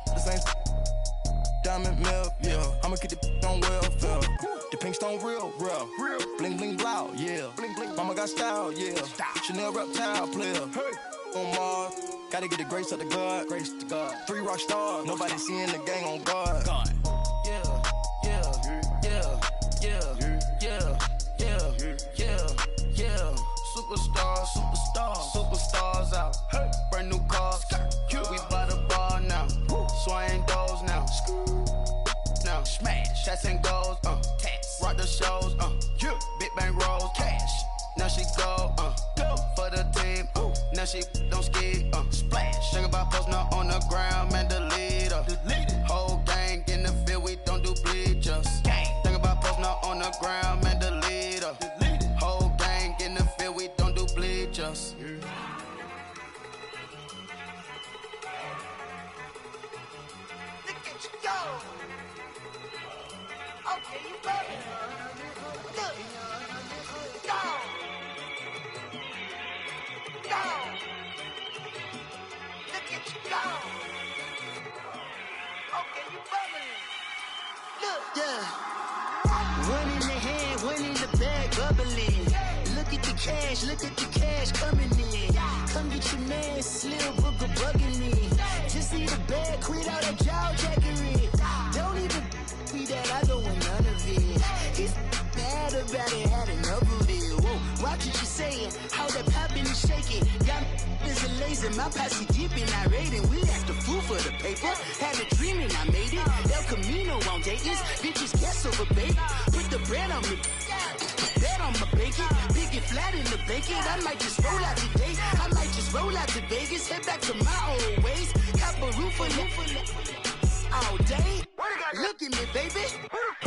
The same diamond milk, yeah. I'ma get the on welfare. The pink stone real. Bling bling blow, yeah. Mama got style, yeah. Chanel reptile player. On Mars, gotta get the grace of the God. 3 rock stars, nobody seeing the gang on guard. Superstars out. Brand new cars. We by the bar now. Swaying doors now. Now smash. Shots and goals. Rock the shows. Big bang rolls. Cash. Now she go. For the team. Now she don't ski. Splash. Think about post now on the ground. Man, delete her. Whole gang in the field. We don't do bleachers. Think about post now on the ground. Man, delete her. Whole gang in the field. We don't do bleachers. Look at you go. Okay, you better. Look. Go. Look at you go. Okay, you bubbling. Look. Yeah. One in the hand, one in the bag, bubbling. Look at the cash coming in. Come get your man, Slim Booker bugging me. Just see the bag, quit all that jaw jackery. Don't even be that, I don't want none of it. He's mad about it, had enough of it. Whoa, watch what you saying, how that poppin' and shaking. Got is a laser, my posse deep and irate, and we act a fool for the paper. Had a dream and I made it. El Camino on Dayton's, bitches guess over baby. Put the bread on me, bet I'ma bake it. Big and flat in the bacon. I might just roll out today. I might just roll out to Vegas. Head back to my old ways. Have a roof for all day. Look at me, baby.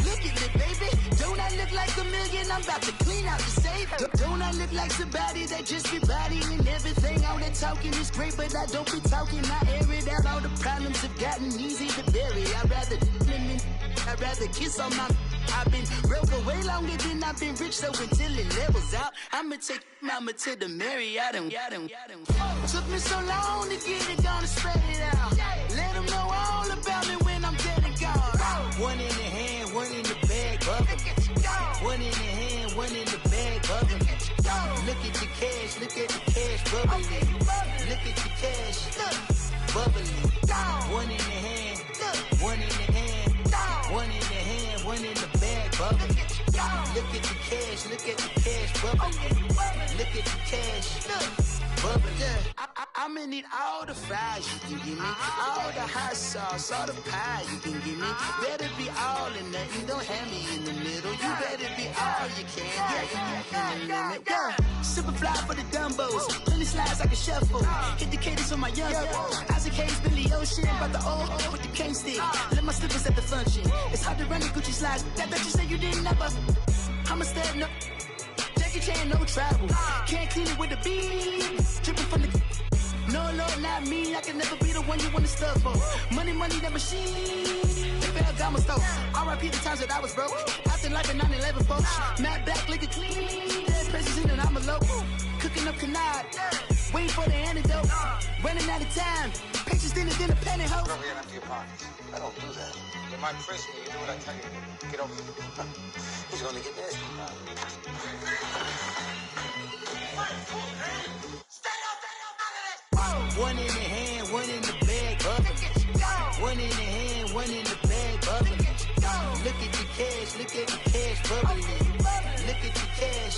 Look at me, baby. Don't I look like a million? I'm about to clean out the safe. Don't I look like somebody that just be bodying everything? All that talking is great, but I don't be talking. I air it out. All the problems have gotten easy to bury. I'd rather kiss on my. I've been broke way longer than I've been rich, so until it levels out, I'ma take mama to the Marriott and took me so long to get it, gonna spread it out. Let them know all about me when I'm dead and gone. One in the hand, one in the bag, bubbling. One in the hand, one in the bag, bubbling. Look at the cash, look at the cash bubbling. Look at the cash, bubbling. One in the hand, one in the hand, one in the hand, one in the bag, bubbling. Look at the cash, look at the cash bubbling. Look at the cash, bubbling. I'm gonna need all the fries you can give me, all the hot sauce, all the pie you can give me. Better be all in nothing, don't have me in the middle. You better be all you can. Yeah. Super fly for the Dumbos, plenty slides like a shuffle. Hit the cadence on my young Isaac Hayes, Billy Ocean, about the old with the cane stick. Let my slippers at the function. It's hard to run the Gucci slides. That you said you didn't never. I'm a stud, no. Jackie Chan, no travel. Can't clean it with the beat. Dripping from the. No, Lord, not me. I can never be the one you want to stuff for. Money, that machine. They fell down my stove. R.I.P. the times that I was broke. Acting like a 9/11 folks. Matt back, liquor clean. Dead president and I'm a local. Cooking up canard. Waiting for the antidote. Running out of time. Patience thinner than a pantyhose. Don't get empty your pockets. I don't do that. In my prison, you do what I tell you to. Get over here. He's gonna get nasty. One in the hand, one in the bag, bubbling. One in the hand, one in the bag, bubbling. Look at the cash, look at the cash, bubbling. Look at the cash,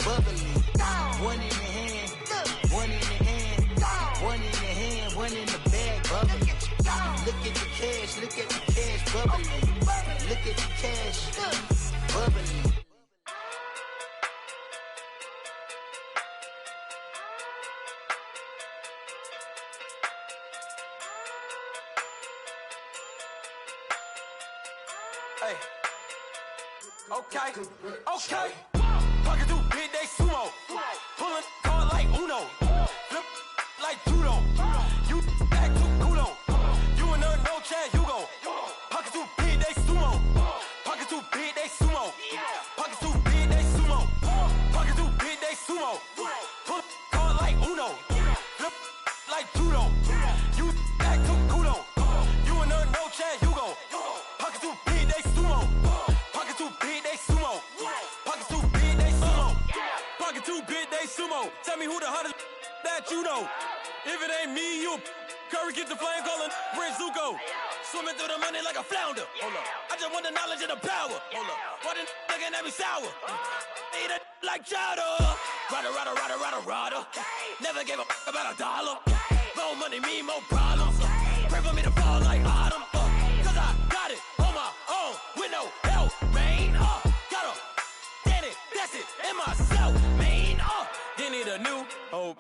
bubbling. One in the hand, one in the hand, one in the hand, one in the bag, bubbling. Look at the cash, look at the cash, bubbling. Look at the cash, bubbling. Hey. Okay. Pocket too big, they sumo. Pulling card like Uno. Flip like judo. You act too kudo. You and her no chance, you go. Pocket too big, they sumo. Pocket too big, they sumo. Pocket too big, they sumo. Pocket too big, they sumo. Pull card like Uno. Flip like judo. You act too kudo. You and her no chance, you go. Pocket too big, they sumo. Pocket too big, they sumo. Pocket too big, they sumo. Pocket too big, they sumo. Tell me who the hottest that you know. If it ain't me, you Curry get the flame calling Prince Zuko. Swimming through the money like a flounder. Hold up. I just want the knowledge and the power. Hold up. Why the looking at me sour? Eat it like chowder. Rada. Never gave a about $1. More money, me, more problems. Pray for me to fall like autumn. Cause I got it on my own with no help, man. Gotta get it, that's it, in myself, man. They need a new hope,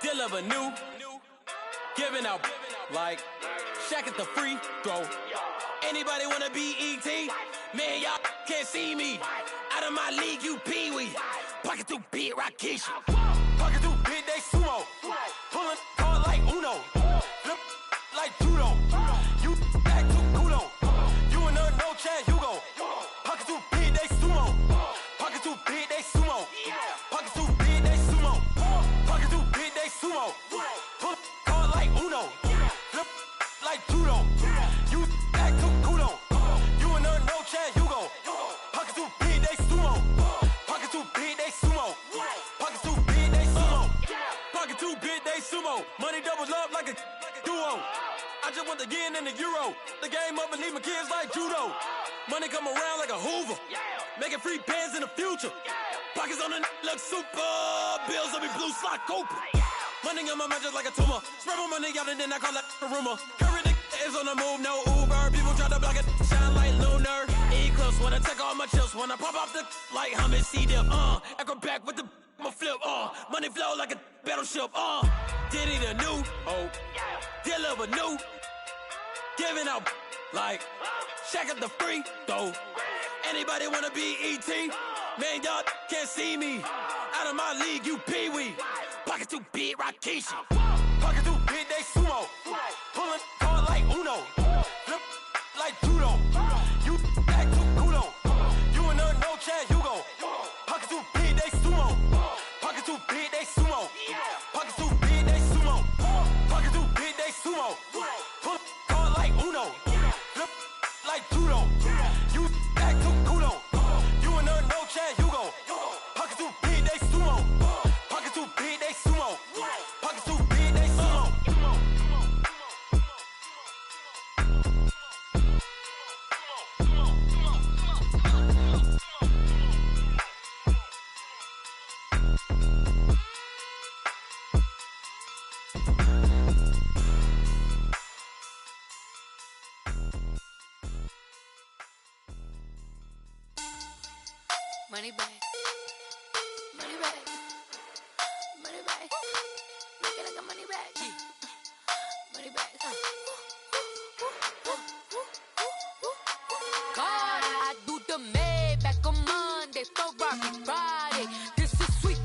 deliver new, giving out like Shaq at the free throw. Anybody wanna be E.T.? Man, y'all can't see me. Out of my league, you pee-wee. Pocket too big, Rakesh. Pocket too big, they sumo. Pulling card like Uno. Flip like judo. You act too kudo. You and her no chance, you go. Pocket too big, they sumo. Pocket too big, they sumo. Pocket too big, they sumo. Pocket too big, they sumo. Pull card like Uno. Flip like judo. You act too kudo. You and her no chance, you go. Pocket too big, they sumo. Pocket too big, they sumo. Pocket too big, they sumo. Pocket too big, they sumo. Money doubles up like a duo. I just want the yen and the euro. The game up and leave my kids like judo. Money come around like a Hoover. Making free bands in the future. Pockets on the look super. Bills on me blue slot Cooper. Money on my mind just like a tumor. Spread my money out and then I call that a rumor. Curry the is on the move, no Uber. People try to block it, shine like lunar. Eclipse when I take all my chips, when I pop off the like hummus, C-dip, acrobat with the flip, money flow like a battleship, Diddy the new, deliver new, giving out like, shack up the free, though. Anybody wanna be E.T.? Man, y'all can't see me. Out of my league, you pee-wee. Pocket too big, Rakishi. Pocket too big, they sumo. Pulling card like Uno. Flip like judo. You act too kudo. You and her, no Chad Hugo. Pocket too big, they sumo. Pocket too big, they sumo. Pocket too big, they sumo. Pocket too big, they sumo. Pull card like Uno. Flip like judo. You act too kudo. You and her, no Chad Hugo. Pocket too big, they sumo. Pocket too big, they sumo. Pocket too big, they sumo. Money back. Money back. Money back. Make it like a money back. Money back. God, I do the Maybach on Monday, Ferrari Friday. This is sweet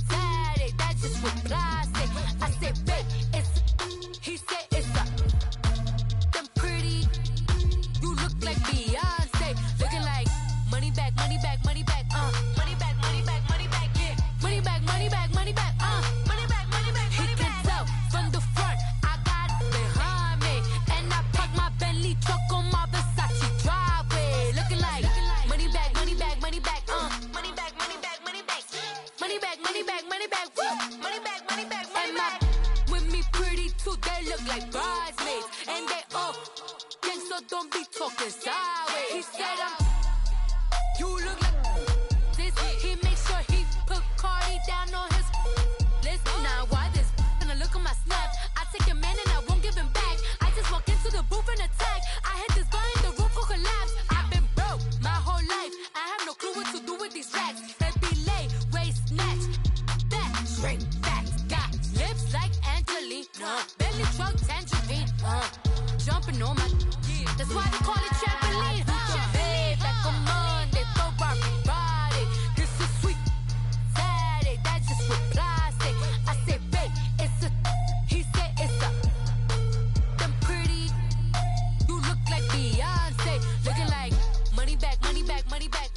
Saturday. That's just what I say. I said, babe, it's. He said it's a. Them pretty. You look like Beyonce. Looking like money back, money back, money back. Money back, money back, money back, yeah. Money back, money back, money back, money back, money back, money back. He can tell from the front, I got it behind me. And I park my Bentley truck on my Versace driveway. Looking like money back, money back, money back, money back, money back, money back. Money back, money back, money back, money back, money back, money back. With me pretty too, they look like bridesmaids. And they all gang, so don't be talking sideways. He said you look like this. He makes sure he put Cardi down on his list. Now why this? Gonna look at my snap. I take a man and I won't give him back. I just walk into the booth and attack. I hit this guy in the roof will collapse. I've been broke my whole life. I have no clue what to do with these racks. That be lay, waist snatch, back, straight back. Got lips like Angelina, belly truck tangerine, jumping on my. That's why they call it trampoline. Babe, back on Monday, Ferrari Friday. This is sweet Saturday. That's just what I say. I say, babe, it's a. He said it's a. Them pretty. You look like Beyonce. Looking like money back, money back, money back.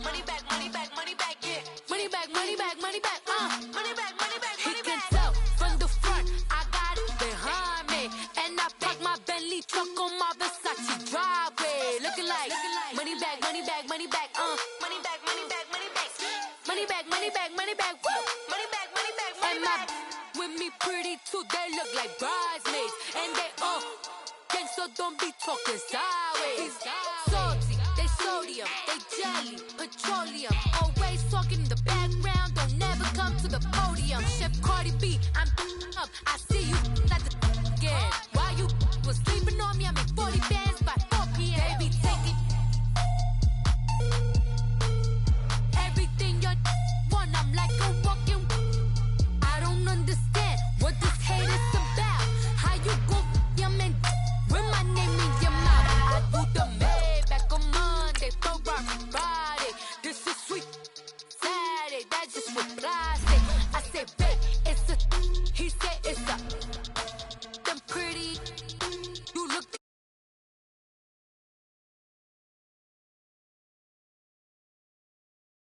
Money back, money back, money back, yeah. Money back, money back, money back. Money back, money back, money back. He can tell from the front, I got it behind me. And I park my Bentley truck on my Versace driveway. Looking like money back, money back, money back. Money back, money back, money back. Money back, money back, money back. Money back, money back, money back. With me pretty too, they look like bridesmaids. And they all gang, so don't be talking sideways. Salty, they sodium, they jelly, petroleum. Always talking in the background, don't never come to the podium. Chef Cardi B, I'm up, I see you